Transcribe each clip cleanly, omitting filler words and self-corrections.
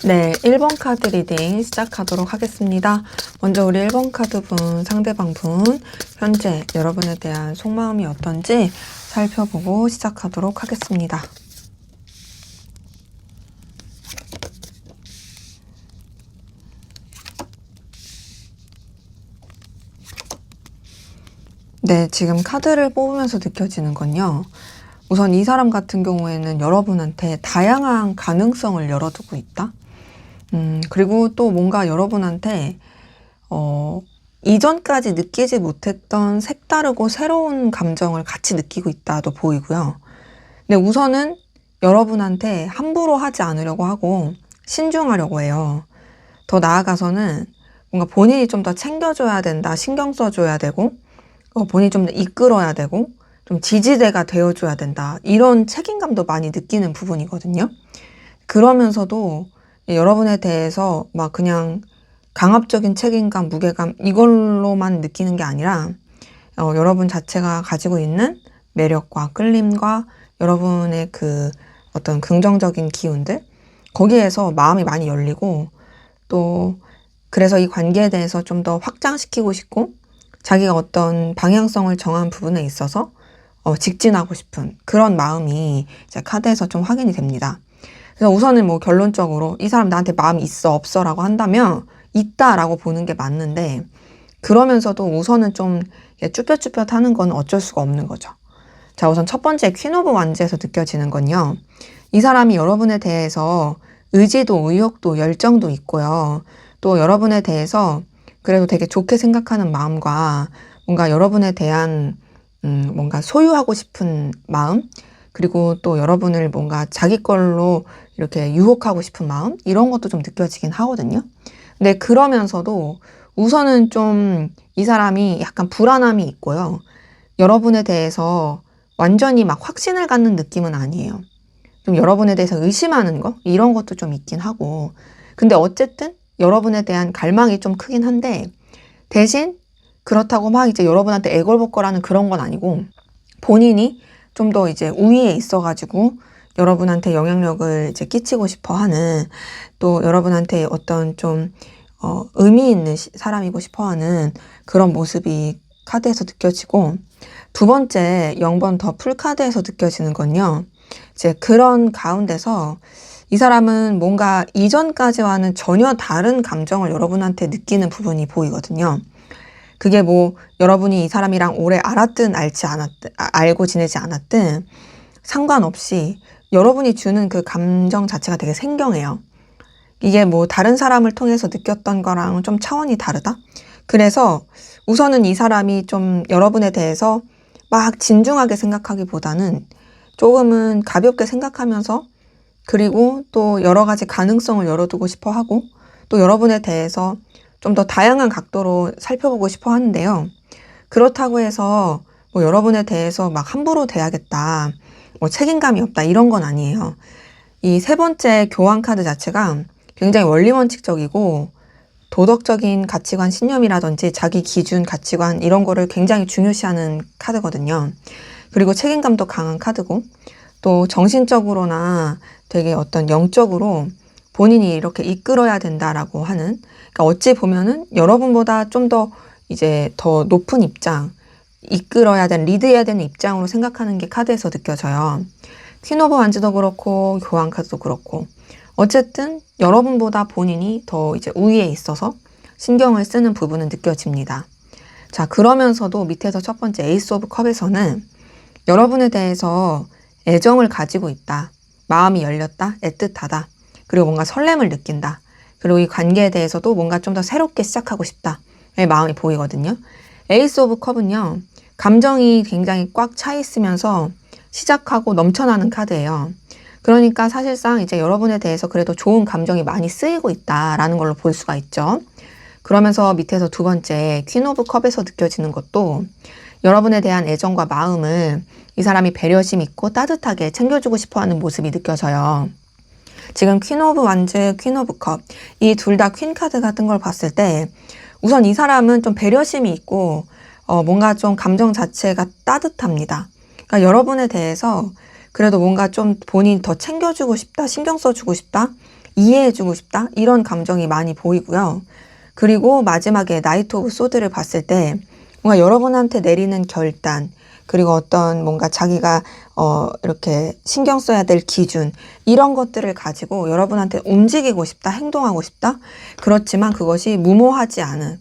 네, 1번 카드 리딩 시작하도록 하겠습니다. 먼저 우리 1번 카드 분, 상대방 분, 현재 여러분에 대한 속마음이 어떤지 살펴보고 시작하도록 하겠습니다. 네, 지금 카드를 뽑으면서 느껴지는 건요. 우선 이 사람 같은 경우에는 여러분한테 다양한 가능성을 열어두고 있다. 그리고 또 뭔가 여러분한테 이전까지 느끼지 못했던 색다르고 새로운 감정을 같이 느끼고 있다도 보이고요. 근데 우선은 여러분한테 함부로 하지 않으려고 하고 신중하려고 해요. 더 나아가서는 뭔가 본인이 좀 더 챙겨줘야 된다, 신경 써줘야 되고, 본인이 좀 더 이끌어야 되고, 좀 지지대가 되어줘야 된다. 이런 책임감도 많이 느끼는 부분이거든요. 그러면서도 여러분에 대해서 막 그냥 강압적인 책임감, 무게감 이걸로만 느끼는 게 아니라 여러분 자체가 가지고 있는 매력과 끌림과 여러분의 그 어떤 긍정적인 기운들 거기에서 마음이 많이 열리고 또 그래서 이 관계에 대해서 좀 더 확장시키고 싶고 자기가 어떤 방향성을 정한 부분에 있어서 직진하고 싶은 그런 마음이 이제 카드에서 좀 확인이 됩니다. 그래서 우선은 뭐 결론적으로 이 사람 나한테 마음이 있어 없어 라고 한다면 있다라고 보는 게 맞는데 그러면서도 우선은 좀 쭈뼛쭈뼛 하는 건 어쩔 수가 없는 거죠. 자, 우선 첫 번째 퀸 오브 완즈에서 느껴지는 건요. 이 사람이 여러분에 대해서 의지도 의욕도 열정도 있고요. 또 여러분에 대해서 그래도 되게 좋게 생각하는 마음과 뭔가 여러분에 대한 뭔가 소유하고 싶은 마음 그리고 또 여러분을 뭔가 자기 걸로 이렇게 유혹하고 싶은 마음 이런 것도 좀 느껴지긴 하거든요. 근데 그러면서도 우선은 좀 이 사람이 약간 불안함이 있고요. 여러분에 대해서 완전히 막 확신을 갖는 느낌은 아니에요. 좀 여러분에 대해서 의심하는 거 이런 것도 좀 있긴 하고 근데 어쨌든 여러분에 대한 갈망이 좀 크긴 한데 대신 그렇다고 막 이제 여러분한테 애걸복걸하는 그런 건 아니고 본인이 좀 더 이제 우위에 있어가지고 여러분한테 영향력을 이제 끼치고 싶어 하는 또 여러분한테 어떤 좀 의미 있는 사람이고 싶어 하는 그런 모습이 카드에서 느껴지고 두 번째 0번 더 풀카드에서 느껴지는 건요. 이제 그런 가운데서 이 사람은 뭔가 이전까지와는 전혀 다른 감정을 여러분한테 느끼는 부분이 보이거든요. 그게 뭐 여러분이 이 사람이랑 오래 알았든 알고 지내지 않았든 상관없이 여러분이 주는 그 감정 자체가 되게 생경해요. 이게 뭐 다른 사람을 통해서 느꼈던 거랑 좀 차원이 다르다? 그래서 우선은 이 사람이 좀 여러분에 대해서 막 진중하게 생각하기보다는 조금은 가볍게 생각하면서 그리고 또 여러 가지 가능성을 열어두고 싶어 하고 또 여러분에 대해서 좀 더 다양한 각도로 살펴보고 싶어 하는데요. 그렇다고 해서 뭐 여러분에 대해서 막 함부로 대하겠다, 뭐 책임감이 없다 이런 건 아니에요. 이 세 번째 교환 카드 자체가 굉장히 원리원칙적이고 도덕적인 가치관, 신념이라든지 자기 기준, 가치관 이런 거를 굉장히 중요시하는 카드거든요. 그리고 책임감도 강한 카드고 또 정신적으로나 되게 어떤 영적으로 본인이 이렇게 이끌어야 된다라고 하는 그러니까 어찌 보면은 여러분보다 좀 더 이제 더 높은 입장 이끌어야 되는 리드해야 되는 입장으로 생각하는 게 카드에서 느껴져요. 퀸 오브 완즈도 그렇고 교환 카드도 그렇고 어쨌든 여러분보다 본인이 더 이제 우위에 있어서 신경을 쓰는 부분은 느껴집니다. 자, 그러면서도 밑에서 첫 번째 에이스 오브 컵에서는 여러분에 대해서 애정을 가지고 있다. 마음이 열렸다. 애틋하다. 그리고 뭔가 설렘을 느낀다. 그리고 이 관계에 대해서도 뭔가 좀 더 새롭게 시작하고 싶다. 의 마음이 보이거든요. 에이스 오브 컵은요. 감정이 굉장히 꽉 차 있으면서 시작하고 넘쳐나는 카드예요. 그러니까 사실상 이제 여러분에 대해서 그래도 좋은 감정이 많이 쓰이고 있다라는 걸로 볼 수가 있죠. 그러면서 밑에서 두 번째 퀸 오브 컵에서 느껴지는 것도 여러분에 대한 애정과 마음을 이 사람이 배려심 있고 따뜻하게 챙겨주고 싶어하는 모습이 느껴져요. 지금 퀸 오브 완즈, 퀸 오브 컵 이 둘 다 퀸 카드 같은 걸 봤을 때 우선 이 사람은 좀 배려심이 있고 뭔가 좀 감정 자체가 따뜻합니다. 그러니까 여러분에 대해서 그래도 뭔가 좀 본인이 더 챙겨주고 싶다, 신경 써주고 싶다 이해해주고 싶다? 이런 감정이 많이 보이고요. 그리고 마지막에 나이트 오브 소드를 봤을 때 뭔가 여러분한테 내리는 결단, 그리고 어떤 뭔가 자기가 이렇게 신경 써야 될 기준, 이런 것들을 가지고 여러분한테 움직이고 싶다, 행동하고 싶다. 그렇지만 그것이 무모하지 않은,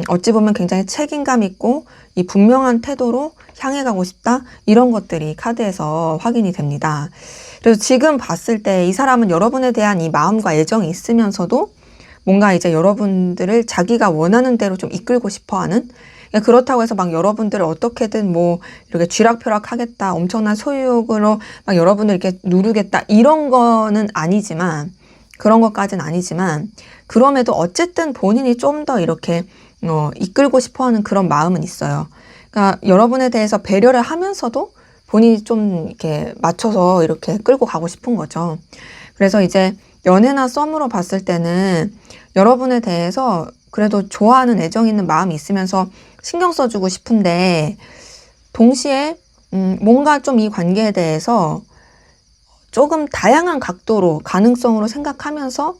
어찌 보면 굉장히 책임감 있고 이 분명한 태도로 향해 가고 싶다. 이런 것들이 카드에서 확인이 됩니다. 그래서 지금 봤을 때 이 사람은 여러분에 대한 이 마음과 애정이 있으면서도 뭔가 이제 여러분들을 자기가 원하는 대로 좀 이끌고 싶어 하는, 그렇다고 해서 막 여러분들을 어떻게든 뭐 이렇게 쥐락펴락 하겠다, 엄청난 소유욕으로 막 여러분을 이렇게 누르겠다, 이런 거는 아니지만, 그런 것까지는 아니지만, 그럼에도 어쨌든 본인이 좀 더 이렇게 이끌고 싶어 하는 그런 마음은 있어요. 그러니까 여러분에 대해서 배려를 하면서도 본인이 좀 이렇게 맞춰서 이렇게 끌고 가고 싶은 거죠. 그래서 이제 연애나 썸으로 봤을 때는 여러분에 대해서 그래도 좋아하는 애정 있는 마음이 있으면서 신경 써주고 싶은데, 동시에 뭔가 좀 이 관계에 대해서 조금 다양한 각도로 가능성으로 생각하면서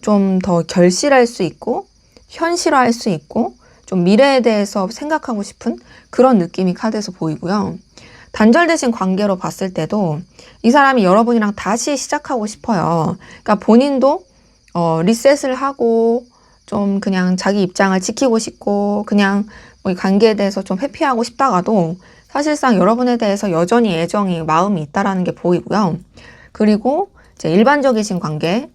좀 더 결실할 수 있고 현실화할 수 있고 좀 미래에 대해서 생각하고 싶은 그런 느낌이 카드에서 보이고요. 단절되신 관계로 봤을 때도 이 사람이 여러분이랑 다시 시작하고 싶어요. 그러니까 본인도 리셋을 하고 좀 그냥 자기 입장을 지키고 싶고 그냥 뭐 이 관계에 대해서 좀 회피하고 싶다가도 사실상 여러분에 대해서 여전히 애정이 마음이 있다라는 게 보이고요. 그리고 이제 일반적이신 관계,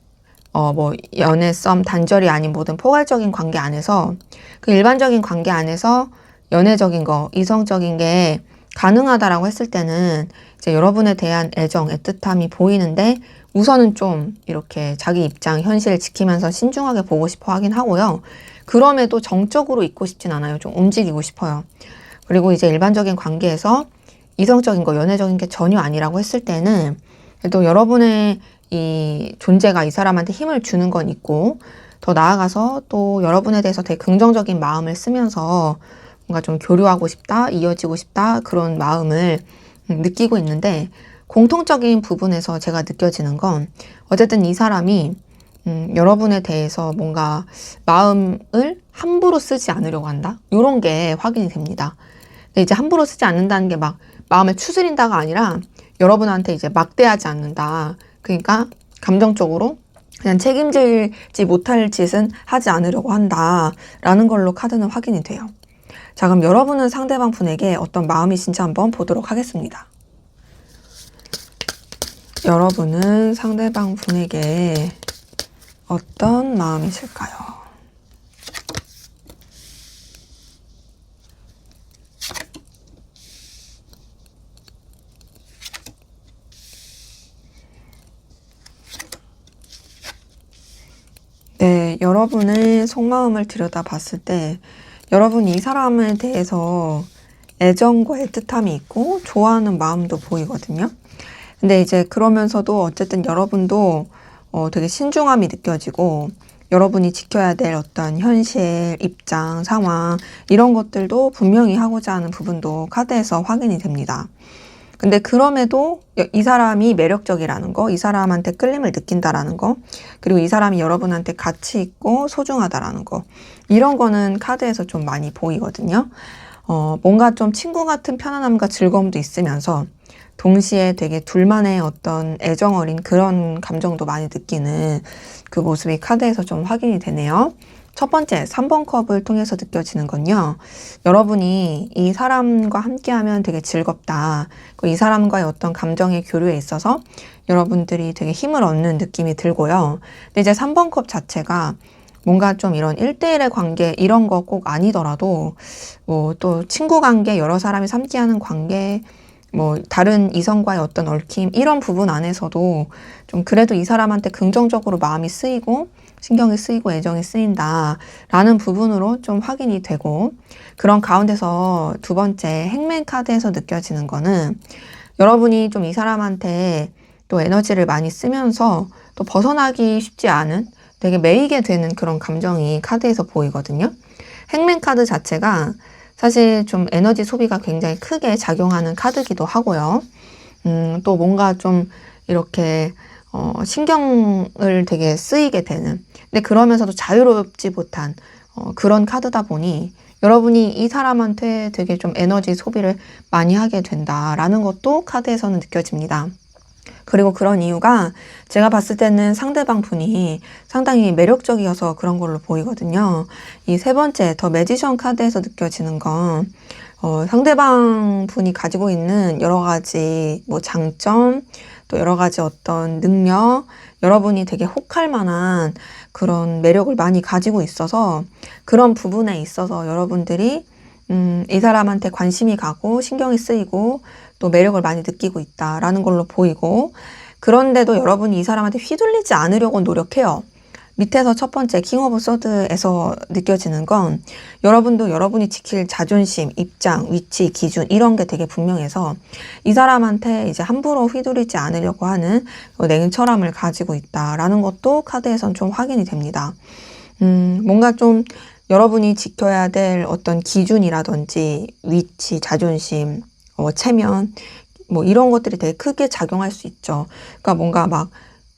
뭐 연애, 썸, 단절이 아닌 모든 포괄적인 관계 안에서 그 일반적인 관계 안에서 연애적인 거, 이성적인 게 가능하다라고 했을 때는 이제 여러분에 대한 애정, 애틋함이 보이는데 우선은 좀 이렇게 자기 입장, 현실을 지키면서 신중하게 보고 싶어 하긴 하고요. 그럼에도 정적으로 있고 싶진 않아요. 좀 움직이고 싶어요. 그리고 이제 일반적인 관계에서 이성적인 거, 연애적인 게 전혀 아니라고 했을 때는 또 여러분의 이 존재가 이 사람한테 힘을 주는 건 있고, 더 나아가서 또 여러분에 대해서 되게 긍정적인 마음을 쓰면서 뭔가 좀 교류하고 싶다, 이어지고 싶다, 그런 마음을 느끼고 있는데, 공통적인 부분에서 제가 느껴지는 건 어쨌든 이 사람이 여러분에 대해서 뭔가 마음을 함부로 쓰지 않으려고 한다? 이런 게 확인이 됩니다. 근데 이제 함부로 쓰지 않는다는 게 막 마음을 추스린다가 아니라 여러분한테 이제 막대하지 않는다. 그러니까 감정적으로 그냥 책임지지 못할 짓은 하지 않으려고 한다라는 걸로 카드는 확인이 돼요. 자, 그럼 여러분은 상대방 분에게 어떤 마음이신지 한번 보도록 하겠습니다. 여러분은 상대방 분에게 어떤 마음이실까요? 네, 여러분의 속마음을 들여다봤을 때 여러분이 이 사람에 대해서 애정과 애틋함이 있고 좋아하는 마음도 보이거든요. 근데 이제 그러면서도 어쨌든 여러분도 되게 신중함이 느껴지고 여러분이 지켜야 될 어떤 현실, 입장, 상황 이런 것들도 분명히 하고자 하는 부분도 카드에서 확인이 됩니다. 근데 그럼에도 이 사람이 매력적이라는 거, 이 사람한테 끌림을 느낀다라는 거, 그리고 이 사람이 여러분한테 가치 있고 소중하다라는 거, 이런 거는 카드에서 좀 많이 보이거든요. 뭔가 좀 친구 같은 편안함과 즐거움도 있으면서 동시에 되게 둘만의 어떤 애정 어린 그런 감정도 많이 느끼는 그 모습이 카드에서 좀 확인이 되네요. 첫 번째, 3번 컵을 통해서 느껴지는 건요. 여러분이 이 사람과 함께하면 되게 즐겁다. 이 사람과의 어떤 감정의 교류에 있어서 여러분들이 되게 힘을 얻는 느낌이 들고요. 근데 이제 3번 컵 자체가 뭔가 좀 이런 1대1의 관계 이런 거 꼭 아니더라도 뭐 또 친구 관계, 여러 사람이 함께하는 관계, 뭐 다른 이성과의 어떤 얽힘 이런 부분 안에서도 좀 그래도 이 사람한테 긍정적으로 마음이 쓰이고 신경이 쓰이고 애정이 쓰인다라는 부분으로 좀 확인이 되고, 그런 가운데서 두 번째 행맨 카드에서 느껴지는 거는 여러분이 좀 이 사람한테 또 에너지를 많이 쓰면서 또 벗어나기 쉽지 않은 되게 매이게 되는 그런 감정이 카드에서 보이거든요. 행맨 카드 자체가 사실 좀 에너지 소비가 굉장히 크게 작용하는 카드기도 하고요. 또 뭔가 좀 이렇게 신경을 되게 쓰이게 되는, 근데 그러면서도 자유롭지 못한 그런 카드다 보니 여러분이 이 사람한테 되게 좀 에너지 소비를 많이 하게 된다라는 것도 카드에서는 느껴집니다. 그리고 그런 이유가 제가 봤을 때는 상대방 분이 상당히 매력적이어서 그런 걸로 보이거든요. 이 세 번째 더 매지션 카드에서 느껴지는 건 상대방 분이 가지고 있는 여러 가지 뭐 장점, 또 여러 가지 어떤 능력, 여러분이 되게 혹할 만한 그런 매력을 많이 가지고 있어서 그런 부분에 있어서 여러분들이 이 사람한테 관심이 가고 신경이 쓰이고 또 매력을 많이 느끼고 있다라는 걸로 보이고, 그런데도 여러분이 이 사람한테 휘둘리지 않으려고 노력해요. 밑에서 첫 번째 킹 오브 소드에서 느껴지는 건 여러분도 여러분이 지킬 자존심, 입장, 위치, 기준 이런 게 되게 분명해서 이 사람한테 이제 함부로 휘둘리지 않으려고 하는 냉철함을 가지고 있다라는 것도 카드에선 좀 확인이 됩니다. 뭔가 좀 여러분이 지켜야 될 어떤 기준이라든지 위치, 자존심, 체면 뭐 이런 것들이 되게 크게 작용할 수 있죠. 그러니까 뭔가 막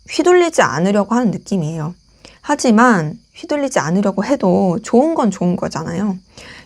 휘둘리지 않으려고 하는 느낌이에요. 하지만 휘둘리지 않으려고 해도 좋은 건 좋은 거잖아요.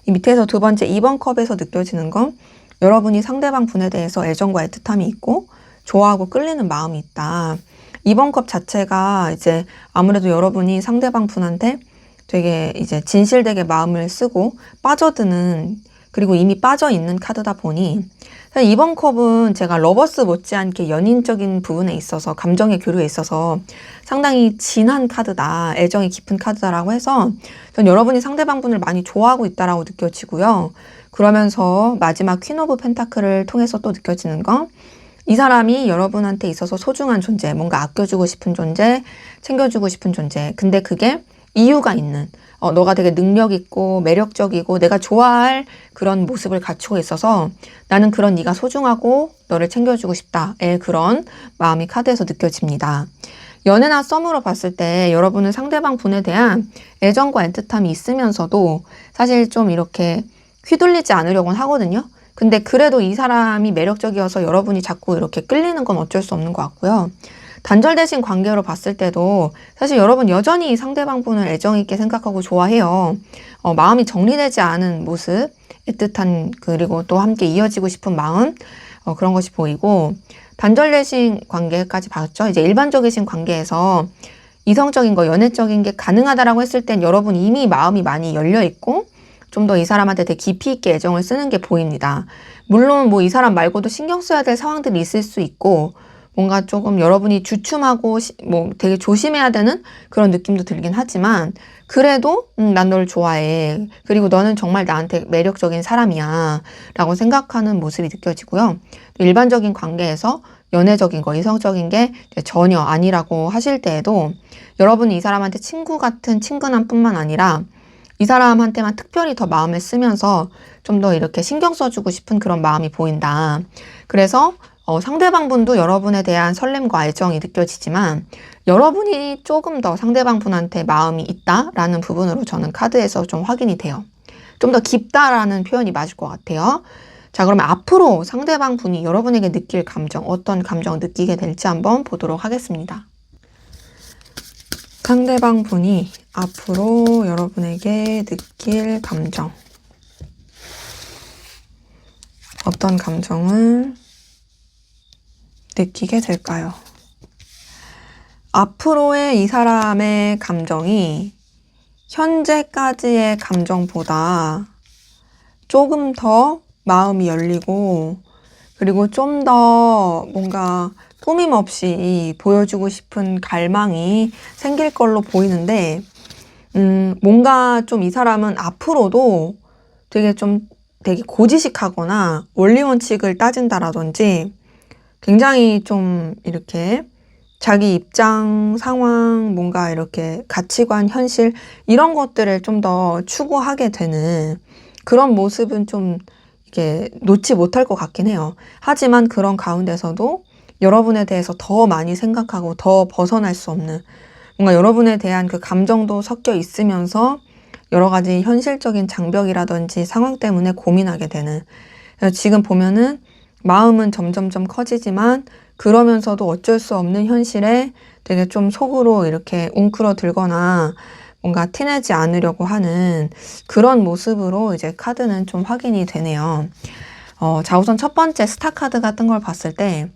이 밑에서 두 번째 2번 컵에서 느껴지는 건 여러분이 상대방 분에 대해서 애정과 애틋함이 있고 좋아하고 끌리는 마음이 있다. 2번 컵 자체가 이제 아무래도 여러분이 상대방 분한테 되게 이제 진실되게 마음을 쓰고 빠져드는, 그리고 이미 빠져 있는 카드다 보니 사실 이번 컵은 제가 러버스 못지않게 연인적인 부분에 있어서 감정의 교류에 있어서 상당히 진한 카드다, 애정이 깊은 카드다라고 해서 전 여러분이 상대방 분을 많이 좋아하고 있다라고 느껴지고요. 그러면서 마지막 퀸 오브 펜타클을 통해서 또 느껴지는 건 이 사람이 여러분한테 있어서 소중한 존재, 뭔가 아껴주고 싶은 존재, 챙겨주고 싶은 존재, 근데 그게 이유가 있는, 너가 되게 능력 있고 매력적이고 내가 좋아할 그런 모습을 갖추고 있어서 나는 그런 네가 소중하고 너를 챙겨주고 싶다의 그런 마음이 카드에서 느껴집니다. 연애나 썸으로 봤을 때 여러분은 상대방 분에 대한 애정과 애틋함이 있으면서도 사실 좀 이렇게 휘둘리지 않으려고는 하거든요. 근데 그래도 이 사람이 매력적이어서 여러분이 자꾸 이렇게 끌리는 건 어쩔 수 없는 것 같고요. 단절되신 관계로 봤을 때도 사실 여러분 여전히 상대방 분을 애정 있게 생각하고 좋아해요. 마음이 정리되지 않은 모습, 애틋한, 그리고 또 함께 이어지고 싶은 마음, 그런 것이 보이고, 단절되신 관계까지 봤죠. 이제 일반적이신 관계에서 이성적인 거, 연애적인 게 가능하다라고 했을 땐 여러분 이미 마음이 많이 열려 있고 좀 더 이 사람한테 되게 깊이 있게 애정을 쓰는 게 보입니다. 물론 뭐 이 사람 말고도 신경 써야 될 상황들이 있을 수 있고 뭔가 조금 여러분이 주춤하고 뭐 되게 조심해야 되는 그런 느낌도 들긴 하지만 그래도 난 널 좋아해. 그리고 너는 정말 나한테 매력적인 사람이야 라고 생각하는 모습이 느껴지고요. 일반적인 관계에서 연애적인 거, 이성적인 게 전혀 아니라고 하실 때에도 여러분이 이 사람한테 친구 같은 친근함 뿐만 아니라 이 사람한테만 특별히 더 마음을 쓰면서 좀 더 이렇게 신경 써주고 싶은 그런 마음이 보인다. 그래서 상대방 분도 여러분에 대한 설렘과 애정이 느껴지지만 여러분이 조금 더 상대방 분한테 마음이 있다라는 부분으로 저는 카드에서 좀 확인이 돼요. 좀 더 깊다라는 표현이 맞을 것 같아요. 자, 그러면 앞으로 상대방 분이 여러분에게 느낄 감정, 어떤 감정을 느끼게 될지 한번 보도록 하겠습니다. 상대방 분이 앞으로 여러분에게 느낄 감정, 어떤 감정을 느끼게 될까요? 앞으로의 이 사람의 감정이 현재까지의 감정보다 조금 더 마음이 열리고, 그리고 좀 더 뭔가 꾸밈 없이 보여주고 싶은 갈망이 생길 걸로 보이는데, 뭔가 좀 이 사람은 앞으로도 되게 고지식하거나 원리 원칙을 따진다라든지 굉장히 좀 이렇게 자기 입장, 상황, 뭔가 이렇게 가치관, 현실 이런 것들을 좀 더 추구하게 되는 그런 모습은 좀 이렇게 놓지 못할 것 같긴 해요. 하지만 그런 가운데서도 여러분에 대해서 더 많이 생각하고 더 벗어날 수 없는 뭔가 여러분에 대한 그 감정도 섞여 있으면서 여러 가지 현실적인 장벽이라든지 상황 때문에 고민하게 되는, 지금 보면은 마음은 점점점 커지지만 그러면서도 어쩔 수 없는 현실에 되게 좀 속으로 이렇게 웅크러들거나 뭔가 티내지 않으려고 하는 그런 모습으로 이제 카드는 좀 확인이 되네요. 자, 우선 첫 번째 스타 카드 같은 걸 봤을 때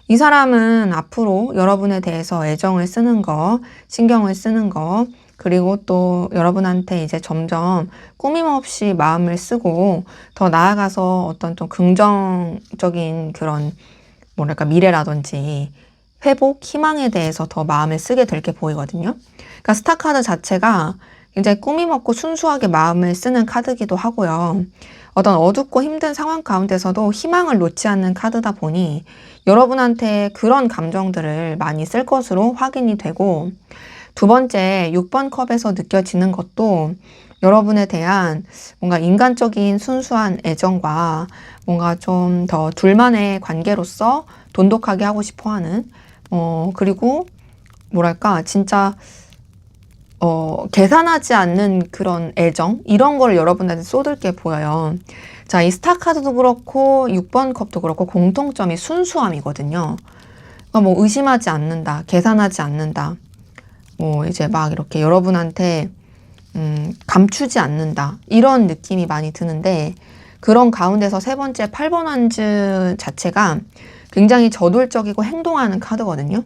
이 사람은 앞으로 여러분에 대해서 애정을 쓰는 거, 신경을 쓰는 거, 그리고 또 여러분한테 이제 점점 꾸밈없이 마음을 쓰고 더 나아가서 어떤 좀 긍정적인 그런 뭐랄까 미래라든지 회복, 희망에 대해서 더 마음을 쓰게 될 게 보이거든요. 그러니까 스타 카드 자체가 굉장히 꾸밈없고 순수하게 마음을 쓰는 카드기도 하고요. 어떤 어둡고 힘든 상황 가운데서도 희망을 놓지 않는 카드다 보니 여러분한테 그런 감정들을 많이 쓸 것으로 확인이 되고, 두 번째 6번 컵에서 느껴지는 것도 여러분에 대한 뭔가 인간적인 순수한 애정과 뭔가 좀 더 둘만의 관계로서 돈독하게 하고 싶어 하는, 그리고 뭐랄까, 진짜 계산하지 않는 그런 애정? 이런 걸 여러분한테 쏟을 게 보여요. 자, 이 스타 카드도 그렇고 6번 컵도 그렇고 공통점이 순수함이거든요. 그러니까 뭐 의심하지 않는다, 계산하지 않는다, 뭐 이제 막 이렇게 여러분한테 감추지 않는다, 이런 느낌이 많이 드는데, 그런 가운데서 세 번째 8번 한즈 자체가 굉장히 저돌적이고 행동하는 카드거든요.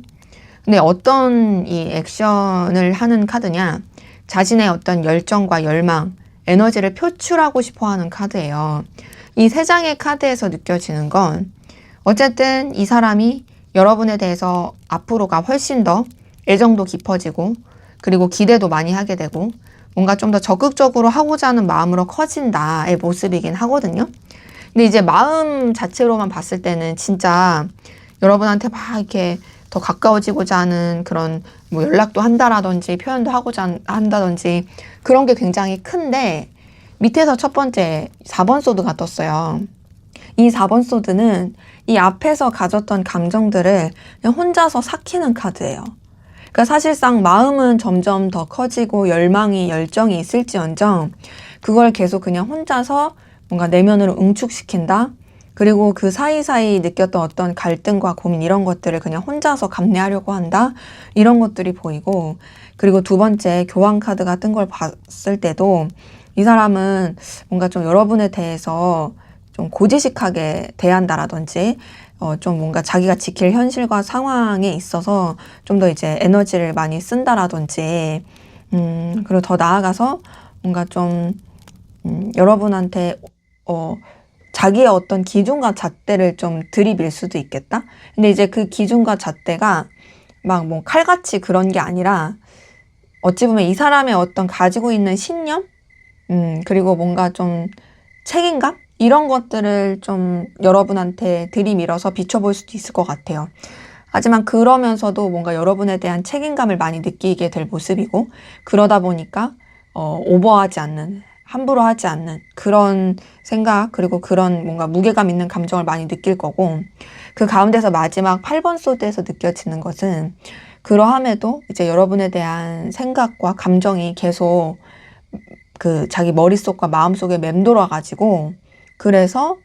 근데 어떤 이 액션을 하는 카드냐, 자신의 어떤 열정과 열망, 에너지를 표출하고 싶어 하는 카드예요. 이 세 장의 카드에서 느껴지는 건 어쨌든 이 사람이 여러분에 대해서 앞으로가 훨씬 더 애정도 깊어지고, 그리고 기대도 많이 하게 되고, 뭔가 좀 더 적극적으로 하고자 하는 마음으로 커진다의 모습이긴 하거든요. 근데 이제 마음 자체로만 봤을 때는 진짜 여러분한테 막 이렇게 더 가까워지고자 하는 그런 뭐 연락도 한다라든지 표현도 하고자 한다든지 그런 게 굉장히 큰데, 밑에서 첫 번째 4번 소드가 떴어요. 이 4번 소드는 이 앞에서 가졌던 감정들을 그냥 혼자서 삭히는 카드예요. 그러니까 사실상 마음은 점점 더 커지고 열망이, 열정이 있을지언정 그걸 계속 그냥 혼자서 뭔가 내면으로 응축시킨다. 그리고 그 사이사이 느꼈던 어떤 갈등과 고민, 이런 것들을 그냥 혼자서 감내하려고 한다. 이런 것들이 보이고, 그리고 두 번째 교황 카드 같은 걸 봤을 때도 이 사람은 뭔가 좀 여러분에 대해서 좀 고지식하게 대한다라든지, 좀 뭔가 자기가 지킬 현실과 상황에 있어서 좀 더 이제 에너지를 많이 쓴다라든지, 그리고 더 나아가서 뭔가 좀, 여러분한테, 자기의 어떤 기준과 잣대를 좀 들이밀 수도 있겠다? 근데 이제 그 기준과 잣대가 막 뭐 칼같이 그런 게 아니라, 어찌 보면 이 사람의 어떤 가지고 있는 신념? 그리고 뭔가 좀 책임감? 이런 것들을 좀 여러분한테 들이밀어서 비춰볼 수도 있을 것 같아요. 하지만 그러면서도 뭔가 여러분에 대한 책임감을 많이 느끼게 될 모습이고, 그러다 보니까 오버하지 않는, 함부로 하지 않는 그런 생각, 그리고 그런 뭔가 무게감 있는 감정을 많이 느낄 거고, 그 가운데서 마지막 8번 소드에서 느껴지는 것은 그러함에도 이제 여러분에 대한 생각과 감정이 계속 그 자기 머릿속과 마음속에 맴돌아가지고, 그래서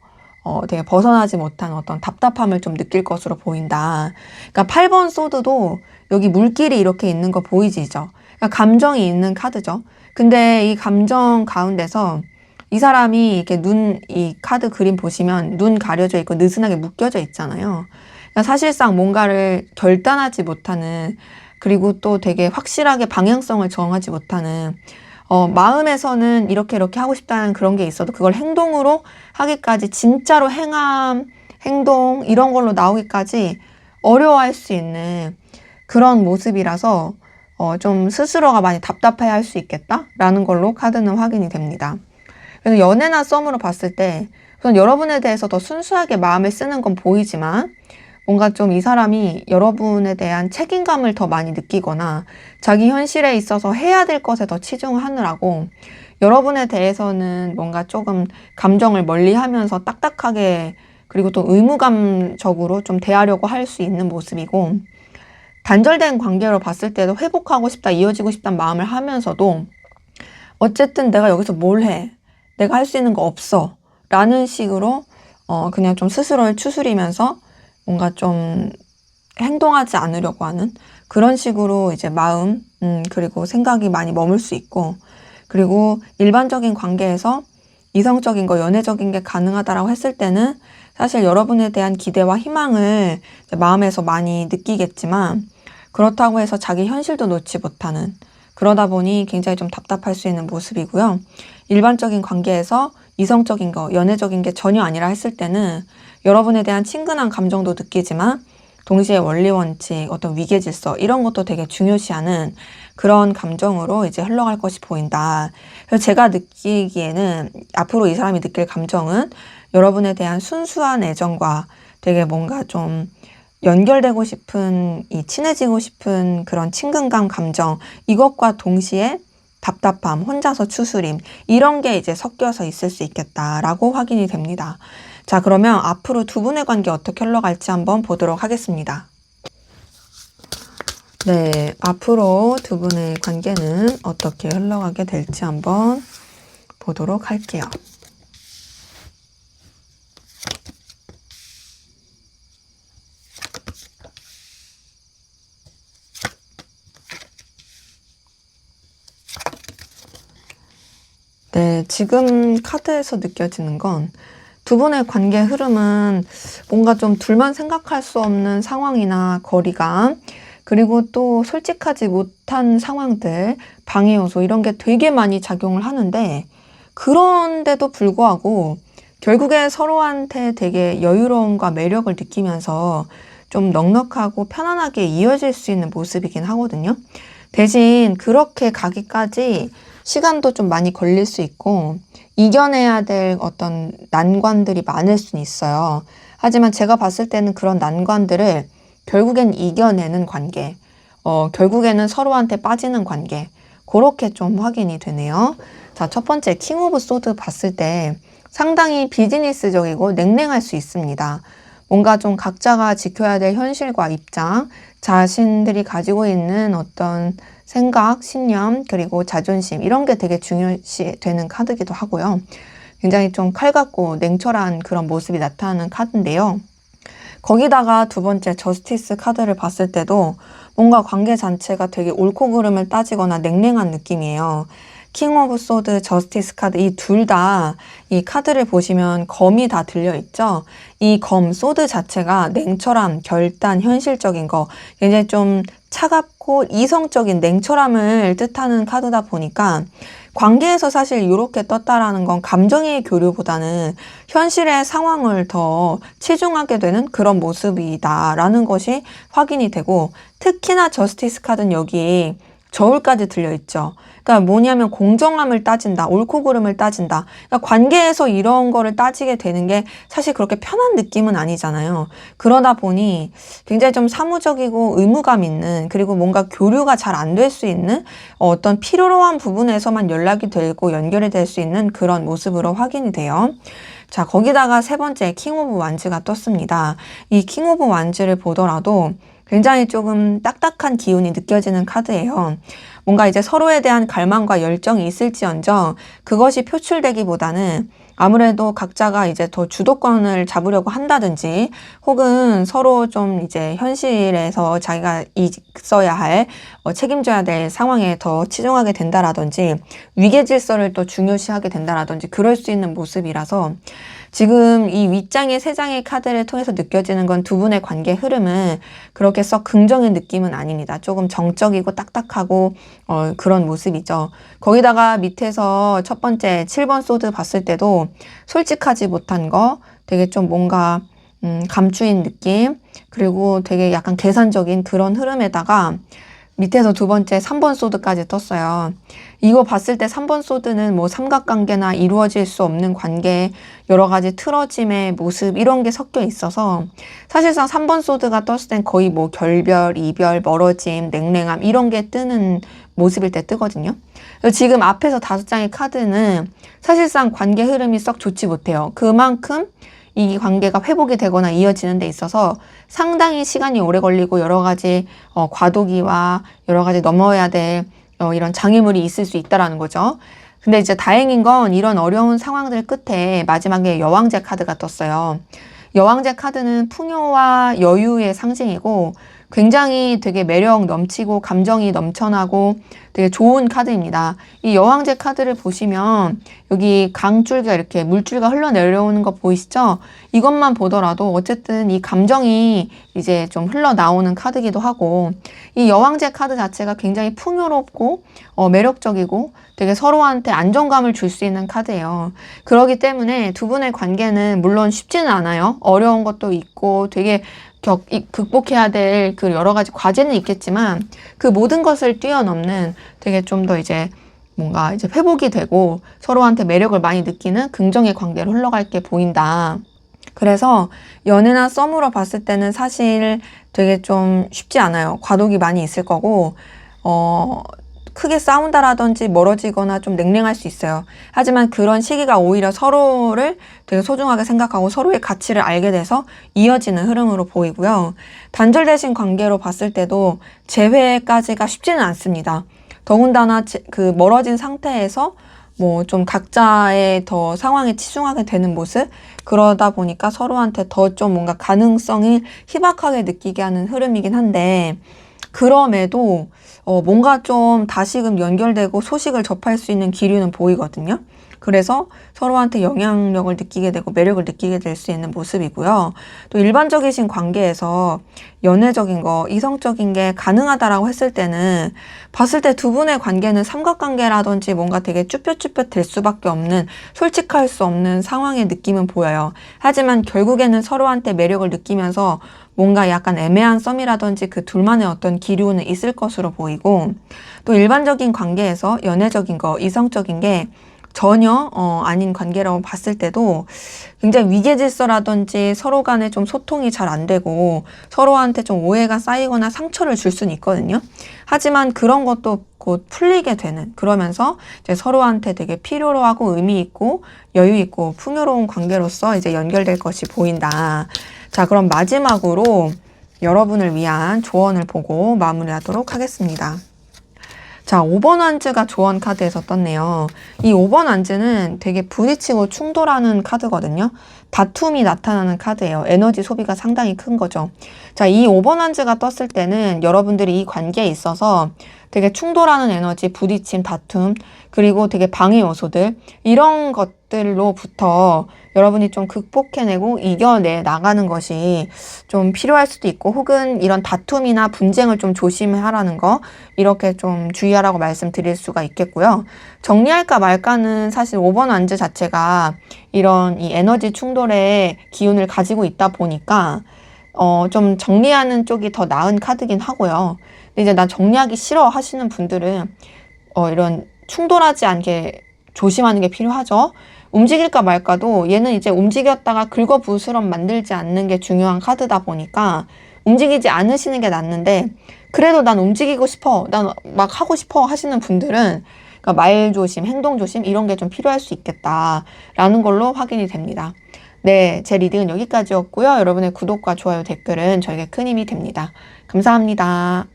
되게 벗어나지 못한 어떤 답답함을 좀 느낄 것으로 보인다. 그러니까 8번 소드도 여기 물길이 이렇게 있는 거 보이시죠? 그러니까 감정이 있는 카드죠. 근데 이 감정 가운데서 이 사람이 이렇게 이 카드 그림 보시면 눈 가려져 있고 느슨하게 묶여져 있잖아요. 그러니까 사실상 뭔가를 결단하지 못하는, 그리고 또 되게 확실하게 방향성을 정하지 못하는, 마음에서는 이렇게 하고 싶다는 그런 게 있어도 그걸 행동으로 하기까지, 진짜로 행동, 이런 걸로 나오기까지 어려워할 수 있는 그런 모습이라서, 좀 스스로가 많이 답답해 할 수 있겠다라는 걸로 카드는 확인이 됩니다. 그래서 연애나 썸으로 봤을 때, 우선 여러분에 대해서 더 순수하게 마음을 쓰는 건 보이지만, 뭔가 좀 이 사람이 여러분에 대한 책임감을 더 많이 느끼거나 자기 현실에 있어서 해야 될 것에 더 치중하느라고 여러분에 대해서는 뭔가 조금 감정을 멀리하면서 딱딱하게, 그리고 또 의무감적으로 좀 대하려고 할 수 있는 모습이고, 단절된 관계로 봤을 때도 회복하고 싶다, 이어지고 싶다는 마음을 하면서도 어쨌든 내가 여기서 뭘 해? 내가 할 수 있는 거 없어. 라는 식으로 그냥 좀 스스로를 추스리면서 뭔가 좀 행동하지 않으려고 하는 그런 식으로 이제 마음, 그리고 생각이 많이 머물 수 있고, 그리고 일반적인 관계에서 이성적인 거, 연애적인 게 가능하다라고 했을 때는 사실 여러분에 대한 기대와 희망을 이제 마음에서 많이 느끼겠지만, 그렇다고 해서 자기 현실도 놓지 못하는, 그러다 보니 굉장히 좀 답답할 수 있는 모습이고요. 일반적인 관계에서 이성적인 거, 연애적인 게 전혀 아니라 했을 때는 여러분에 대한 친근한 감정도 느끼지만 동시에 원리 원칙, 어떤 위계 질서 이런 것도 되게 중요시하는 그런 감정으로 이제 흘러갈 것이 보인다. 그래서 제가 느끼기에는 앞으로 이 사람이 느낄 감정은 여러분에 대한 순수한 애정과 되게 뭔가 좀 연결되고 싶은, 친해지고 싶은 그런 친근감 감정, 이것과 동시에 답답함, 혼자서 추스림, 이런 게 이제 섞여서 있을 수 있겠다라고 확인이 됩니다. 자, 그러면 앞으로 두 분의 관계 어떻게 흘러갈지 한번 보도록 하겠습니다. 네, 앞으로 두 분의 관계는 어떻게 흘러가게 될지 한번 보도록 할게요. 네, 지금 카드에서 느껴지는 건 두 분의 관계 흐름은 뭔가 좀 둘만 생각할 수 없는 상황이나 거리감, 그리고 또 솔직하지 못한 상황들, 방해 요소 이런 게 되게 많이 작용을 하는데, 그런데도 불구하고 결국에 서로한테 되게 여유로움과 매력을 느끼면서 좀 넉넉하고 편안하게 이어질 수 있는 모습이긴 하거든요. 대신 그렇게 가기까지 시간도 좀 많이 걸릴 수 있고 이겨내야 될 어떤 난관들이 많을 수는 있어요. 하지만 제가 봤을 때는 그런 난관들을 결국엔 이겨내는 관계, 결국에는 서로한테 빠지는 관계, 그렇게 좀 확인이 되네요. 자, 첫 번째 킹 오브 소드 봤을 때 상당히 비즈니스적이고 냉랭할 수 있습니다. 뭔가 좀 각자가 지켜야 될 현실과 입장, 자신들이 가지고 있는 어떤 생각, 신념, 그리고 자존심 이런 게 되게 중요시 되는 카드기도 하고요. 굉장히 좀 칼같고 냉철한 그런 모습이 나타나는 카드인데요. 거기다가 두 번째 저스티스 카드를 봤을 때도 뭔가 관계 자체가 되게 옳고 그름을 따지거나 냉랭한 느낌이에요. 킹 오브 소드, 저스티스 카드 이 둘 다 이 카드를 보시면 검이 다 들려있죠. 이 검, 소드 자체가 냉철함, 결단, 현실적인 거 굉장히 좀 차갑고 이성적인 냉철함을 뜻하는 카드다 보니까 관계에서 사실 이렇게 떴다라는 건 감정의 교류보다는 현실의 상황을 더 치중하게 되는 그런 모습이다라는 것이 확인이 되고, 특히나 저스티스 카드는 여기 저울까지 들려있죠. 그러니까 뭐냐면 공정함을 따진다, 옳고 그름을 따진다. 그러니까 관계에서 이런 거를 따지게 되는 게 사실 그렇게 편한 느낌은 아니잖아요. 그러다 보니 굉장히 좀 사무적이고 의무감 있는, 그리고 뭔가 교류가 잘 안 될 수 있는 어떤 필요한 부분에서만 연락이 되고 연결이 될 수 있는 그런 모습으로 확인이 돼요. 자, 거기다가 세 번째 킹 오브 완즈가 떴습니다. 이 킹 오브 완즈를 보더라도 굉장히 조금 딱딱한 기운이 느껴지는 카드예요. 뭔가 이제 서로에 대한 갈망과 열정이 있을지언정 그것이 표출되기보다는 아무래도 각자가 이제 더 주도권을 잡으려고 한다든지, 혹은 서로 좀 이제 현실에서 자기가 있어야 할, 책임져야 될 상황에 더 치중하게 된다라든지, 위계 질서를 또 중요시하게 된다라든지 그럴 수 있는 모습이라서 지금 이 윗장의 세 장의 카드를 통해서 느껴지는 건 두 분의 관계 흐름은 그렇게 썩 긍정의 느낌은 아닙니다. 조금 정적이고 딱딱하고 그런 모습이죠. 거기다가 밑에서 첫 번째 7번 소드 봤을 때도 솔직하지 못한 거, 되게 좀 뭔가 감추인 느낌, 그리고 되게 약간 계산적인 그런 흐름에다가 밑에서 두 번째 3번 소드까지 떴어요. 이거 봤을 때 3번 소드는 뭐 삼각관계나 이루어질 수 없는 관계, 여러 가지 틀어짐의 모습 이런 게 섞여 있어서 사실상 3번 소드가 떴을 땐 거의 뭐 결별, 이별, 멀어짐, 냉랭함 이런 게 뜨는 모습일 때 뜨거든요. 그래서 지금 앞에서 5장의 카드는 사실상 관계 흐름이 썩 좋지 못해요. 그만큼 이 관계가 회복이 되거나 이어지는 데 있어서 상당히 시간이 오래 걸리고 여러 가지 과도기와 여러 가지 넘어야 될 이런 장애물이 있을 수 있다라는 거죠. 근데 이제 다행인 건 이런 어려운 상황들 끝에 마지막에 여왕제 카드가 떴어요. 여왕제 카드는 풍요와 여유의 상징이고 굉장히 되게 매력 넘치고 감정이 넘쳐나고 되게 좋은 카드입니다. 이 여왕제 카드를 보시면 여기 강줄기가 이렇게 물줄기가 흘러내려오는 거 보이시죠? 이것만 보더라도 어쨌든 이 감정이 이제 좀 흘러나오는 카드기도 하고 이 여왕제 카드 자체가 굉장히 풍요롭고 매력적이고 되게 서로한테 안정감을 줄 수 있는 카드예요. 그렇기 때문에 두 분의 관계는 물론 쉽지는 않아요. 어려운 것도 있고 되게 극복해야 될 그 여러 가지 과제는 있겠지만 그 모든 것을 뛰어넘는 되게 좀 더 이제 뭔가 이제 회복이 되고 서로한테 매력을 많이 느끼는 긍정의 관계로 흘러갈 게 보인다. 그래서 연애나 썸으로 봤을 때는 사실 되게 좀 쉽지 않아요. 과도기 많이 있을 거고, 크게 싸운다라든지 멀어지거나 좀 냉랭할 수 있어요. 하지만 그런 시기가 오히려 서로를 되게 소중하게 생각하고 서로의 가치를 알게 돼서 이어지는 흐름으로 보이고요. 단절되신 관계로 봤을 때도 재회까지가 쉽지는 않습니다. 더군다나 그 멀어진 상태에서 뭐 좀 각자의 더 상황에 치중하게 되는 모습, 그러다 보니까 서로한테 더 좀 뭔가 가능성이 희박하게 느끼게 하는 흐름이긴 한데, 그럼에도 뭔가 좀 다시금 연결되고 소식을 접할 수 있는 기류는 보이거든요. 그래서 서로한테 영향력을 느끼게 되고 매력을 느끼게 될 수 있는 모습이고요. 또 일반적이신 관계에서 연애적인 거, 이성적인 게 가능하다라고 했을 때는 봤을 때 두 분의 관계는 삼각관계라든지 뭔가 되게 쭈뼛쭈뼛 될 수밖에 없는, 솔직할 수 없는 상황의 느낌은 보여요. 하지만 결국에는 서로한테 매력을 느끼면서 뭔가 약간 애매한 썸이라든지 그 둘만의 어떤 기류는 있을 것으로 보이고, 또 일반적인 관계에서 연애적인 거, 이성적인 게 전혀 아닌 관계라고 봤을 때도 굉장히 위계질서라든지 서로 간에 좀 소통이 잘 안 되고 서로한테 좀 오해가 쌓이거나 상처를 줄 수는 있거든요. 하지만 그런 것도 곧 풀리게 되는, 그러면서 이제 서로한테 되게 필요로 하고 의미 있고 여유 있고 풍요로운 관계로서 이제 연결될 것이 보인다. 자, 그럼 마지막으로 여러분을 위한 조언을 보고 마무리하도록 하겠습니다. 자, 5번 완즈가 조언 카드에서 떴네요. 이 5번 완즈는 되게 부딪히고 충돌하는 카드거든요. 다툼이 나타나는 카드예요. 에너지 소비가 상당히 큰 거죠. 자, 이 5번 완즈가 떴을 때는 여러분들이 이 관계에 있어서 되게 충돌하는 에너지, 부딪힘, 다툼, 그리고 되게 방해 요소들, 이런 것들로부터 여러분이 좀 극복해내고 이겨내 나가는 것이 좀 필요할 수도 있고, 혹은 이런 다툼이나 분쟁을 좀 조심하라는 거, 이렇게 좀 주의하라고 말씀드릴 수가 있겠고요. 정리할까 말까는 사실 5번 완즈 자체가 이런 이 에너지 충돌의 기운을 가지고 있다 보니까 좀 정리하는 쪽이 더 나은 카드긴 하고요. 근데 이제 난 정리하기 싫어 하시는 분들은 이런 충돌하지 않게 조심하는 게 필요하죠. 움직일까 말까도 얘는 이제 움직였다가 긁어부스럼 만들지 않는 게 중요한 카드다 보니까 움직이지 않으시는 게 낫는데, 그래도 난 움직이고 싶어, 난 막 하고 싶어 하시는 분들은 그러니까 말 조심, 행동 조심, 이런 게 좀 필요할 수 있겠다라는 걸로 확인이 됩니다. 네, 제 리딩은 여기까지였고요. 여러분의 구독과 좋아요, 댓글은 저에게 큰 힘이 됩니다. 감사합니다.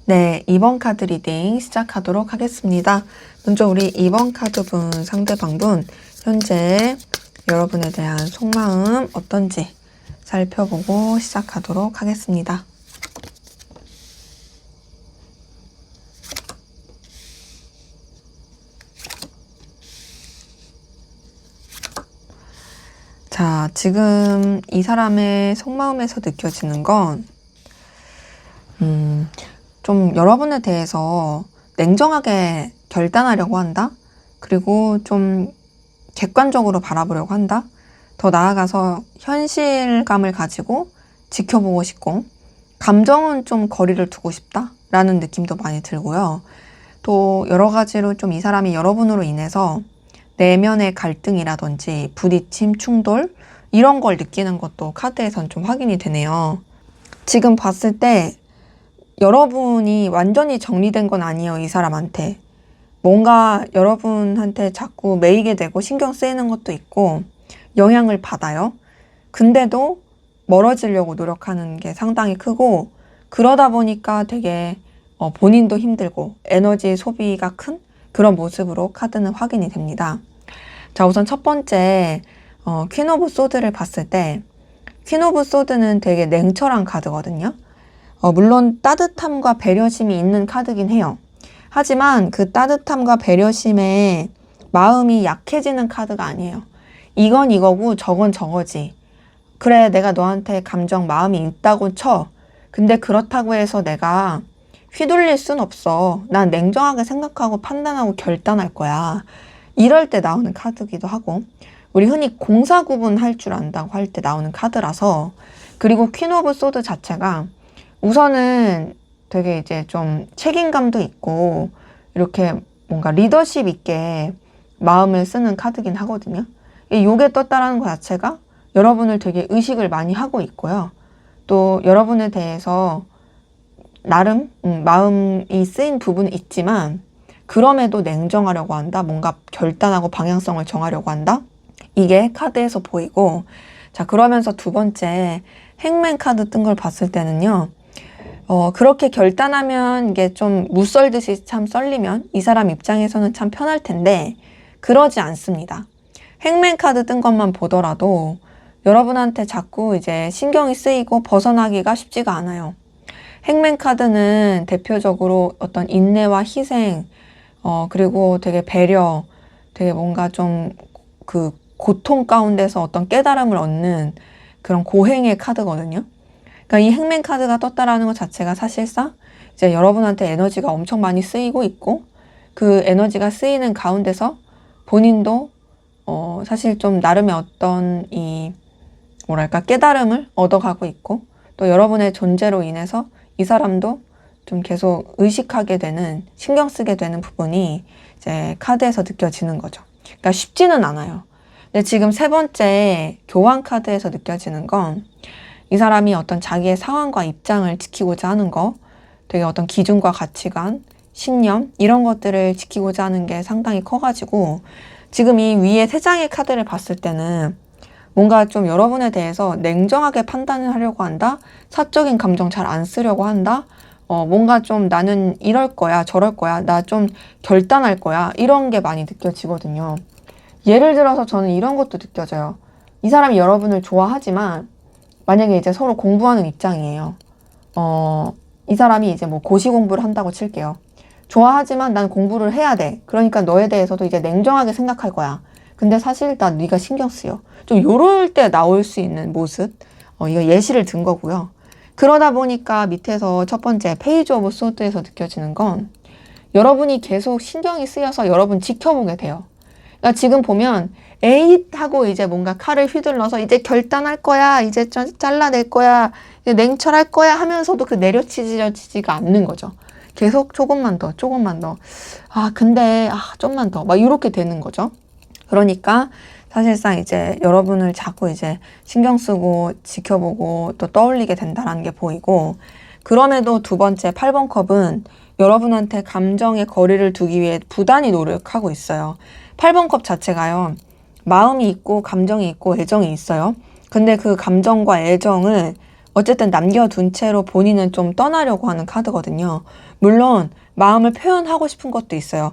네, 2번 카드 리딩 시작하도록 하겠습니다. 먼저 우리 2번 카드분, 상대방분, 현재 여러분에 대한 속마음 어떤지 살펴보고 시작하도록 하겠습니다. 자, 지금 이 사람의 속마음에서 느껴지는 건 좀 여러분에 대해서 냉정하게 결단하려고 한다? 그리고 좀 객관적으로 바라보려고 한다? 더 나아가서 현실감을 가지고 지켜보고 싶고, 감정은 좀 거리를 두고 싶다? 라는 느낌도 많이 들고요. 또 여러 가지로 좀 이 사람이 여러분으로 인해서 내면의 갈등이라든지 부딪힘, 충돌, 이런 걸 느끼는 것도 카드에선 좀 확인이 되네요. 지금 봤을 때 여러분이 완전히 정리된 건 아니에요, 이 사람한테. 뭔가 여러분한테 자꾸 매이게 되고 신경 쓰이는 것도 있고 영향을 받아요. 근데도 멀어지려고 노력하는 게 상당히 크고, 그러다 보니까 되게 본인도 힘들고 에너지 소비가 큰 그런 모습으로 카드는 확인이 됩니다. 자, 우선 첫 번째, 퀸 오브 소드를 봤을 때, 퀸 오브 소드는 되게 냉철한 카드거든요. 물론 따뜻함과 배려심이 있는 카드긴 해요. 하지만 그 따뜻함과 배려심에 마음이 약해지는 카드가 아니에요. 이건 이거고 저건 저거지. 그래, 내가 너한테 감정, 마음이 있다고 쳐. 근데 그렇다고 해서 내가 휘둘릴 순 없어. 난 냉정하게 생각하고 판단하고 결단할 거야. 이럴 때 나오는 카드기도 하고, 우리 흔히 공사 구분할 줄 안다고 할 때 나오는 카드라서, 그리고 퀸 오브 소드 자체가 우선은 되게 이제 좀 책임감도 있고, 이렇게 뭔가 리더십 있게 마음을 쓰는 카드긴 하거든요. 요게 떴다라는 것 자체가 여러분을 되게 의식을 많이 하고 있고요. 또 여러분에 대해서 나름 마음이 쓰인 부분은 있지만 그럼에도 냉정하려고 한다. 뭔가 결단하고 방향성을 정하려고 한다. 이게 카드에서 보이고, 자, 그러면서 두 번째 행맨 카드 뜬 걸 봤을 때는요. 그렇게 결단하면 이게 좀 무썰듯이 참 썰리면 이 사람 입장에서는 참 편할 텐데 그러지 않습니다. 행맨 카드 뜬 것만 보더라도 여러분한테 자꾸 이제 신경이 쓰이고 벗어나기가 쉽지가 않아요. 행맨 카드는 대표적으로 어떤 인내와 희생, 그리고 되게 배려, 되게 뭔가 좀 그 고통 가운데서 어떤 깨달음을 얻는 그런 고행의 카드거든요. 그러니까 이 행맨 카드가 떴다라는 것 자체가 사실상 이제 여러분한테 에너지가 엄청 많이 쓰이고 있고, 그 에너지가 쓰이는 가운데서 본인도 사실 좀 나름의 어떤 이 뭐랄까 깨달음을 얻어가고 있고, 또 여러분의 존재로 인해서 이 사람도 좀 계속 의식하게 되는, 신경 쓰게 되는 부분이 이제 카드에서 느껴지는 거죠. 그러니까 쉽지는 않아요. 근데 지금 세 번째 교환 카드에서 느껴지는 건 이 사람이 어떤 자기의 상황과 입장을 지키고자 하는 거, 되게 어떤 기준과 가치관, 신념 이런 것들을 지키고자 하는 게 상당히 커가지고, 지금 이 위에 세 장의 카드를 봤을 때는 뭔가 좀 여러분에 대해서 냉정하게 판단을 하려고 한다? 사적인 감정 잘 안 쓰려고 한다? 뭔가 좀 나는 이럴 거야, 저럴 거야, 나 좀 결단할 거야, 이런 게 많이 느껴지거든요. 예를 들어서 저는 이런 것도 느껴져요. 이 사람이 여러분을 좋아하지만 만약에 이제 서로 공부하는 입장이에요. 이 사람이 이제 뭐 고시 공부를 한다고 칠게요. 좋아하지만 난 공부를 해야 돼. 그러니까 너에 대해서도 이제 냉정하게 생각할 거야. 근데 사실 난 네가 신경 쓰여. 좀 요럴 때 나올 수 있는 모습. 이거 예시를 든 거고요. 그러다 보니까 밑에서 첫 번째 페이지 오브 소드에서 느껴지는 건 여러분이 계속 신경이 쓰여서 여러분 지켜보게 돼요. 그러니까 지금 보면 에잇 하고 이제 뭔가 칼을 휘둘러서 이제 결단할 거야, 이제 잘라낼 거야, 이제 냉철할 거야 하면서도 그 내려치지가 않는 거죠. 계속 조금만 더, 조금만 더. 근데 좀만 더. 막 이렇게 되는 거죠. 그러니까 사실상 이제 여러분을 자꾸 이제 신경 쓰고 지켜보고 또 떠올리게 된다는 게 보이고, 그럼에도 두 번째 8번 컵은 여러분한테 감정의 거리를 두기 위해 부단히 노력하고 있어요. 8번 컵 자체가요, 마음이 있고 감정이 있고 애정이 있어요. 근데 그 감정과 애정을 어쨌든 남겨둔 채로 본인은 좀 떠나려고 하는 카드거든요. 물론 마음을 표현하고 싶은 것도 있어요.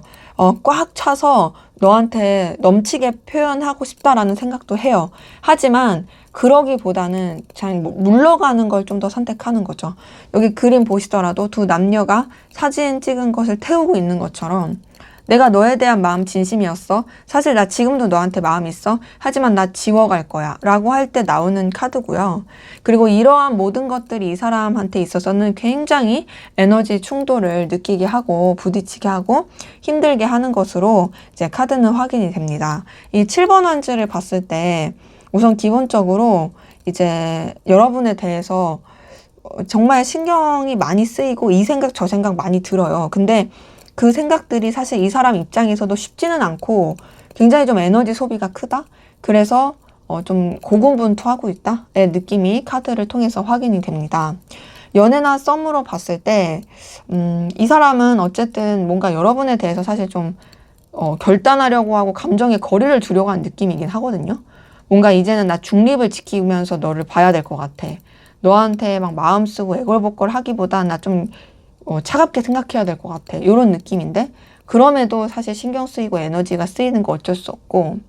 꽉 차서 너한테 넘치게 표현하고 싶다라는 생각도 해요. 하지만 그러기보다는 그냥 물러가는 걸 좀 더 선택하는 거죠. 여기 그림 보시더라도 두 남녀가 사진 찍은 것을 태우고 있는 것처럼, 내가 너에 대한 마음 진심이었어. 사실 나 지금도 너한테 마음 있어. 하지만 나 지워갈 거야. 라고 할 때 나오는 카드고요. 그리고 이러한 모든 것들이 이 사람한테 있어서는 굉장히 에너지 충돌을 느끼게 하고 부딪히게 하고 힘들게 하는 것으로 이제 카드는 확인이 됩니다. 이 7번 환즈를 봤을 때 우선 기본적으로 이제 여러분에 대해서 정말 신경이 많이 쓰이고 이 생각 저 생각 많이 들어요. 근데 그 생각들이 사실 이 사람 입장에서도 쉽지는 않고 굉장히 좀 에너지 소비가 크다? 그래서 좀 고군분투하고 있다의 느낌이 카드를 통해서 확인이 됩니다. 연애나 썸으로 봤을 때 이 사람은 어쨌든 뭔가 여러분에 대해서 사실 좀 결단하려고 하고 감정의 거리를 두려고 하는 느낌이긴 하거든요. 뭔가 이제는 나 중립을 지키면서 너를 봐야 될 것 같아. 너한테 막 마음 쓰고 애걸복걸 하기보다 나 좀 차갑게 생각해야 될 것 같아. 이런 느낌인데, 그럼에도 사실 신경 쓰이고 에너지가 쓰이는 거 어쩔 수 없고,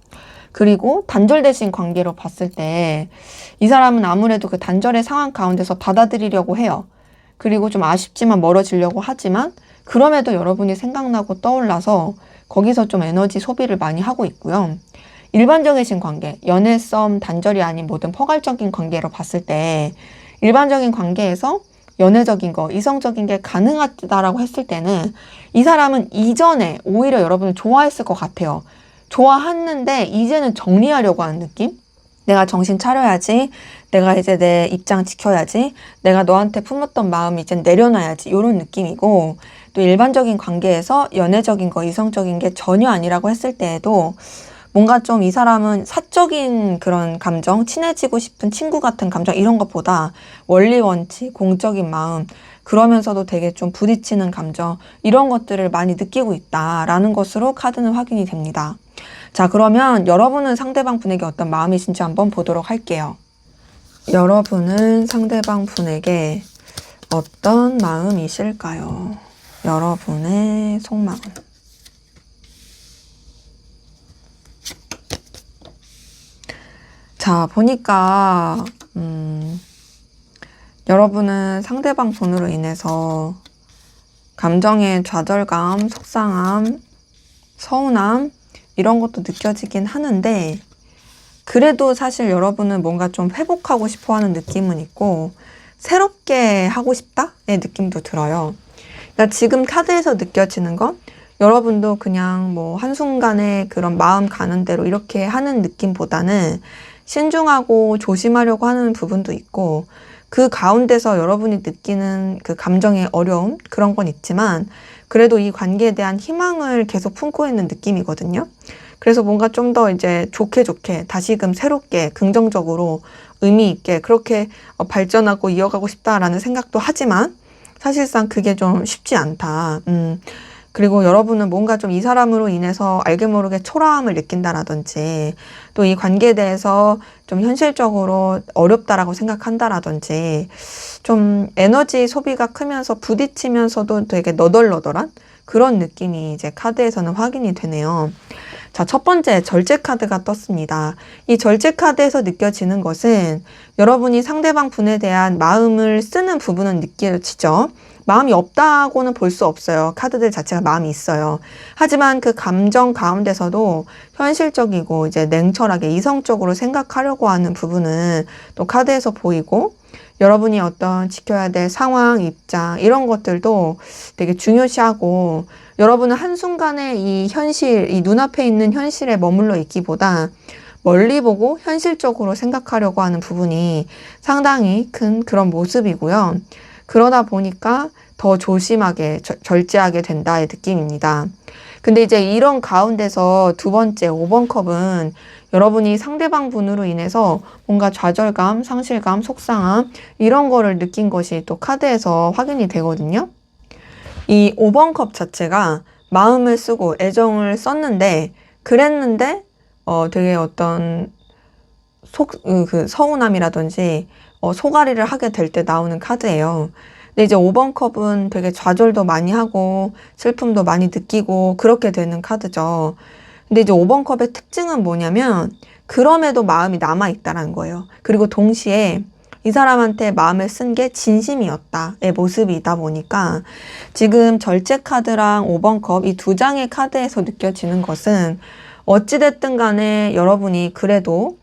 그리고 단절되신 관계로 봤을 때 이 사람은 아무래도 그 단절의 상황 가운데서 받아들이려고 해요. 그리고 좀 아쉽지만 멀어지려고 하지만 그럼에도 여러분이 생각나고 떠올라서 거기서 좀 에너지 소비를 많이 하고 있고요. 일반적이신 관계, 연애, 썸, 단절이 아닌 모든 포괄적인 관계로 봤을 때 일반적인 관계에서 연애적인 거, 이성적인 게 가능하다라고 했을 때는 이 사람은 이전에 오히려 여러분을 좋아했을 것 같아요. 좋아했는데 이제는 정리하려고 하는 느낌? 내가 정신 차려야지. 내가 이제 내 입장 지켜야지. 내가 너한테 품었던 마음 이제 내려놔야지. 이런 느낌이고, 또 일반적인 관계에서 연애적인 거, 이성적인 게 전혀 아니라고 했을 때에도 뭔가 좀 이 사람은 사적인 그런 감정, 친해지고 싶은 친구 같은 감정 이런 것보다 원리 원칙, 공적인 마음, 그러면서도 되게 좀 부딪히는 감정 이런 것들을 많이 느끼고 있다라는 것으로 카드는 확인이 됩니다. 자, 그러면 여러분은 상대방 분에게 어떤 마음이신지 한번 보도록 할게요. 여러분은 상대방 분에게 어떤 마음이실까요? 여러분의 속마음. 자, 보니까 여러분은 상대방 분으로 인해서 감정의 좌절감, 속상함, 서운함 이런 것도 느껴지긴 하는데, 그래도 사실 여러분은 뭔가 좀 회복하고 싶어 하는 느낌은 있고 새롭게 하고 싶다의 느낌도 들어요. 그러니까 지금 카드에서 느껴지는 건 여러분도 그냥 뭐 한순간에 그런 마음 가는 대로 이렇게 하는 느낌보다는 신중하고 조심하려고 하는 부분도 있고, 그 가운데서 여러분이 느끼는 그 감정의 어려움 그런 건 있지만 그래도 이 관계에 대한 희망을 계속 품고 있는 느낌이거든요. 그래서 뭔가 좀 더 이제 좋게 다시금 새롭게 긍정적으로 의미 있게 그렇게 발전하고 이어가고 싶다라는 생각도 하지만 사실상 그게 좀 쉽지 않다. 그리고 여러분은 뭔가 좀 이 사람으로 인해서 알게 모르게 초라함을 느낀다라든지 또 이 관계에 대해서 좀 현실적으로 어렵다라고 생각한다라든지 좀 에너지 소비가 크면서 부딪히면서도 되게 너덜너덜한 그런 느낌이 이제 카드에서는 확인이 되네요. 자, 첫 번째 절제 카드가 떴습니다. 이 절제 카드에서 느껴지는 것은 여러분이 상대방 분에 대한 마음을 쓰는 부분은 느껴지죠. 마음이 없다고는 볼 수 없어요. 카드들 자체가 마음이 있어요. 하지만 그 감정 가운데서도 현실적이고 이제 냉철하게 이성적으로 생각하려고 하는 부분은 또 카드에서 보이고, 여러분이 어떤 지켜야 될 상황, 입장 이런 것들도 되게 중요시하고, 여러분은 한순간에 이 현실, 이 눈앞에 있는 현실에 머물러 있기보다 멀리 보고 현실적으로 생각하려고 하는 부분이 상당히 큰 그런 모습이고요. 그러다 보니까 더 조심하게 절제하게 된다의 느낌입니다. 근데 이제 이런 가운데서 두 번째 5번 컵은 여러분이 상대방 분으로 인해서 뭔가 좌절감, 상실감, 속상함 이런 거를 느낀 것이 또 카드에서 확인이 되거든요. 이 5번 컵 자체가 마음을 쓰고 애정을 썼는데 그랬는데 되게 어떤 그 서운함이라든지 소가리를 하게 될 때 나오는 카드예요. 근데 이제 5번 컵은 되게 좌절도 많이 하고 슬픔도 많이 느끼고 그렇게 되는 카드죠. 근데 이제 5번 컵의 특징은 뭐냐면 그럼에도 마음이 남아있다라는 거예요. 그리고 동시에 이 사람한테 마음을 쓴 게 진심이었다의 모습이다 보니까 지금 절제 카드랑 5번 컵 이 두 장의 카드에서 느껴지는 것은 어찌됐든 간에 여러분이 그래도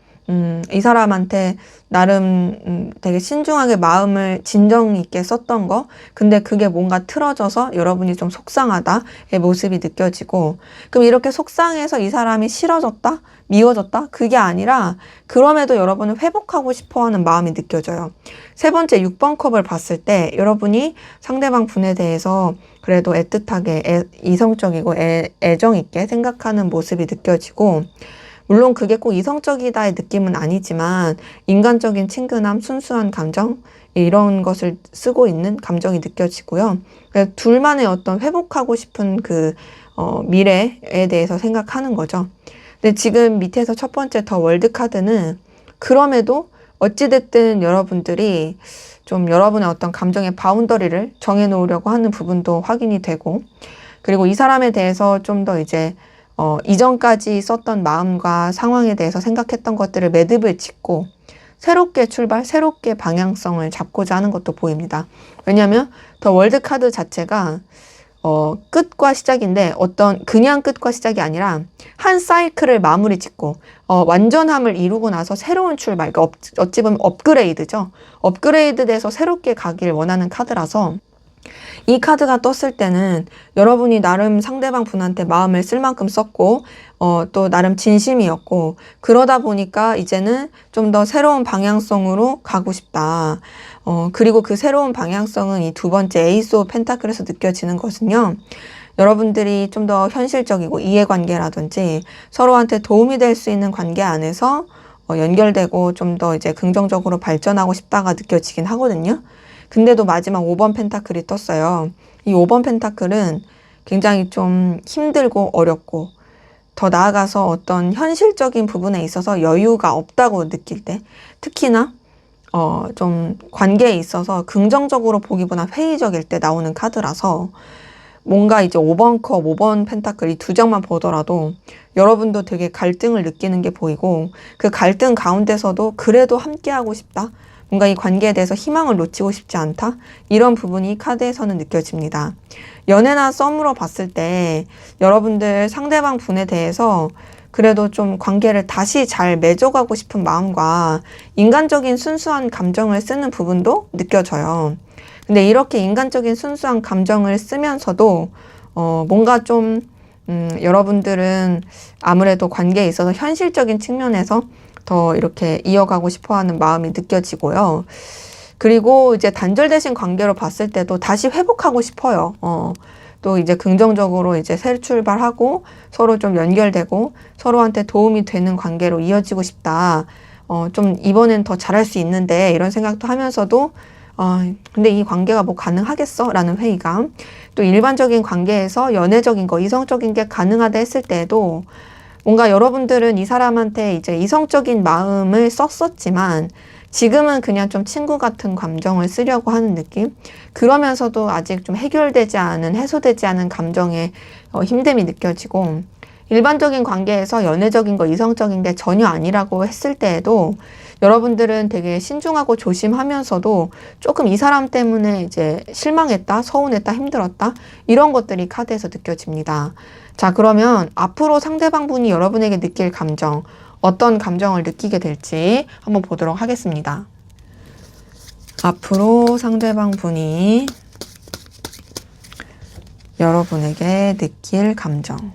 이 사람한테 나름 되게 신중하게 마음을 진정 있게 썼던 거, 근데 그게 뭔가 틀어져서 여러분이 좀 속상하다의 모습이 느껴지고, 그럼 이렇게 속상해서 이 사람이 싫어졌다? 미워졌다? 그게 아니라 그럼에도 여러분은 회복하고 싶어하는 마음이 느껴져요. 세 번째 6번 컵을 봤을 때 여러분이 상대방 분에 대해서 그래도 애틋하게 이성적이고 애정 있게 생각하는 모습이 느껴지고, 물론 그게 꼭 이성적이다의 느낌은 아니지만 인간적인 친근함, 순수한 감정 이런 것을 쓰고 있는 감정이 느껴지고요. 둘만의 어떤 회복하고 싶은 그 미래에 대해서 생각하는 거죠. 근데 지금 밑에서 첫 번째 더 월드 카드는 그럼에도 어찌됐든 여러분들이 좀 여러분의 어떤 감정의 바운더리를 정해놓으려고 하는 부분도 확인이 되고, 그리고 이 사람에 대해서 좀 더 이제 이전까지 썼던 마음과 상황에 대해서 생각했던 것들을 매듭을 짓고 새롭게 출발, 새롭게 방향성을 잡고자 하는 것도 보입니다. 왜냐하면 더 월드 카드 자체가 끝과 시작인데 그냥 끝과 시작이 아니라 한 사이클을 마무리 짓고 완전함을 이루고 나서 새로운 출발, 그러니까 어찌 보면 업그레이드죠. 업그레이드돼서 새롭게 가길 원하는 카드라서 이 카드가 떴을 때는 여러분이 나름 상대방 분한테 마음을 쓸 만큼 썼고 또 나름 진심이었고 그러다 보니까 이제는 좀 더 새로운 방향성으로 가고 싶다. 그리고 그 새로운 방향성은 이 두 번째 에이스 오브 펜타클에서 느껴지는 것은요. 여러분들이 좀 더 현실적이고 이해관계라든지 서로한테 도움이 될 수 있는 관계 안에서 연결되고 좀 더 이제 긍정적으로 발전하고 싶다가 느껴지긴 하거든요. 근데도 마지막 5번 펜타클이 떴어요. 이 5번 펜타클은 굉장히 좀 힘들고 어렵고 더 나아가서 어떤 현실적인 부분에 있어서 여유가 없다고 느낄 때 특히나 좀 관계에 있어서 긍정적으로 보기보다 회의적일 때 나오는 카드라서 뭔가 이제 5번 컵, 5번 펜타클 이 두 장만 보더라도 여러분도 되게 갈등을 느끼는 게 보이고 그 갈등 가운데서도 그래도 함께하고 싶다. 뭔가 이 관계에 대해서 희망을 놓치고 싶지 않다. 이런 부분이 카드에서는 느껴집니다. 연애나 썸으로 봤을 때 여러분들 상대방 분에 대해서 그래도 좀 관계를 다시 잘 맺어가고 싶은 마음과 인간적인 순수한 감정을 쓰는 부분도 느껴져요. 근데 이렇게 인간적인 순수한 감정을 쓰면서도 뭔가 좀 여러분들은 아무래도 관계에 있어서 현실적인 측면에서 더 이렇게 이어가고 싶어하는 마음이 느껴지고요. 그리고 이제 단절되신 관계로 봤을 때도 다시 회복하고 싶어요. 또 이제 긍정적으로 이제 새 출발하고 서로 좀 연결되고 서로한테 도움이 되는 관계로 이어지고 싶다. 좀 이번엔 더 잘할 수 있는데 이런 생각도 하면서도 근데 이 관계가 뭐 가능하겠어? 라는 회의감. 또 일반적인 관계에서 연애적인 거, 이성적인 게 가능하다 했을 때에도 뭔가 여러분들은 이 사람한테 이제 이성적인 마음을 썼었지만 지금은 그냥 좀 친구 같은 감정을 쓰려고 하는 느낌? 그러면서도 아직 좀 해결되지 않은, 해소되지 않은 감정의 힘듦이 느껴지고 일반적인 관계에서 연애적인 거, 이성적인 게 전혀 아니라고 했을 때에도 여러분들은 되게 신중하고 조심하면서도 조금 이 사람 때문에 이제 실망했다, 서운했다, 힘들었다 이런 것들이 카드에서 느껴집니다. 자, 그러면 앞으로 상대방 분이 여러분에게 느낄 감정, 어떤 감정을 느끼게 될지 한번 보도록 하겠습니다. 앞으로 상대방 분이 여러분에게 느낄 감정.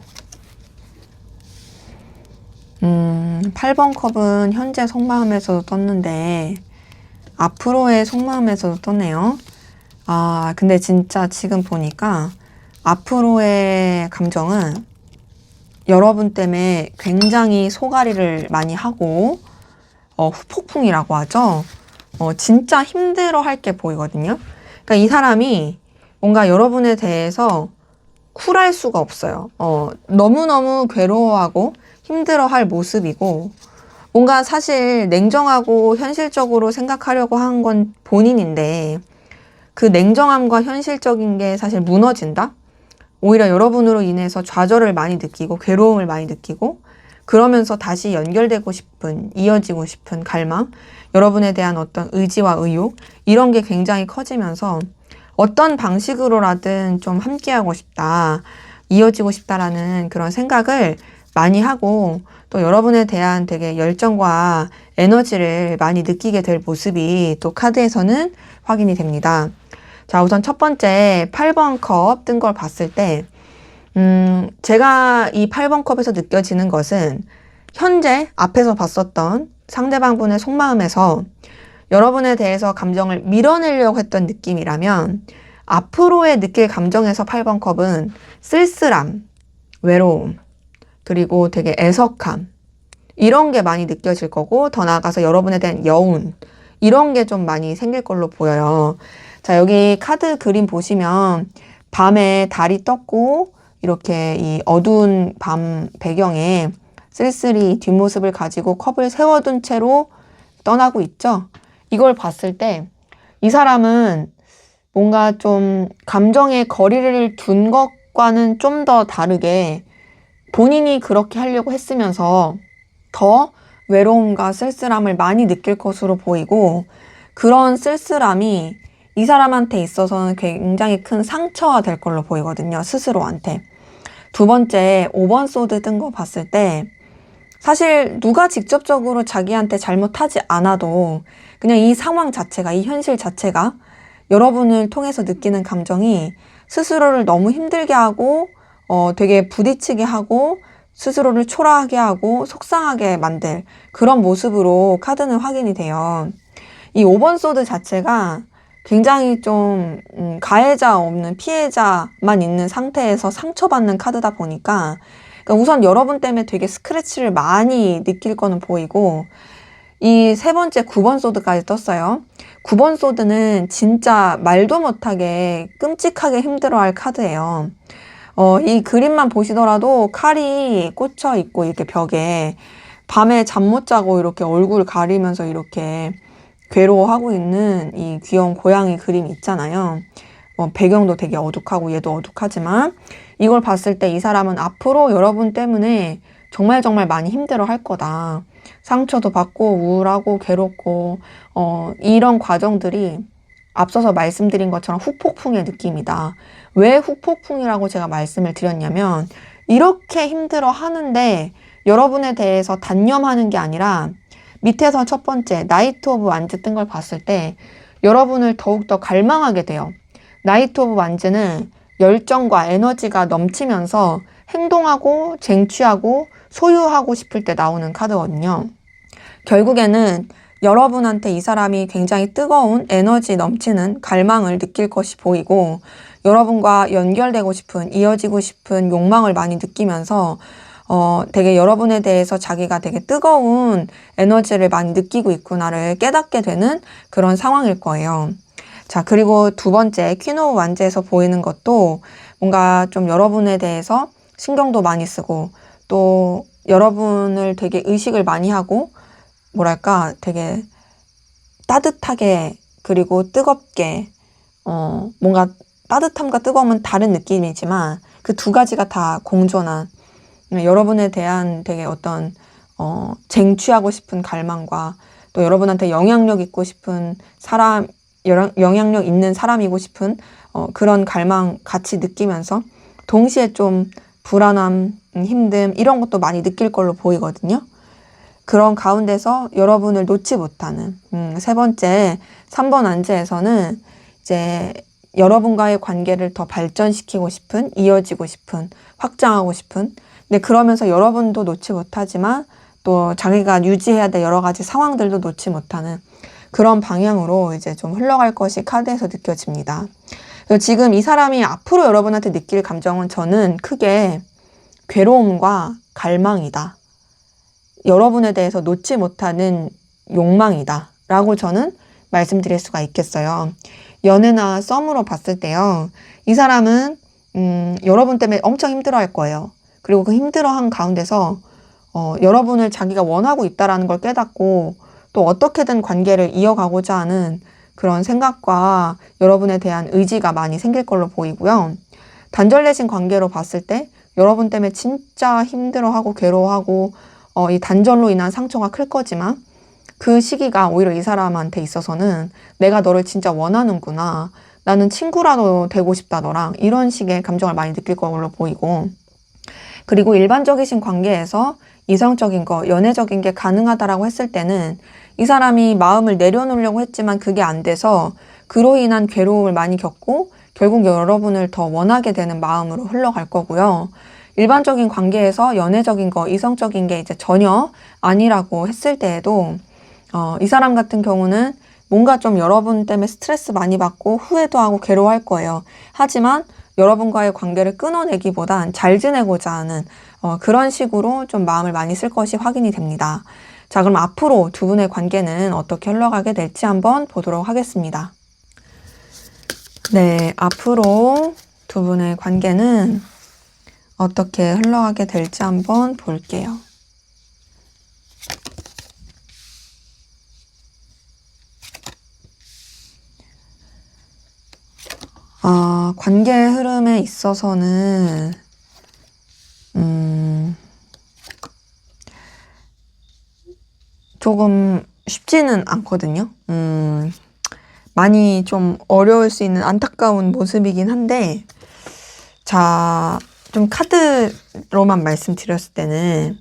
8번 컵은 현재 속마음에서도 떴는데 앞으로의 속마음에서도 떴네요. 근데 진짜 지금 보니까 앞으로의 감정은 여러분 때문에 굉장히 소가리를 많이 하고 후폭풍이라고 하죠. 진짜 힘들어 할 게 보이거든요. 그러니까 이 사람이 뭔가 여러분에 대해서 쿨할 수가 없어요. 너무너무 괴로워하고 힘들어할 모습이고 뭔가 사실 냉정하고 현실적으로 생각하려고 한 건 본인인데 그 냉정함과 현실적인 게 사실 무너진다? 오히려 여러분으로 인해서 좌절을 많이 느끼고 괴로움을 많이 느끼고 그러면서 다시 연결되고 싶은, 이어지고 싶은 갈망, 여러분에 대한 어떤 의지와 의욕 이런 게 굉장히 커지면서 어떤 방식으로라든 좀 함께하고 싶다, 이어지고 싶다라는 그런 생각을 많이 하고 또 여러분에 대한 되게 열정과 에너지를 많이 느끼게 될 모습이 또 카드에서는 확인이 됩니다. 자, 우선 첫 번째 8번 컵 뜬 걸 봤을 때 제가 이 8번 컵에서 느껴지는 것은 현재 앞에서 봤었던 상대방 분의 속마음에서 여러분에 대해서 감정을 밀어내려고 했던 느낌이라면 앞으로의 느낄 감정에서 8번 컵은 쓸쓸함, 외로움, 그리고 되게 애석함 이런 게 많이 느껴질 거고 더 나아가서 여러분에 대한 여운 이런 게 좀 많이 생길 걸로 보여요. 자, 여기 카드 그림 보시면 밤에 달이 떴고 이렇게 이 어두운 밤 배경에 쓸쓸히 뒷모습을 가지고 컵을 세워둔 채로 떠나고 있죠. 이걸 봤을 때 이 사람은 뭔가 좀 감정의 거리를 둔 것 것과는 좀 더 다르게 본인이 그렇게 하려고 했으면서 더 외로움과 쓸쓸함을 많이 느낄 것으로 보이고, 그런 쓸쓸함이 이 사람한테 있어서는 굉장히 큰 상처가 될 걸로 보이거든요. 스스로한테. 두 번째, 5번 소드 뜬 거 봤을 때 사실 누가 직접적으로 자기한테 잘못하지 않아도 그냥 이 상황 자체가, 이 현실 자체가 여러분을 통해서 느끼는 감정이 스스로를 너무 힘들게 하고 되게 부딪히게 하고 스스로를 초라하게 하고 속상하게 만들 그런 모습으로 카드는 확인이 돼요. 이 5번 소드 자체가 굉장히 좀 가해자 없는 피해자만 있는 상태에서 상처받는 카드다 보니까, 그러니까 우선 여러분 때문에 되게 스크래치를 많이 느낄 거는 보이고, 이 세 번째 9번 소드까지 떴어요. 9번 소드는 진짜 말도 못하게 끔찍하게 힘들어할 카드예요. 이 그림만 보시더라도 칼이 꽂혀 있고 이렇게 벽에 밤에 잠 못 자고 이렇게 얼굴 가리면서 이렇게 괴로워하고 있는 이 귀여운 고양이 그림이 있잖아요. 배경도 되게 어둑하고 얘도 어둑하지만 이걸 봤을 때 이 사람은 앞으로 여러분 때문에 정말 정말 많이 힘들어 할 거다. 상처도 받고 우울하고 괴롭고 이런 과정들이 앞서서 말씀드린 것처럼 후폭풍의 느낌이다. 왜 후폭풍이라고 제가 말씀을 드렸냐면, 이렇게 힘들어 하는데 여러분에 대해서 단념하는 게 아니라 밑에서 첫 번째 나이트 오브 완즈 뜬 걸 봤을 때 여러분을 더욱더 갈망하게 돼요. 나이트 오브 완즈는 열정과 에너지가 넘치면서 행동하고 쟁취하고 소유하고 싶을 때 나오는 카드거든요. 결국에는 여러분한테 이 사람이 굉장히 뜨거운 에너지 넘치는 갈망을 느낄 것이 보이고, 여러분과 연결되고 싶은, 이어지고 싶은 욕망을 많이 느끼면서 되게 여러분에 대해서 자기가 되게 뜨거운 에너지를 많이 느끼고 있구나를 깨닫게 되는 그런 상황일 거예요. 자, 그리고 두 번째 퀸 오브 완즈에서 보이는 것도 뭔가 좀 여러분에 대해서 신경도 많이 쓰고, 또 여러분을 되게 의식을 많이 하고, 뭐랄까, 되게 따뜻하게, 그리고 뜨겁게, 뭔가 따뜻함과 뜨거움은 다른 느낌이지만 그 두 가지가 다 공존한, 여러분에 대한 되게 어떤 쟁취하고 싶은 갈망과 또 여러분한테 영향력 있고 싶은 사람, 영향력 있는 사람이고 싶은 그런 갈망 같이 느끼면서 동시에 좀 불안함, 힘듦 이런 것도 많이 느낄 걸로 보이거든요. 그런 가운데서 여러분을 놓지 못하는 세 번째 3번 안제에서는 이제 여러분과의 관계를 더 발전시키고 싶은, 이어지고 싶은, 확장하고 싶은, 근데 그러면서 여러분도 놓지 못하지만 또 자기가 유지해야 될 여러 가지 상황들도 놓지 못하는 그런 방향으로 이제 좀 흘러갈 것이 카드에서 느껴집니다. 그래서 지금 이 사람이 앞으로 여러분한테 느낄 감정은 저는 크게 괴로움과 갈망이다. 여러분에 대해서 놓지 못하는 욕망이다. 라고 저는 말씀드릴 수가 있겠어요. 연애나 썸으로 봤을 때요. 이 사람은 여러분 때문에 엄청 힘들어할 거예요. 그리고 그 힘들어한 가운데서 여러분을 자기가 원하고 있다라는 걸 깨닫고 또 어떻게든 관계를 이어가고자 하는 그런 생각과 여러분에 대한 의지가 많이 생길 걸로 보이고요. 단절되신 관계로 봤을 때 여러분 때문에 진짜 힘들어하고 괴로워하고 이 단절로 인한 상처가 클 거지만 그 시기가 오히려 이 사람한테 있어서는 내가 너를 진짜 원하는구나. 나는 친구라도 되고 싶다 너랑. 이런 식의 감정을 많이 느낄 걸로 보이고, 그리고 일반적이신 관계에서 이성적인 거, 연애적인 게 가능하다라고 했을 때는 이 사람이 마음을 내려놓으려고 했지만 그게 안 돼서 그로 인한 괴로움을 많이 겪고 결국 여러분을 더 원하게 되는 마음으로 흘러갈 거고요. 일반적인 관계에서 연애적인 거, 이성적인 게 이제 전혀 아니라고 했을 때에도 이 사람 같은 경우는 뭔가 좀 여러분 때문에 스트레스 많이 받고 후회도 하고 괴로워할 거예요. 하지만 여러분과의 관계를 끊어내기보단 잘 지내고자 하는 그런 식으로 좀 마음을 많이 쓸 것이 확인이 됩니다. 자, 그럼 앞으로 두 분의 관계는 어떻게 흘러가게 될지 한번 보도록 하겠습니다. 네, 앞으로 두 분의 관계는 어떻게 흘러가게 될지 한번 볼게요. 관계 흐름에 있어서는, 조금 쉽지는 않거든요. 많이 좀 어려울 수 있는 안타까운 모습이긴 한데, 자, 좀 카드로만 말씀드렸을 때는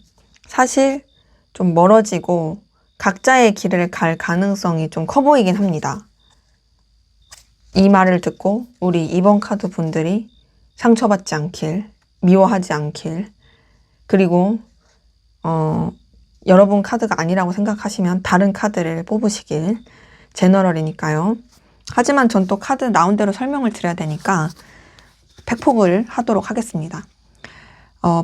사실 좀 멀어지고 각자의 길을 갈 가능성이 좀 커 보이긴 합니다. 이 말을 듣고 우리 2번 카드 분들이 상처받지 않길, 미워하지 않길, 그리고 여러분 카드가 아니라고 생각하시면 다른 카드를 뽑으시길. 제너럴이니까요. 하지만 전 또 카드 나온 대로 설명을 드려야 되니까 팩폭을 하도록 하겠습니다.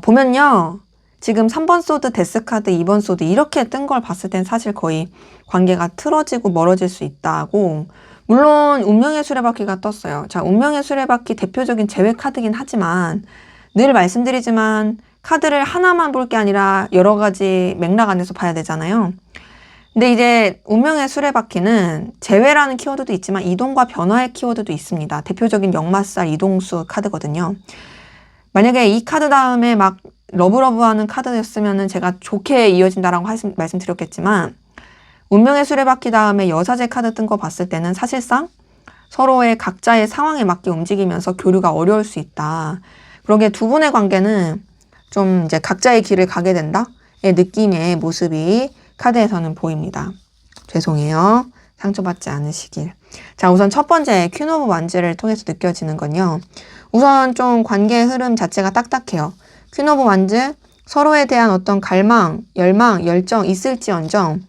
보면요. 지금 3번 소드, 데스 카드, 2번 소드 이렇게 뜬 걸 봤을 땐 사실 거의 관계가 틀어지고 멀어질 수 있다고. 물론 운명의 수레바퀴가 떴어요. 자, 운명의 수레바퀴 대표적인 제외 카드긴 하지만 늘 말씀드리지만 카드를 하나만 볼 게 아니라 여러 가지 맥락 안에서 봐야 되잖아요. 근데 이제 운명의 수레바퀴는 제외라는 키워드도 있지만 이동과 변화의 키워드도 있습니다. 대표적인 역마살 이동수 카드거든요. 만약에 이 카드 다음에 막 러브러브하는 카드였으면 제가 좋게 이어진다라고 말씀드렸겠지만 운명의 수레바퀴 다음에 여사제 카드 뜬 거 봤을 때는 사실상 서로의 각자의 상황에 맞게 움직이면서 교류가 어려울 수 있다. 그러게 두 분의 관계는 좀 이제 각자의 길을 가게 된다의 느낌의 모습이 카드에서는 보입니다. 죄송해요. 상처받지 않으시길. 자, 우선 첫 번째 퀸 오브 완즈를 통해서 느껴지는 건요. 우선 좀 관계의 흐름 자체가 딱딱해요. 퀸 오브 완즈, 서로에 대한 어떤 갈망, 열망, 열정 있을지언정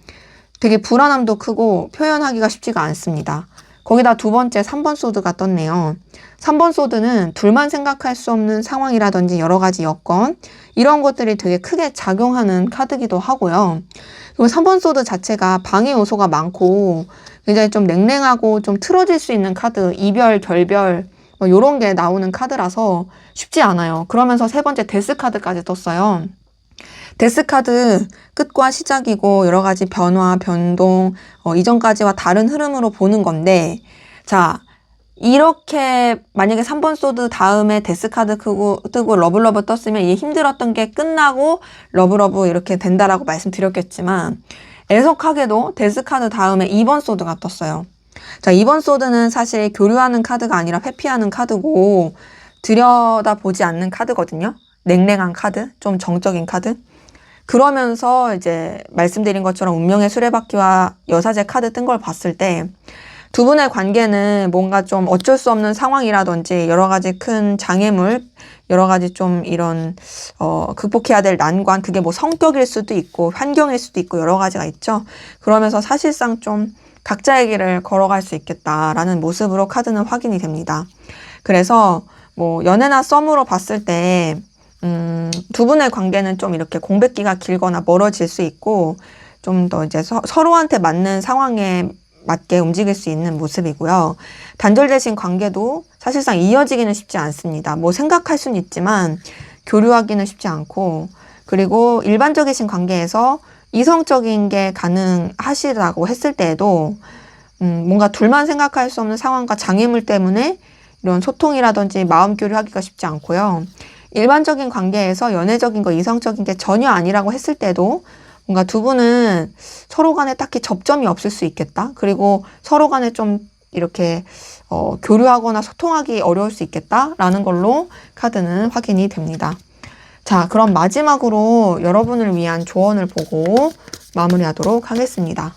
되게 불안함도 크고 표현하기가 쉽지가 않습니다. 거기다 두 번째 3번 소드가 떴네요. 3번 소드는 둘만 생각할 수 없는 상황이라든지 여러 가지 여건 이런 것들이 되게 크게 작용하는 카드기도 하고요. 그리고 3번 소드 자체가 방해 요소가 많고 굉장히 좀 냉랭하고 좀 틀어질 수 있는 카드, 이별, 결별 뭐 이런 게 나오는 카드라서 쉽지 않아요. 그러면서 세 번째 데스 카드까지 떴어요. 데스 카드 끝과 시작이고 여러 가지 변화, 변동, 이전까지와 다른 흐름으로 보는 건데 자, 이렇게 만약에 3번 소드 다음에 데스 카드 뜨고 러브러브 떴으면 이게 힘들었던 게 끝나고 러브러브 이렇게 된다라고 말씀드렸겠지만 애석하게도 데스 카드 다음에 2번 소드가 떴어요. 자, 2번 소드는 사실 교류하는 카드가 아니라 회피하는 카드고 들여다보지 않는 카드거든요. 냉랭한 카드, 좀 정적인 카드. 그러면서 이제 말씀드린 것처럼 운명의 수레바퀴와 여사제 카드 뜬 걸 봤을 때 두 분의 관계는 뭔가 좀 어쩔 수 없는 상황이라든지 여러 가지 큰 장애물, 여러 가지 좀 이런 극복해야 될 난관, 그게 뭐 성격일 수도 있고 환경일 수도 있고 여러 가지가 있죠. 그러면서 사실상 좀 각자의 길을 걸어갈 수 있겠다라는 모습으로 카드는 확인이 됩니다. 그래서 뭐 연애나 썸으로 봤을 때 두 분의 관계는 좀 이렇게 공백기가 길거나 멀어질 수 있고 좀 더 이제 서로한테 맞는 상황에 맞게 움직일 수 있는 모습이고요. 단절되신 관계도 사실상 이어지기는 쉽지 않습니다. 뭐 생각할 수는 있지만 교류하기는 쉽지 않고 그리고 일반적이신 관계에서 이성적인 게 가능하시다고 했을 때에도 뭔가 둘만 생각할 수 없는 상황과 장애물 때문에 이런 소통이라든지 마음 교류하기가 쉽지 않고요. 일반적인 관계에서 연애적인 거, 이성적인 게 전혀 아니라고 했을 때도 뭔가 두 분은 서로 간에 딱히 접점이 없을 수 있겠다. 그리고 서로 간에 좀 이렇게 교류하거나 소통하기 어려울 수 있겠다라는 걸로 카드는 확인이 됩니다. 자, 그럼 마지막으로 여러분을 위한 조언을 보고 마무리하도록 하겠습니다.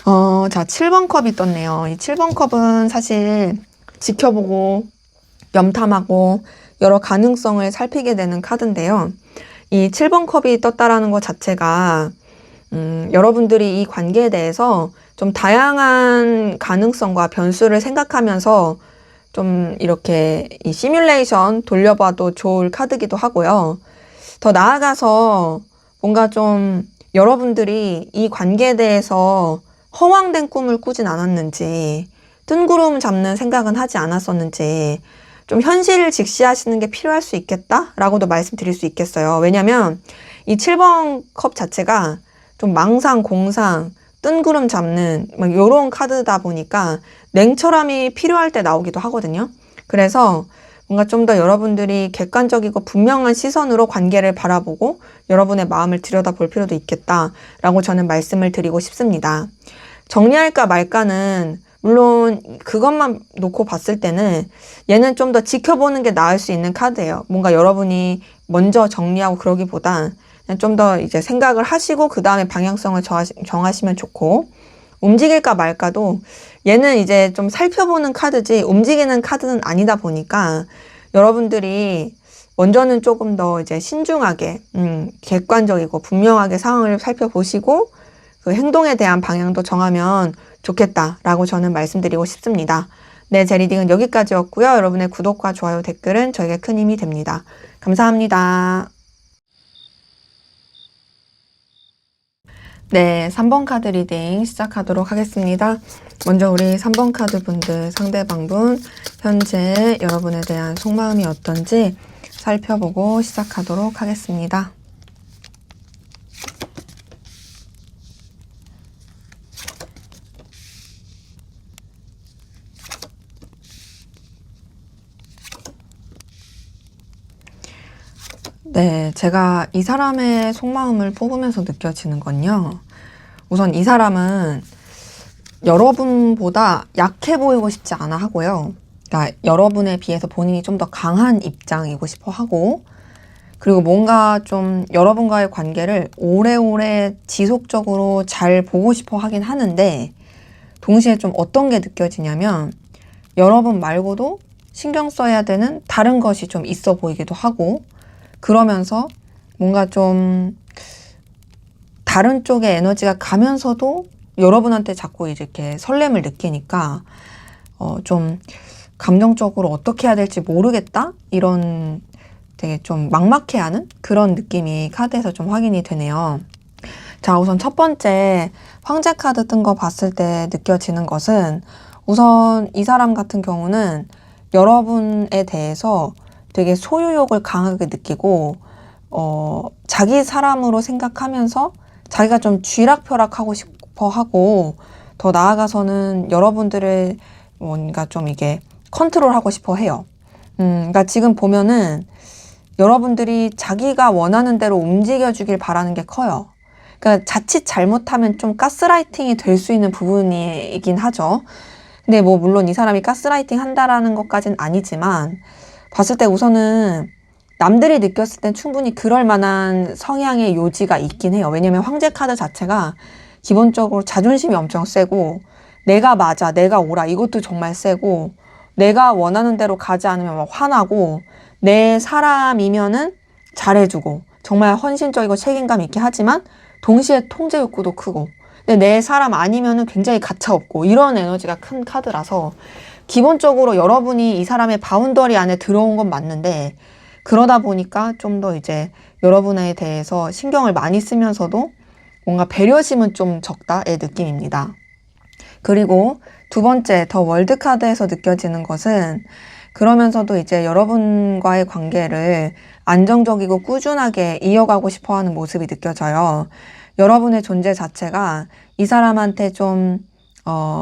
자, 7번 컵이 떴네요. 이 7번 컵은 사실 지켜보고 염탐하고 여러 가능성을 살피게 되는 카드인데요. 이 7번 컵이 떴다라는 것 자체가 여러분들이 이 관계에 대해서 좀 다양한 가능성과 변수를 생각하면서 좀 이렇게 이 시뮬레이션 돌려봐도 좋을 카드기도 하고요. 더 나아가서 뭔가 좀 여러분들이 이 관계에 대해서 허황된 꿈을 꾸진 않았는지 뜬구름 잡는 생각은 하지 않았었는지 좀 현실을 직시하시는 게 필요할 수 있겠다라고도 말씀드릴 수 있겠어요. 왜냐면 이 7번 컵 자체가 좀 망상, 공상, 뜬구름 잡는 막 이런 카드다 보니까 냉철함이 필요할 때 나오기도 하거든요. 그래서 뭔가 좀 더 여러분들이 객관적이고 분명한 시선으로 관계를 바라보고 여러분의 마음을 들여다볼 필요도 있겠다라고 저는 말씀을 드리고 싶습니다. 정리할까 말까는 물론 그것만 놓고 봤을 때는 얘는 좀 더 지켜보는 게 나을 수 있는 카드예요. 뭔가 여러분이 먼저 정리하고 그러기보다 좀 더 이제 생각을 하시고 그 다음에 방향성을 정하시면 좋고, 움직일까 말까도 얘는 이제 좀 살펴보는 카드지 움직이는 카드는 아니다 보니까 여러분들이 먼저는 조금 더 이제 신중하게 객관적이고 분명하게 상황을 살펴보시고 그 행동에 대한 방향도 정하면 좋겠다라고 저는 말씀드리고 싶습니다. 네, 제 리딩은 여기까지였고요. 여러분의 구독과 좋아요, 댓글은 저에게 큰 힘이 됩니다. 감사합니다. 네, 3번 카드 리딩 시작하도록 하겠습니다. 먼저 우리 3번 카드 분들, 상대방분, 현재 여러분에 대한 속마음이 어떤지 살펴보고 시작하도록 하겠습니다. 네, 제가 이 사람의 속마음을 뽑으면서 느껴지는 건요. 우선 이 사람은 여러분보다 약해 보이고 싶지 않아 하고요. 그러니까 여러분에 비해서 본인이 좀 더 강한 입장이고 싶어 하고, 그리고 뭔가 좀 여러분과의 관계를 오래오래 지속적으로 잘 보고 싶어 하긴 하는데, 동시에 좀 어떤 게 느껴지냐면 여러분 말고도 신경 써야 되는 다른 것이 좀 있어 보이기도 하고, 그러면서 뭔가 좀 다른 쪽에 에너지가 가면서도 여러분한테 자꾸 이렇게 설렘을 느끼니까 좀 감정적으로 어떻게 해야 될지 모르겠다? 이런 되게 좀 막막해하는 그런 느낌이 카드에서 좀 확인이 되네요. 자, 우선 첫 번째 황제 카드 뜬 거 봤을 때 느껴지는 것은, 우선 이 사람 같은 경우는 여러분에 대해서 되게 소유욕을 강하게 느끼고 자기 사람으로 생각하면서 자기가 좀 쥐락펴락하고 싶어 하고, 더 나아가서는 여러분들을 뭔가 좀 이게 컨트롤하고 싶어 해요. 그러니까 지금 보면은 여러분들이 자기가 원하는 대로 움직여주길 바라는 게 커요. 그러니까 자칫 잘못하면 좀 가스라이팅이 될 수 있는 부분이긴 하죠. 근데 뭐 물론 이 사람이 가스라이팅 한다라는 것까지는 아니지만, 봤을 때 우선은 남들이 느꼈을 땐 충분히 그럴 만한 성향의 요지가 있긴 해요. 왜냐면 황제 카드 자체가 기본적으로 자존심이 엄청 세고, 내가 맞아, 내가 옳아, 이것도 정말 세고, 내가 원하는 대로 가지 않으면 막 화나고, 내 사람이면은 잘해주고, 정말 헌신적이고 책임감 있게 하지만 동시에 통제 욕구도 크고, 근데 내 사람 아니면은 굉장히 가차없고, 이런 에너지가 큰 카드라서 기본적으로 여러분이 이 사람의 바운더리 안에 들어온 건 맞는데, 그러다 보니까 좀 더 이제 여러분에 대해서 신경을 많이 쓰면서도 뭔가 배려심은 좀 적다의 느낌입니다. 그리고 두 번째, 더 월드 카드에서 느껴지는 것은, 그러면서도 이제 여러분과의 관계를 안정적이고 꾸준하게 이어가고 싶어 하는 모습이 느껴져요. 여러분의 존재 자체가 이 사람한테 좀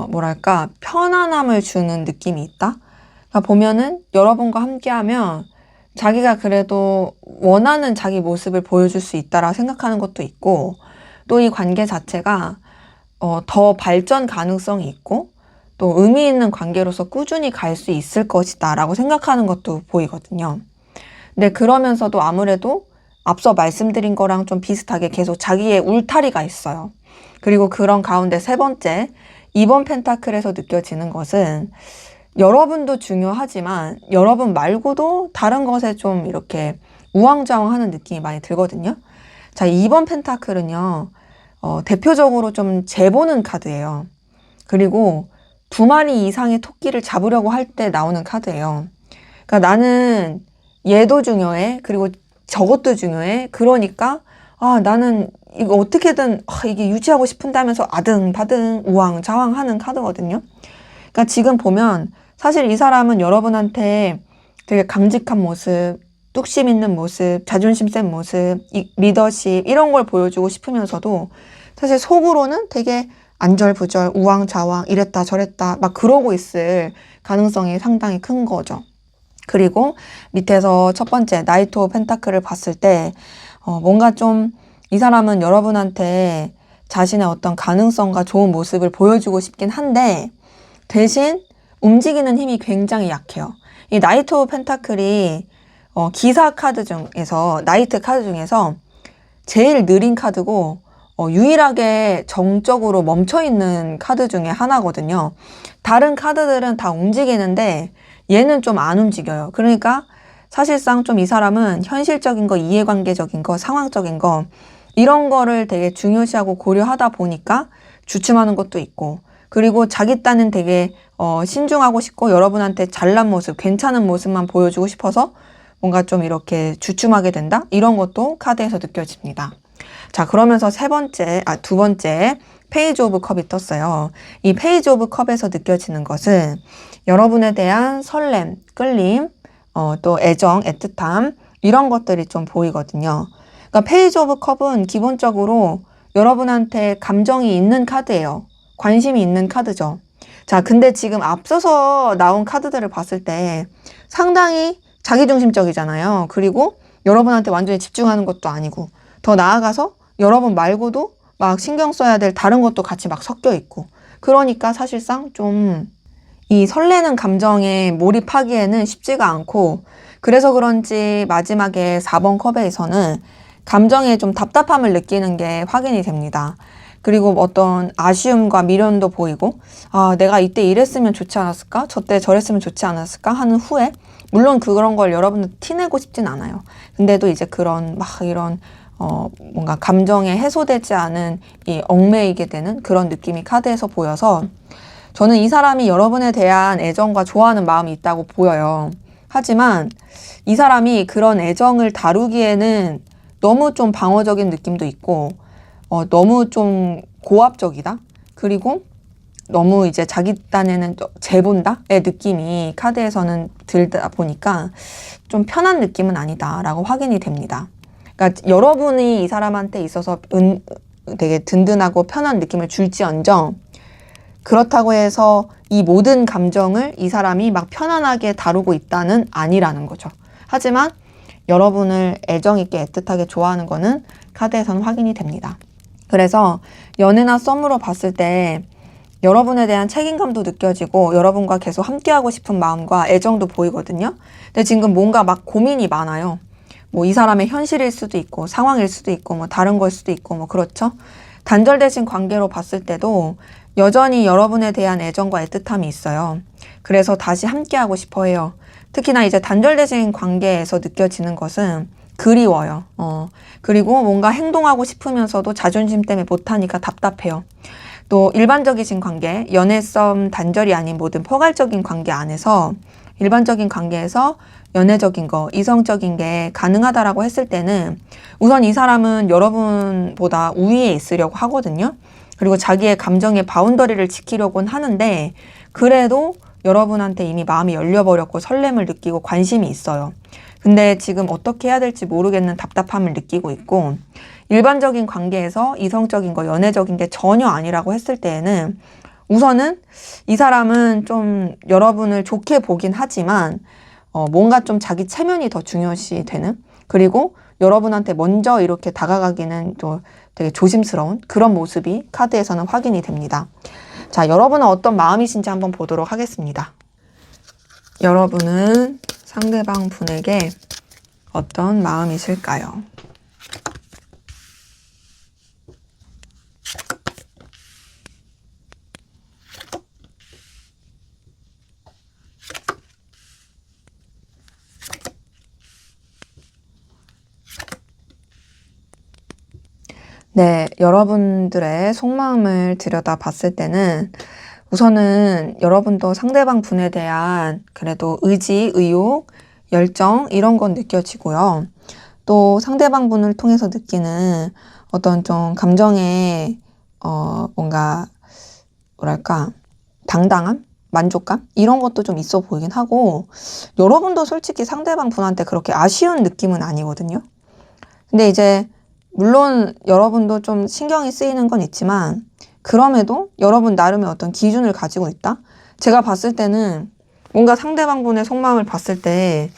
뭐랄까, 편안함을 주는 느낌이 있다? 그러니까 보면은 여러분과 함께하면 자기가 그래도 원하는 자기 모습을 보여줄 수 있다라고 생각하는 것도 있고, 또 이 관계 자체가 더 발전 가능성이 있고, 또 의미 있는 관계로서 꾸준히 갈 수 있을 것이다 라고 생각하는 것도 보이거든요. 근데 그러면서도 아무래도 앞서 말씀드린 거랑 좀 비슷하게 계속 자기의 울타리가 있어요. 그리고 그런 가운데 세 번째, 2번 펜타클에서 느껴지는 것은, 여러분도 중요하지만 여러분 말고도 다른 것에 좀 이렇게 우왕좌왕하는 느낌이 많이 들거든요. 자, 2번 펜타클은요, 대표적으로 좀 재보는 카드예요. 그리고 2마리 이상의 토끼를 잡으려고 할 때 나오는 카드예요. 그러니까 나는 얘도 중요해, 그리고 저것도 중요해, 그러니까 나는 이거 어떻게든 이게 유지하고 싶은다면서 아등바등 우왕좌왕하는 카드거든요. 그러니까 지금 보면 사실 이 사람은 여러분한테 되게 강직한 모습, 뚝심 있는 모습, 자존심 센 모습, 리더십 이런 걸 보여주고 싶으면서도 사실 속으로는 되게 안절부절, 우왕좌왕, 이랬다 저랬다 막 그러고 있을 가능성이 상당히 큰 거죠. 그리고 밑에서 첫 번째 나이트 오브 펜타클을 봤을 때 뭔가 좀 이 사람은 여러분한테 자신의 어떤 가능성과 좋은 모습을 보여주고 싶긴 한데 대신 움직이는 힘이 굉장히 약해요. 이 나이트 오브 펜타클이 기사 카드 중에서 나이트 카드 중에서 제일 느린 카드고 유일하게 정적으로 멈춰있는 카드 중에 하나거든요. 다른 카드들은 다 움직이는데 얘는 좀 안 움직여요. 그러니까 사실상 좀 이 사람은 현실적인 거, 이해관계적인 거, 상황적인 거 이런 거를 되게 중요시하고 고려하다 보니까 주춤하는 것도 있고 그리고 자기 딴은 되게 신중하고 싶고 여러분한테 잘난 모습, 괜찮은 모습만 보여주고 싶어서 뭔가 좀 이렇게 주춤하게 된다? 이런 것도 카드에서 느껴집니다. 자, 그러면서 두 번째 페이지 오브 컵이 떴어요. 이 페이지 오브 컵에서 느껴지는 것은 여러분에 대한 설렘, 끌림, 또 애정, 애틋함 이런 것들이 좀 보이거든요. 그러니까 페이지 오브 컵은 기본적으로 여러분한테 감정이 있는 카드예요. 관심이 있는 카드죠. 자, 근데 지금 앞서서 나온 카드들을 봤을 때 상당히 자기중심적이잖아요. 그리고 여러분한테 완전히 집중하는 것도 아니고 더 나아가서 여러분 말고도 막 신경 써야 될 다른 것도 같이 막 섞여 있고 그러니까 사실상 좀 이 설레는 감정에 몰입하기에는 쉽지가 않고 그래서 그런지 마지막에 4번 컵에서는 감정에 좀 답답함을 느끼는 게 확인이 됩니다. 그리고 어떤 아쉬움과 미련도 보이고 아, 내가 이때 이랬으면 좋지 않았을까? 저때 저랬으면 좋지 않았을까? 하는 후회? 물론 그런 걸 여러분들 티내고 싶진 않아요. 근데도 이제 그런 막 이런 뭔가 감정에 해소되지 않은 이 얽매이게 되는 그런 느낌이 카드에서 보여서 저는 이 사람이 여러분에 대한 애정과 좋아하는 마음이 있다고 보여요. 하지만 이 사람이 그런 애정을 다루기에는 너무 좀 방어적인 느낌도 있고 너무 좀 고압적이다. 그리고 너무 이제 자기 딴에는 재본다의 느낌이 카드에서는 들다 보니까 좀 편한 느낌은 아니다라고 확인이 됩니다. 그러니까 여러분이 이 사람한테 있어서 되게 든든하고 편한 느낌을 줄지언정 그렇다고 해서 이 모든 감정을 이 사람이 막 편안하게 다루고 있다는 아니라는 거죠. 하지만 여러분을 애정 있게 애틋하게 좋아하는 거는 카드에서는 확인이 됩니다. 그래서 연애나 썸으로 봤을 때 여러분에 대한 책임감도 느껴지고 여러분과 계속 함께하고 싶은 마음과 애정도 보이거든요. 근데 지금 뭔가 막 고민이 많아요. 뭐 이 사람의 현실일 수도 있고 상황일 수도 있고 뭐 다른 걸 수도 있고 뭐 그렇죠. 단절되신 관계로 봤을 때도 여전히 여러분에 대한 애정과 애틋함이 있어요. 그래서 다시 함께하고 싶어 해요. 특히나 이제 단절되신 관계에서 느껴지는 것은 그리워요. 그리고 뭔가 행동하고 싶으면서도 자존심 때문에 못하니까 답답해요. 또 일반적이신 관계, 연애썸 단절이 아닌 모든 포괄적인 관계 안에서 일반적인 관계에서 연애적인 거, 이성적인 게 가능하다라고 했을 때는 우선 이 사람은 여러분보다 우위에 있으려고 하거든요. 그리고 자기의 감정의 바운더리를 지키려고는 하는데 그래도 여러분한테 이미 마음이 열려버렸고 설렘을 느끼고 관심이 있어요. 근데 지금 어떻게 해야 될지 모르겠는 답답함을 느끼고 있고 일반적인 관계에서 이성적인 거, 연애적인 게 전혀 아니라고 했을 때에는 우선은 이 사람은 좀 여러분을 좋게 보긴 하지만 뭔가 좀 자기 체면이 더 중요시 되는 그리고 여러분한테 먼저 이렇게 다가가기는 또 되게 조심스러운 그런 모습이 카드에서는 확인이 됩니다. 자, 여러분은 어떤 마음이신지 한번 보도록 하겠습니다. 여러분은 상대방 분에게 어떤 마음이실까요? 네, 여러분들의 속마음을 들여다봤을 때는 우선은 여러분도 상대방 분에 대한 그래도 의지, 의욕, 열정 이런 건 느껴지고요. 또 상대방 분을 통해서 느끼는 어떤 좀 감정의 뭔가 뭐랄까 당당함? 만족감? 이런 것도 좀 있어 보이긴 하고 여러분도 솔직히 상대방 분한테 그렇게 아쉬운 느낌은 아니거든요. 근데 이제 물론 여러분도 좀 신경이 쓰이는 건 있지만 그럼에도 여러분 나름의 어떤 기준을 가지고 있다? 제가 봤을 때는 뭔가 상대방분의 속마음을 봤을 때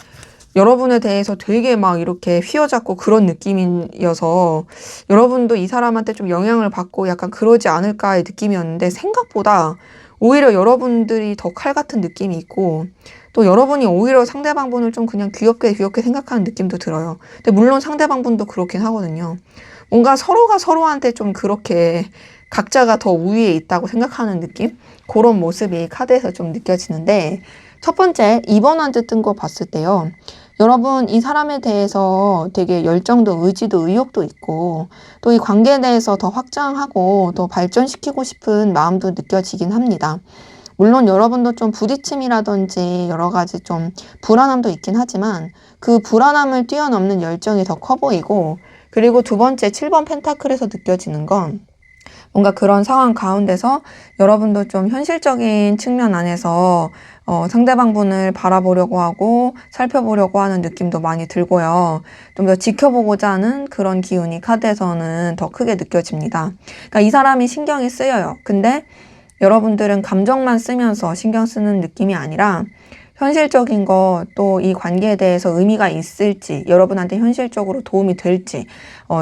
여러분에 대해서 되게 막 이렇게 휘어잡고 그런 느낌이어서 여러분도 이 사람한테 좀 영향을 받고 약간 그러지 않을까의 느낌이었는데 생각보다 오히려 여러분들이 더 칼 같은 느낌이 있고 또 여러분이 오히려 상대방분을 좀 그냥 귀엽게 생각하는 느낌도 들어요. 근데 물론 상대방분도 그렇긴 하거든요. 뭔가 서로가 서로한테 좀 그렇게 각자가 더 우위에 있다고 생각하는 느낌? 그런 모습이 카드에서 좀 느껴지는데 첫 번째 2번 한지 뜬 거 봤을 때요. 여러분 이 사람에 대해서 되게 열정도 의지도 의욕도 있고 또 이 관계에 대해서 더 확장하고 더 발전시키고 싶은 마음도 느껴지긴 합니다. 물론 여러분도 좀 부딪힘이라든지 여러 가지 좀 불안함도 있긴 하지만 그 불안함을 뛰어넘는 열정이 더 커 보이고 그리고 두 번째 7번 펜타클에서 느껴지는 건 뭔가 그런 상황 가운데서 여러분도 좀 현실적인 측면 안에서 상대방분을 바라보려고 하고 살펴보려고 하는 느낌도 많이 들고요. 좀 더 지켜보고자 하는 그런 기운이 카드에서는 더 크게 느껴집니다. 그러니까 이 사람이 신경이 쓰여요. 근데 여러분들은 감정만 쓰면서 신경 쓰는 느낌이 아니라 현실적인 거 또 이 관계에 대해서 의미가 있을지 여러분한테 현실적으로 도움이 될지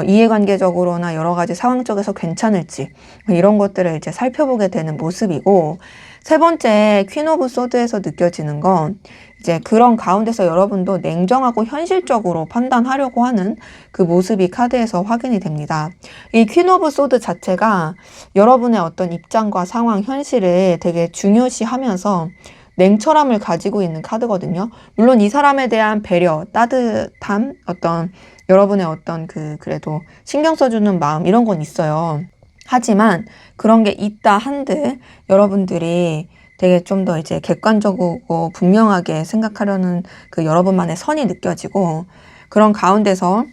이해관계적으로나 여러 가지 상황 쪽에서 괜찮을지 이런 것들을 이제 살펴보게 되는 모습이고 세 번째 퀸 오브 소드에서 느껴지는 건 이제 그런 가운데서 여러분도 냉정하고 현실적으로 판단하려고 하는 그 모습이 카드에서 확인이 됩니다. 이 퀸 오브 소드 자체가 여러분의 어떤 입장과 상황, 현실을 되게 중요시하면서 냉철함을 가지고 있는 카드거든요. 물론 이 사람에 대한 배려, 따뜻함, 어떤 여러분의 어떤 그래도 신경 써주는 마음 이런 건 있어요. 하지만 그런 게 있다 한들 여러분들이 되게 좀 더 이제 객관적이고 분명하게 생각하려는 그 여러분만의 선이 느껴지고 그런 가운데서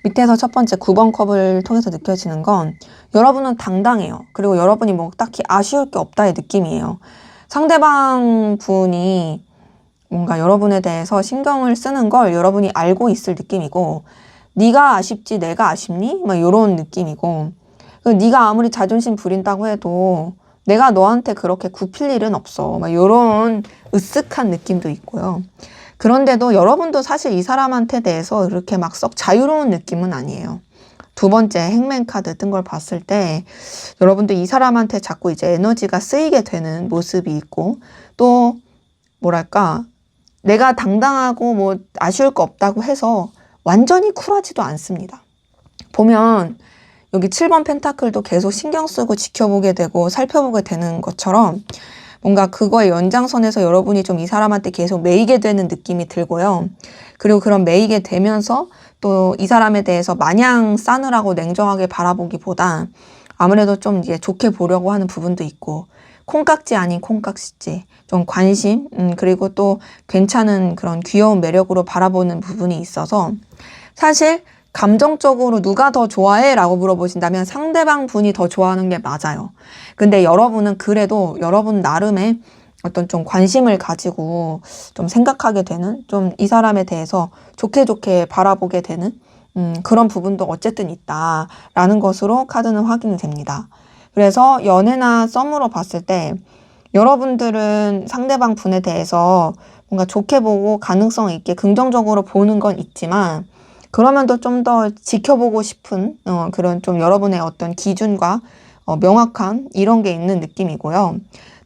밑에서 첫 번째 9번 컵을 통해서 느껴지는 건 여러분은 당당해요. 그리고 여러분이 뭐 딱히 아쉬울 게 없다의 느낌이에요. 상대방 분이 뭔가 여러분에 대해서 신경을 쓰는 걸 여러분이 알고 있을 느낌이고 네가 아쉽지 내가 아쉽니? 막 이런 느낌이고 네가 아무리 자존심 부린다고 해도 내가 너한테 그렇게 굽힐 일은 없어. 막 이런 으쓱한 느낌도 있고요. 그런데도 여러분도 사실 이 사람한테 대해서 이렇게 막 썩 자유로운 느낌은 아니에요. 두 번째 행맨 카드 뜬 걸 봤을 때 여러분도 이 사람한테 자꾸 이제 에너지가 쓰이게 되는 모습이 있고 또 뭐랄까 내가 당당하고 뭐 아쉬울 거 없다고 해서 완전히 쿨하지도 않습니다. 보면 여기 7번 펜타클도 계속 신경 쓰고 지켜보게 되고 살펴보게 되는 것처럼 뭔가 그거의 연장선에서 여러분이 좀 이 사람한테 계속 매이게 되는 느낌이 들고요. 그리고 그런 매이게 되면서 또 이 사람에 대해서 마냥 싸늘하고 냉정하게 바라보기보다 아무래도 좀 이제 좋게 보려고 하는 부분도 있고 콩깍지 아닌 콩깍지 좀 관심 그리고 또 괜찮은 그런 귀여운 매력으로 바라보는 부분이 있어서 사실 감정적으로 누가 더 좋아해? 라고 물어보신다면 상대방 분이 더 좋아하는 게 맞아요. 근데 여러분은 그래도 여러분 나름의 어떤 좀 관심을 가지고 좀 생각하게 되는 좀 이 사람에 대해서 좋게 바라보게 되는 그런 부분도 어쨌든 있다라는 것으로 카드는 확인이 됩니다. 그래서 연애나 썸으로 봤을 때 여러분들은 상대방 분에 대해서 뭔가 좋게 보고 가능성 있게 긍정적으로 보는 건 있지만 그러면 또 좀 더 지켜보고 싶은 그런 좀 여러분의 어떤 기준과 명확한 이런 게 있는 느낌이고요.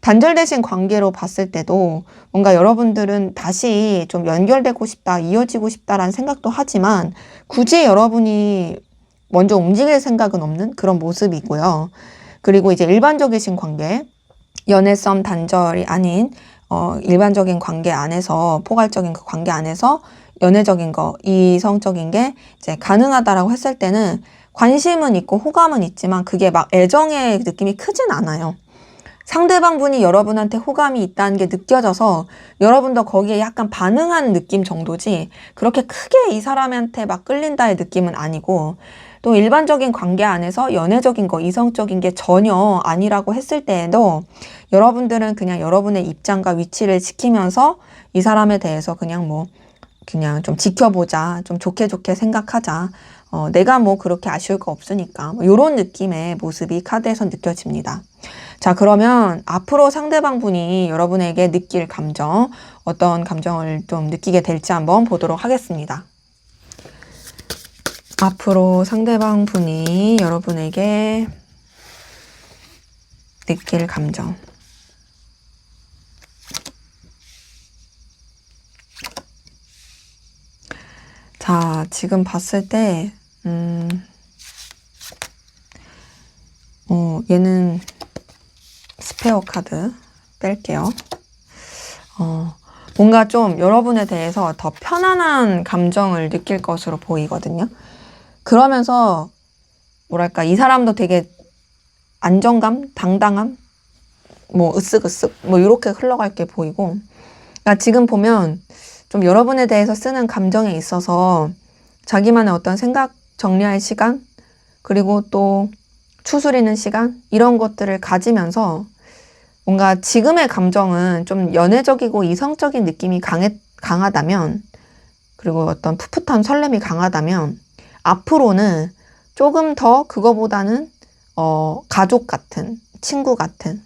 단절되신 관계로 봤을 때도 뭔가 여러분들은 다시 좀 연결되고 싶다, 이어지고 싶다라는 생각도 하지만 굳이 여러분이 먼저 움직일 생각은 없는 그런 모습이고요. 그리고 이제 일반적이신 관계, 연애 썸 단절이 아닌 일반적인 관계 안에서 포괄적인 그 관계 안에서 연애적인 거, 이성적인 게 이제 가능하다라고 했을 때는 관심은 있고 호감은 있지만 그게 막 애정의 느낌이 크진 않아요. 상대방 분이 여러분한테 호감이 있다는 게 느껴져서 여러분도 거기에 약간 반응하는 느낌 정도지 그렇게 크게 이 사람한테 막 끌린다의 느낌은 아니고 또 일반적인 관계 안에서 연애적인 거, 이성적인 게 전혀 아니라고 했을 때에도 여러분들은 그냥 여러분의 입장과 위치를 지키면서 이 사람에 대해서 그냥 좀 지켜보자, 좀 좋게 생각하자 내가 뭐 그렇게 아쉬울 거 없으니까 뭐 이런 느낌의 모습이 카드에서 느껴집니다. 자, 그러면 앞으로 상대방 분이 여러분에게 느낄 감정, 어떤 감정을 좀 느끼게 될지 한번 보도록 하겠습니다. 앞으로 상대방 분이 여러분에게 느낄 감정. 자, 지금 봤을 때, 얘는 스페어 카드 뺄게요. 뭔가 좀 여러분에 대해서 더 편안한 감정을 느낄 것으로 보이거든요. 그러면서, 뭐랄까, 이 사람도 되게 안정감, 당당함, 뭐, 으쓱으쓱, 뭐, 이렇게 흘러갈 게 보이고, 그러니까 지금 보면 좀 여러분에 대해서 쓰는 감정에 있어서 자기만의 어떤 생각 정리할 시간, 그리고 또 추스리는 시간, 이런 것들을 가지면서 뭔가 지금의 감정은 좀 연애적이고 이성적인 느낌이 강하다면, 그리고 어떤 풋풋한 설렘이 강하다면, 앞으로는 조금 더 그거보다는 가족 같은, 친구 같은,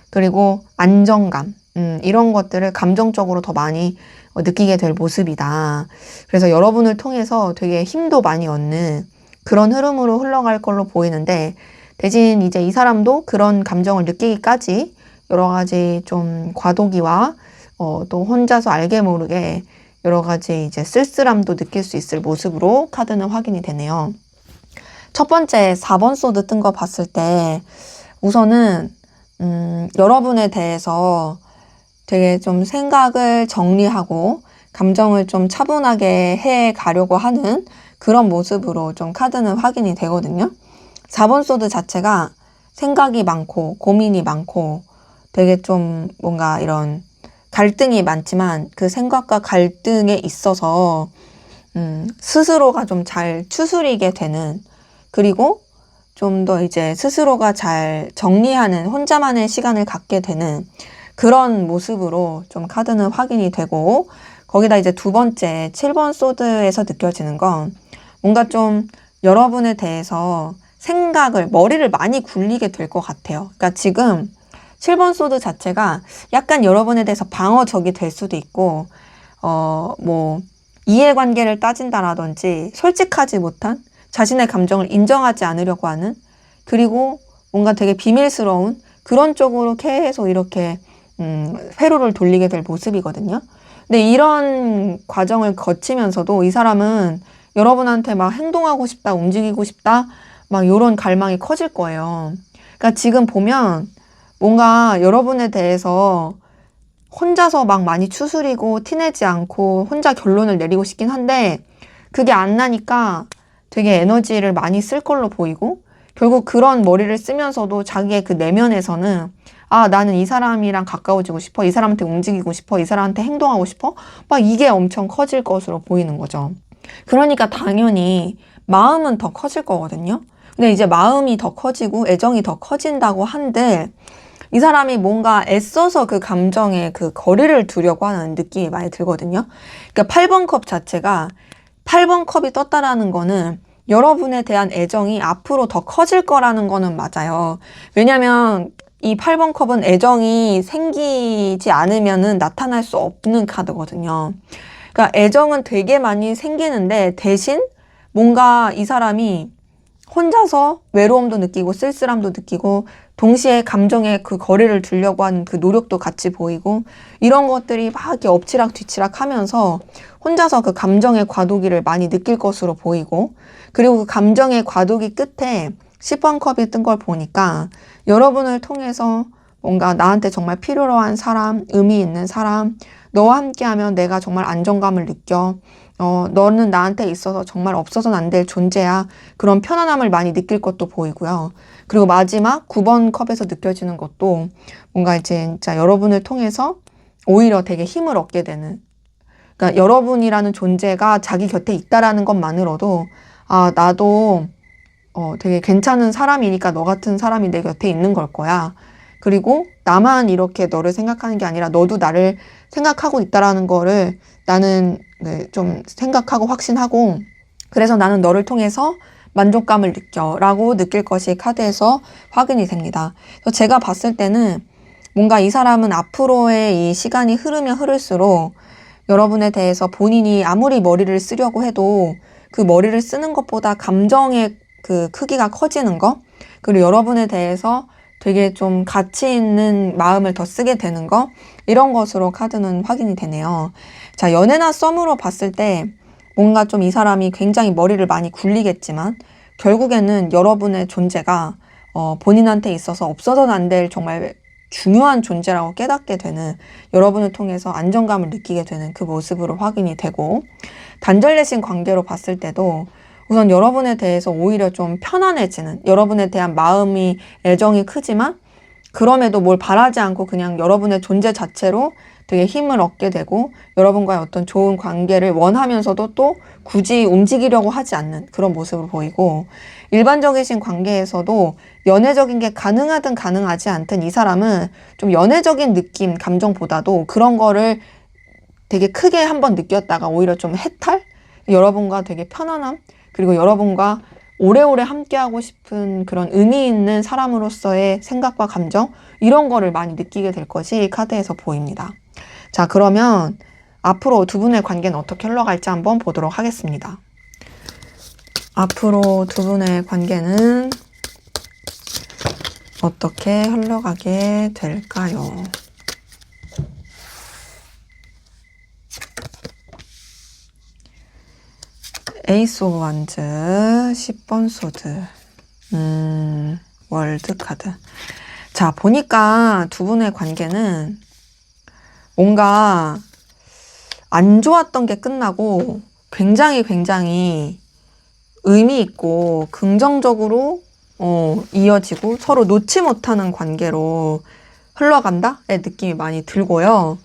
그리고 안정감, 이런 것들을 감정적으로 더 많이 느끼게 될 모습이다. 그래서 여러분을 통해서 되게 힘도 많이 얻는 그런 흐름으로 흘러갈 걸로 보이는데, 대신 이제 이 사람도 그런 감정을 느끼기까지 여러 가지 좀 과도기와 또 혼자서 알게 모르게 여러 가지 이제 쓸쓸함도 느낄 수 있을 모습으로 카드는 확인이 되네요. 첫 번째 4번 소드 뜬 거 봤을 때 우선은 여러분에 대해서 되게 좀 생각을 정리하고 감정을 좀 차분하게 해 가려고 하는 그런 모습으로 좀 카드는 확인이 되거든요. 4번 소드 자체가 생각이 많고 고민이 많고 되게 좀 뭔가 이런 갈등이 많지만 그 생각과 갈등에 있어서 스스로가 좀 잘 추스리게 되는, 그리고 좀 더 이제 스스로가 잘 정리하는 혼자만의 시간을 갖게 되는 그런 모습으로 좀 카드는 확인이 되고, 거기다 이제 두 번째 7번 소드에서 느껴지는 건 뭔가 좀 여러분에 대해서 머리를 많이 굴리게 될 것 같아요. 그러니까 지금 7번 소드 자체가 약간 여러분에 대해서 방어적이 될 수도 있고, 뭐, 이해관계를 따진다라든지 솔직하지 못한 자신의 감정을 인정하지 않으려고 하는, 그리고 뭔가 되게 비밀스러운 그런 쪽으로 계속 이렇게, 회로를 돌리게 될 모습이거든요. 근데 이런 과정을 거치면서도 이 사람은 여러분한테 막 행동하고 싶다, 움직이고 싶다, 막 이런 갈망이 커질 거예요. 그러니까 지금 보면 뭔가 여러분에 대해서 혼자서 막 많이 추스리고 티내지 않고 혼자 결론을 내리고 싶긴 한데 그게 안 나니까 되게 에너지를 많이 쓸 걸로 보이고, 결국 그런 머리를 쓰면서도 자기의 그 내면에서는 나는 이 사람이랑 가까워지고 싶어, 이 사람한테 움직이고 싶어, 이 사람한테 행동하고 싶어, 막 이게 엄청 커질 것으로 보이는 거죠. 그러니까 당연히 마음은 더 커질 거거든요. 근데 이제 마음이 더 커지고 애정이 더 커진다고 한들 이 사람이 뭔가 애써서 그 감정에 그 거리를 두려고 하는 느낌이 많이 들거든요. 그러니까 8번 컵 자체가 8번 컵이 떴다라는 거는 여러분에 대한 애정이 앞으로 더 커질 거라는 거는 맞아요. 왜냐면 이 8번 컵은 애정이 생기지 않으면은 나타날 수 없는 카드거든요. 그러니까 애정은 되게 많이 생기는데 대신 뭔가 이 사람이 혼자서 외로움도 느끼고 쓸쓸함도 느끼고 동시에 감정에 그 거리를 두려고 하는 그 노력도 같이 보이고, 이런 것들이 막 이렇게 엎치락 뒤치락 하면서 혼자서 그 감정의 과도기를 많이 느낄 것으로 보이고, 그리고 그 감정의 과도기 끝에 10번 컵이 뜬 걸 보니까 여러분을 통해서 뭔가 나한테 정말 필요로 한 사람, 의미 있는 사람, 너와 함께하면 내가 정말 안정감을 느껴, 너는 나한테 있어서 정말 없어서는 안 될 존재야, 그런 편안함을 많이 느낄 것도 보이고요. 그리고 마지막 9번 컵에서 느껴지는 것도 뭔가 이제 진짜 여러분을 통해서 오히려 되게 힘을 얻게 되는, 그러니까 여러분이라는 존재가 자기 곁에 있다라는 것만으로도 나도 되게 괜찮은 사람이니까 너 같은 사람이 내 곁에 있는 걸 거야. 그리고 나만 이렇게 너를 생각하는 게 아니라 너도 나를 생각하고 있다라는 거를 나는 좀 생각하고 확신하고, 그래서 나는 너를 통해서 만족감을 느껴 라고 느낄 것이 카드에서 확인이 됩니다. 그래서 제가 봤을 때는 뭔가 이 사람은 앞으로의 이 시간이 흐르면 흐를수록 여러분에 대해서 본인이 아무리 머리를 쓰려고 해도 그 머리를 쓰는 것보다 감정의 그 크기가 커지는 거, 그리고 여러분에 대해서 되게 좀 가치 있는 마음을 더 쓰게 되는 거, 이런 것으로 카드는 확인이 되네요. 자, 연애나 썸으로 봤을 때 뭔가 좀 이 사람이 굉장히 머리를 많이 굴리겠지만 결국에는 여러분의 존재가 본인한테 있어서 없어서는 안 될 정말 중요한 존재라고 깨닫게 되는, 여러분을 통해서 안정감을 느끼게 되는 그 모습으로 확인이 되고, 단절되신 관계로 봤을 때도 우선 여러분에 대해서 오히려 좀 편안해지는, 여러분에 대한 마음이, 애정이 크지만 그럼에도 뭘 바라지 않고 그냥 여러분의 존재 자체로 되게 힘을 얻게 되고, 여러분과의 어떤 좋은 관계를 원하면서도 또 굳이 움직이려고 하지 않는 그런 모습을 보이고, 일반적이신 관계에서도 연애적인 게 가능하든 가능하지 않든 이 사람은 좀 연애적인 느낌, 감정보다도 그런 거를 되게 크게 한번 느꼈다가 오히려 좀 해탈? 여러분과 되게 편안함? 그리고 여러분과 오래오래 함께하고 싶은 그런 의미 있는 사람으로서의 생각과 감정, 이런 거를 많이 느끼게 될 것이 카드에서 보입니다. 자, 그러면 앞으로 두 분의 관계는 어떻게 흘러갈지 한번 보도록 하겠습니다. 앞으로 두 분의 관계는 어떻게 흘러가게 될까요? 에이스 오브 완즈, 10번 소드, 월드 카드. 자, 보니까 두 분의 관계는 뭔가 안 좋았던 게 끝나고 굉장히 의미 있고 긍정적으로 이어지고 서로 놓지 못하는 관계로 흘러간다의 느낌이 많이 들고요.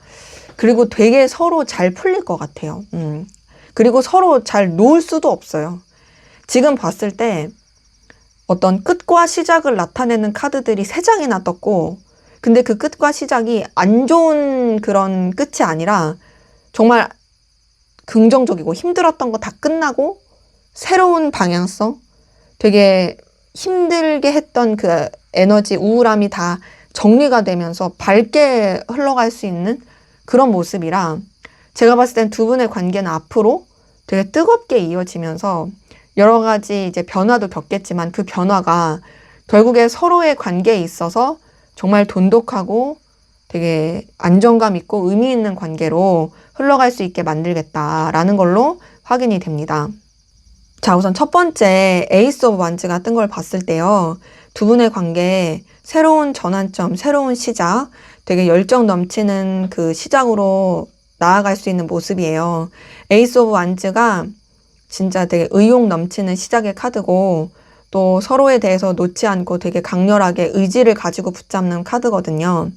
그리고 되게 서로 잘 풀릴 것 같아요. 그리고 서로 잘 놓을 수도 없어요. 지금 봤을 때 어떤 끝과 시작을 나타내는 카드들이 3장이나 떴고, 근데 그 끝과 시작이 안 좋은 그런 끝이 아니라 정말 긍정적이고 힘들었던 거 다 끝나고 새로운 방향성, 되게 힘들게 했던 그 에너지, 우울함이 다 정리가 되면서 밝게 흘러갈 수 있는 그런 모습이라, 제가 봤을 땐 두 분의 관계는 앞으로 되게 뜨겁게 이어지면서 여러 가지 이제 변화도 겪겠지만 그 변화가 결국에 서로의 관계에 있어서 정말 돈독하고 되게 안정감 있고 의미 있는 관계로 흘러갈 수 있게 만들겠다라는 걸로 확인이 됩니다. 자, 우선 첫 번째 에이스 오브 완즈가 뜬 걸 봤을 때요, 두 분의 관계에 새로운 전환점, 새로운 시작, 되게 열정 넘치는 그 시작으로 나아갈 수 있는 모습이에요. 에이스 오브 완즈가 진짜 되게 의욕 넘치는 시작의 카드고, 또 서로에 대해서 놓지 않고 되게 강렬하게 의지를 가지고 붙잡는 카드거든요.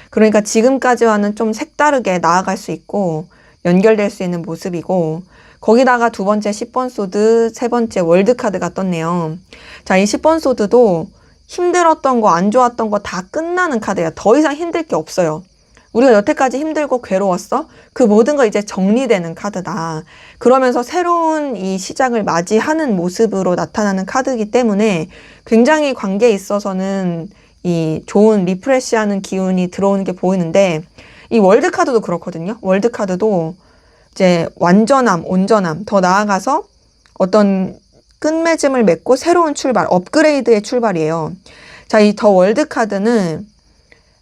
그러니까 지금까지와는 좀 색다르게 나아갈 수 있고 연결될 수 있는 모습이고, 거기다가 두 번째 10번 소드, 세 번째 월드 카드가 떴네요. 자, 이 10번 소드도 힘들었던 거, 안 좋았던 거 다 끝나는 카드예요. 더 이상 힘들 게 없어요. 우리가 여태까지 힘들고 괴로웠어? 그 모든 거 이제 정리되는 카드다. 그러면서 새로운 이 시작을 맞이하는 모습으로 나타나는 카드이기 때문에 굉장히 관계에 있어서는 이 좋은 리프레시하는 기운이 들어오는 게 보이는데, 이 월드 카드도 그렇거든요. 월드 카드도 이제 완전함, 온전함, 더 나아가서 어떤 끝맺음을 맺고 새로운 출발, 업그레이드의 출발이에요. 자, 이 더 월드 카드는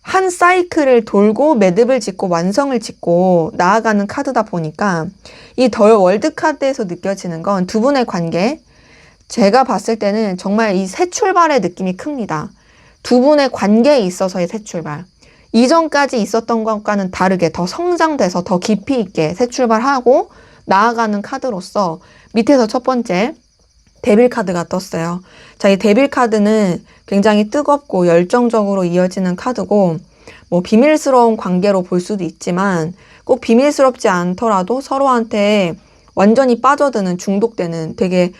한 사이클을 돌고 매듭을 짓고 완성을 짓고 나아가는 카드다 보니까 이 더 월드 카드에서 느껴지는 건 두 분의 관계, 제가 봤을 때는 정말 이 새 출발의 느낌이 큽니다. 두 분의 관계에 있어서의 새 출발. 이전까지 있었던 것과는 다르게 더 성장돼서 더 깊이 있게 새 출발하고 나아가는 카드로서 밑에서 첫 번째 데빌 카드가 떴어요. 자, 이 데빌 카드는 굉장히 뜨겁고 열정적으로 이어지는 카드고, 뭐 비밀스러운 관계로 볼 수도 있지만 꼭 비밀스럽지 않더라도 서로한테 완전히 빠져드는, 중독되는, 되게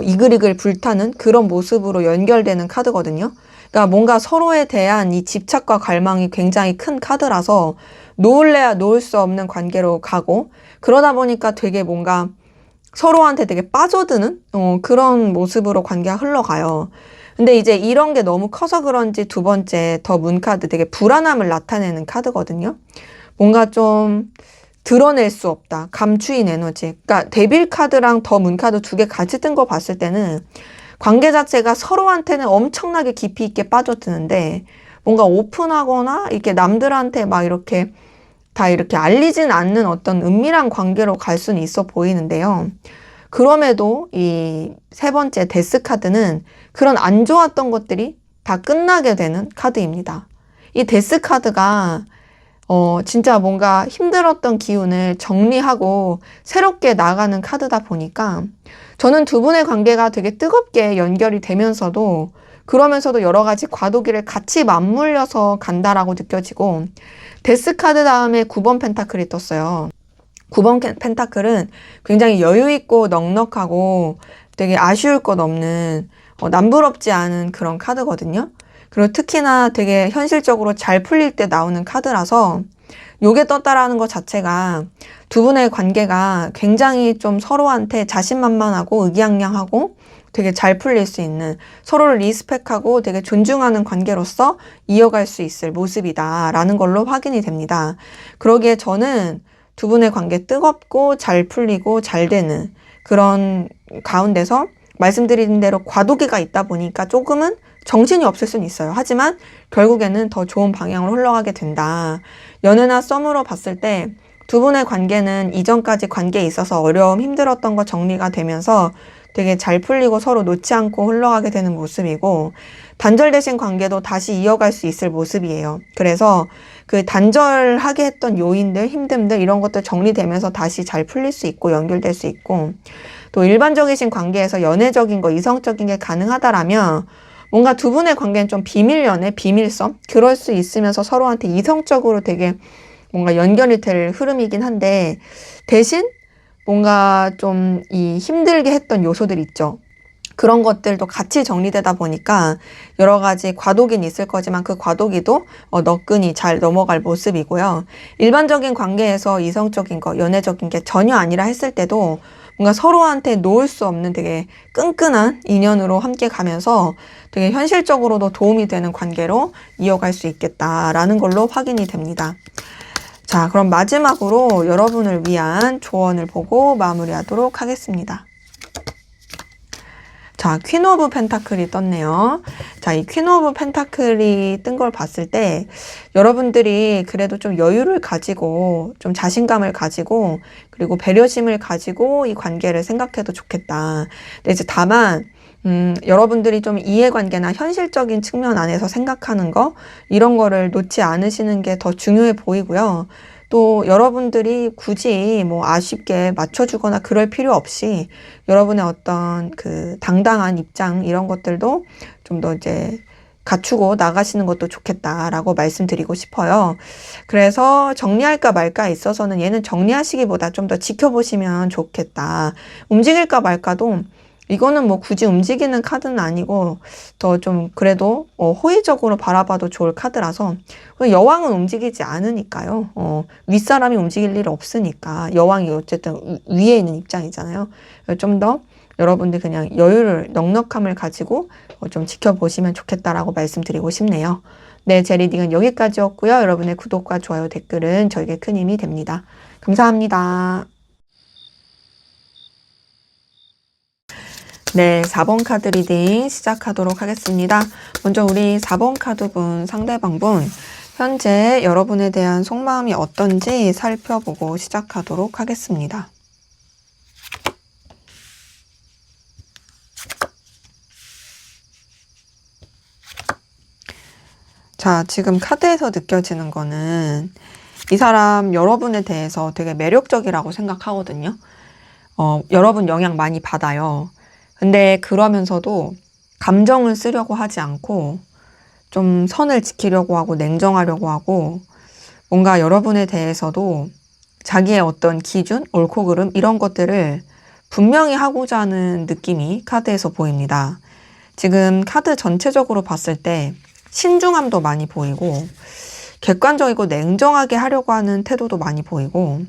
이글이글 불타는 그런 모습으로 연결되는 카드거든요. 그러니까 뭔가 서로에 대한 이 집착과 갈망이 굉장히 큰 카드라서 놓을래야 놓을 수 없는 관계로 가고, 그러다 보니까 되게 뭔가 서로한테 되게 빠져드는 그런 모습으로 관계가 흘러가요. 근데 이제 이런 게 너무 커서 그런지 두 번째 더 문카드 되게 불안함을 나타내는 카드거든요. 뭔가 좀 드러낼 수 없다. 감추인 에너지. 그러니까 데빌 카드랑 더 문카드 두 개 같이 뜬 거 봤을 때는 관계 자체가 서로한테는 엄청나게 깊이 있게 빠져드는데 뭔가 오픈하거나 이렇게 남들한테 막 이렇게 다 이렇게 알리진 않는 어떤 은밀한 관계로 갈 수는 있어 보이는데요. 그럼에도 이 세 번째 데스 카드는 그런 안 좋았던 것들이 다 끝나게 되는 카드입니다. 이 데스 카드가 진짜 뭔가 힘들었던 기운을 정리하고 새롭게 나가는 카드다 보니까 저는 두 분의 관계가 되게 뜨겁게 연결이 되면서도 그러면서도 여러 가지 과도기를 같이 맞물려서 간다라고 느껴지고 데스 카드 다음에 9번 펜타클이 떴어요. 9번 펜타클은 굉장히 여유있고 넉넉하고 되게 아쉬울 것 없는 남부럽지 않은 그런 카드거든요. 그리고 특히나 되게 현실적으로 잘 풀릴 때 나오는 카드라서 요게 떴다라는 것 자체가 두 분의 관계가 굉장히 좀 서로한테 자신만만하고 의기양양하고 되게 잘 풀릴 수 있는 서로를 리스펙하고 되게 존중하는 관계로서 이어갈 수 있을 모습이다라는 걸로 확인이 됩니다. 그러기에 저는 두 분의 관계 뜨겁고 잘 풀리고 잘 되는 그런 가운데서 말씀드린 대로 과도기가 있다 보니까 조금은 정신이 없을 수는 있어요. 하지만 결국에는 더 좋은 방향으로 흘러가게 된다. 연애나 썸으로 봤을 때 두 분의 관계는 이전까지 관계에 있어서 어려움, 힘들었던 거 정리가 되면서 되게 잘 풀리고 서로 놓지 않고 흘러가게 되는 모습이고 단절되신 관계도 다시 이어갈 수 있을 모습이에요. 그래서 그 단절하게 했던 요인들, 힘듦들 이런 것들 정리되면서 다시 잘 풀릴 수 있고 연결될 수 있고 또 일반적이신 관계에서 연애적인 거, 이성적인 게 가능하다라면 뭔가 두 분의 관계는 좀 비밀 연애, 비밀섬 그럴 수 있으면서 서로한테 이성적으로 되게 뭔가 연결이 될 흐름이긴 한데 대신 뭔가 좀 이 힘들게 했던 요소들 있죠. 그런 것들도 같이 정리되다 보니까 여러 가지 과도기는 있을 거지만 그 과도기도 너끈히 잘 넘어갈 모습이고요. 일반적인 관계에서 이성적인 거, 연애적인 게 전혀 아니라 했을 때도 뭔가 서로한테 놓을 수 없는 되게 끈끈한 인연으로 함께 가면서 되게 현실적으로도 도움이 되는 관계로 이어갈 수 있겠다라는 걸로 확인이 됩니다. 자, 그럼 마지막으로 여러분을 위한 조언을 보고 마무리하도록 하겠습니다. 자, 퀸 오브 펜타클이 떴네요. 자, 이 퀸 오브 펜타클이 뜬 걸 봤을 때 여러분들이 그래도 좀 여유를 가지고 좀 자신감을 가지고 그리고 배려심을 가지고 이 관계를 생각해도 좋겠다. 근데 이제 다만 여러분들이 좀 이해관계나 현실적인 측면 안에서 생각하는 거 이런 거를 놓지 않으시는 게 더 중요해 보이고요. 또 여러분들이 굳이 뭐 아쉽게 맞춰주거나 그럴 필요 없이 여러분의 어떤 그 당당한 입장 이런 것들도 좀 더 이제 갖추고 나가시는 것도 좋겠다라고 말씀드리고 싶어요. 그래서 정리할까 말까 있어서는 얘는 정리하시기보다 좀 더 지켜보시면 좋겠다. 움직일까 말까도 이거는 뭐 굳이 움직이는 카드는 아니고 더 좀 그래도 호의적으로 바라봐도 좋을 카드라서 여왕은 움직이지 않으니까요. 윗사람이 움직일 일 없으니까 여왕이 어쨌든 위에 있는 입장이잖아요. 좀 더 여러분들 그냥 여유를 넉넉함을 가지고 좀 지켜보시면 좋겠다라고 말씀드리고 싶네요. 네, 제 리딩은 여기까지였고요. 여러분의 구독과 좋아요, 댓글은 저에게 큰 힘이 됩니다. 감사합니다. 네, 4번 카드 리딩 시작하도록 하겠습니다. 먼저 우리 4번 카드분, 상대방분, 현재 여러분에 대한 속마음이 어떤지 살펴보고 시작하도록 하겠습니다. 자, 지금 카드에서 느껴지는 거는 이 사람 여러분에 대해서 되게 매력적이라고 생각하거든요. 여러분 영향 많이 받아요. 근데 그러면서도 감정을 쓰려고 하지 않고 좀 선을 지키려고 하고 냉정하려고 하고 뭔가 여러분에 대해서도 자기의 어떤 기준, 옳고 그름 이런 것들을 분명히 하고자 하는 느낌이 카드에서 보입니다. 지금 카드 전체적으로 봤을 때 신중함도 많이 보이고 객관적이고 냉정하게 하려고 하는 태도도 많이 보이고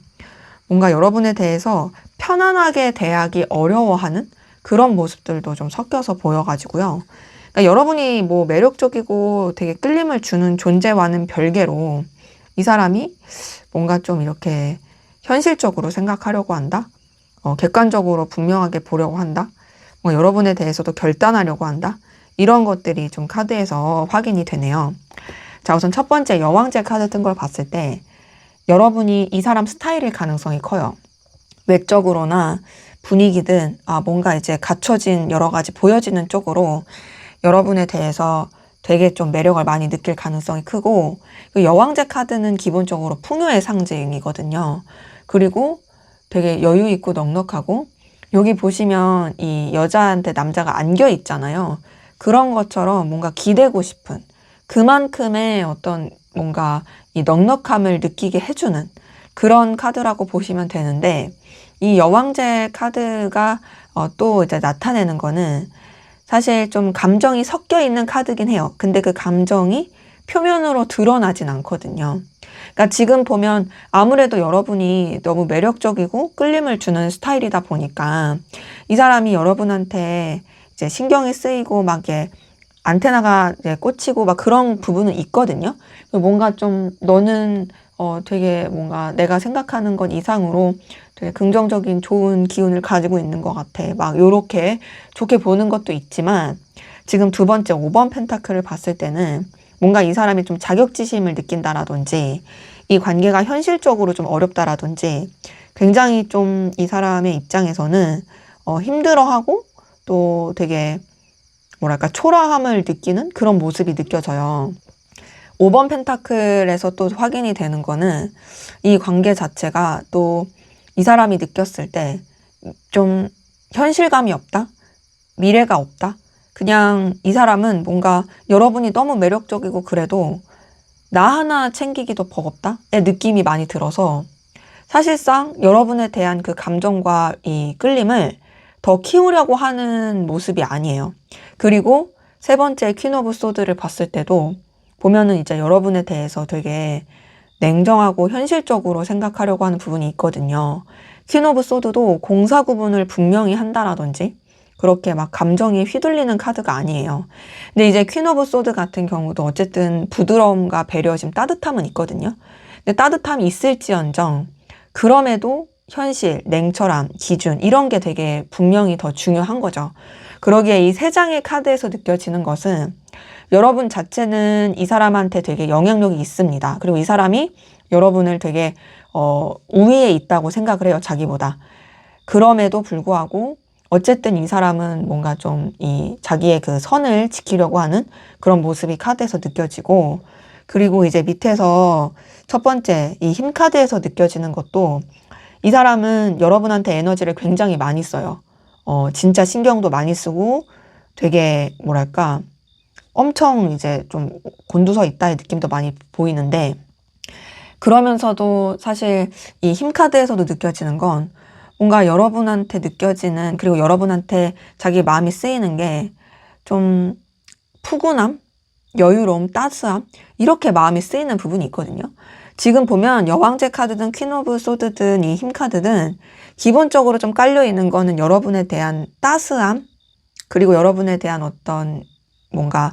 뭔가 여러분에 대해서 편안하게 대하기 어려워하는 그런 모습들도 좀 섞여서 보여가지고요. 그러니까 여러분이 뭐 매력적이고 되게 끌림을 주는 존재와는 별개로 이 사람이 뭔가 좀 이렇게 현실적으로 생각하려고 한다. 객관적으로 분명하게 보려고 한다. 여러분에 대해서도 결단하려고 한다. 이런 것들이 좀 카드에서 확인이 되네요. 자, 우선 첫 번째 여왕제 카드 뜬 걸 봤을 때 여러분이 이 사람 스타일일 가능성이 커요. 외적으로나 분위기든 뭔가 이제 갖춰진 여러 가지 보여지는 쪽으로 여러분에 대해서 되게 좀 매력을 많이 느낄 가능성이 크고, 그 여왕제 카드는 기본적으로 풍요의 상징이거든요. 그리고 되게 여유 있고 넉넉하고, 여기 보시면 이 여자한테 남자가 안겨 있잖아요. 그런 것처럼 뭔가 기대고 싶은 그만큼의 어떤 뭔가 이 넉넉함을 느끼게 해주는 그런 카드라고 보시면 되는데, 이 여왕제 카드가 또 이제 나타내는 거는 사실 좀 감정이 섞여 있는 카드긴 해요. 근데 그 감정이 표면으로 드러나진 않거든요. 그러니까 지금 보면 아무래도 여러분이 너무 매력적이고 끌림을 주는 스타일이다 보니까 이 사람이 여러분한테 이제 신경이 쓰이고 막 이게 안테나가 이제 꽂히고 막 그런 부분은 있거든요. 뭔가 좀 너는 되게 뭔가 내가 생각하는 것 이상으로 되게 긍정적인 좋은 기운을 가지고 있는 것 같아. 막 요렇게 좋게 보는 것도 있지만 지금 두 번째 5번 펜타클을 봤을 때는 뭔가 이 사람이 좀 자격지심을 느낀다라든지 이 관계가 현실적으로 좀 어렵다라든지 굉장히 좀 이 사람의 입장에서는 힘들어하고 또 되게 뭐랄까 초라함을 느끼는 그런 모습이 느껴져요. 5번 펜타클에서 또 확인이 되는 거는 이 관계 자체가 또 이 사람이 느꼈을 때 좀 현실감이 없다? 미래가 없다? 그냥 이 사람은 뭔가 여러분이 너무 매력적이고 그래도 나 하나 챙기기도 버겁다의 느낌이 많이 들어서 사실상 여러분에 대한 그 감정과 이 끌림을 더 키우려고 하는 모습이 아니에요. 그리고 세 번째 퀸 오브 소드를 봤을 때도 보면은 이제 여러분에 대해서 되게 냉정하고 현실적으로 생각하려고 하는 부분이 있거든요. 퀸 오브 소드도 공사 구분을 분명히 한다라든지 그렇게 막 감정이 휘둘리는 카드가 아니에요. 근데 이제 퀸 오브 소드 같은 경우도 어쨌든 부드러움과 배려심, 따뜻함은 있거든요. 근데 따뜻함이 있을지언정 그럼에도 현실, 냉철함, 기준 이런 게 되게 분명히 더 중요한 거죠. 그러기에 이 세 장의 카드에서 느껴지는 것은 여러분 자체는 이 사람한테 되게 영향력이 있습니다. 그리고 이 사람이 여러분을 되게 우위에 있다고 생각을 해요, 자기보다. 그럼에도 불구하고 어쨌든 이 사람은 뭔가 좀 이 자기의 그 선을 지키려고 하는 그런 모습이 카드에서 느껴지고, 그리고 이제 밑에서 첫 번째 이 힘 카드에서 느껴지는 것도 이 사람은 여러분한테 에너지를 굉장히 많이 써요. 진짜 신경도 많이 쓰고 되게 뭐랄까 엄청 이제 좀 곤두서 있다의 느낌도 많이 보이는데, 그러면서도 사실 이 힘 카드에서도 느껴지는 건 뭔가 여러분한테 느껴지는, 그리고 여러분한테 자기 마음이 쓰이는 게 좀 푸근함, 여유로움, 따스함 이렇게 마음이 쓰이는 부분이 있거든요. 지금 보면 여왕제 카드든 퀸 오브 소드든 이 힘 카드든 기본적으로 좀 깔려 있는 거는 여러분에 대한 따스함, 그리고 여러분에 대한 어떤 뭔가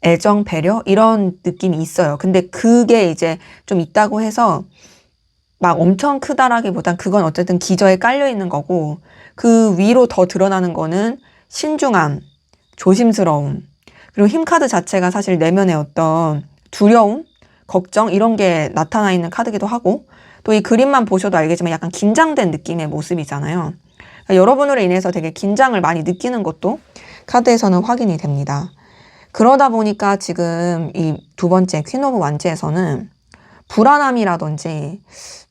애정, 배려 이런 느낌이 있어요. 근데 그게 이제 좀 있다고 해서 막 엄청 크다라기보단 그건 어쨌든 기저에 깔려 있는 거고, 그 위로 더 드러나는 거는 신중함, 조심스러움, 그리고 힘 카드 자체가 사실 내면의 어떤 두려움, 걱정 이런 게 나타나 있는 카드기도 하고, 또 이 그림만 보셔도 알겠지만 약간 긴장된 느낌의 모습이잖아요. 그러니까 여러분으로 인해서 되게 긴장을 많이 느끼는 것도 카드에서는 확인이 됩니다. 그러다 보니까 지금 이 두 번째 퀸 오브 완즈에서는 불안함이라든지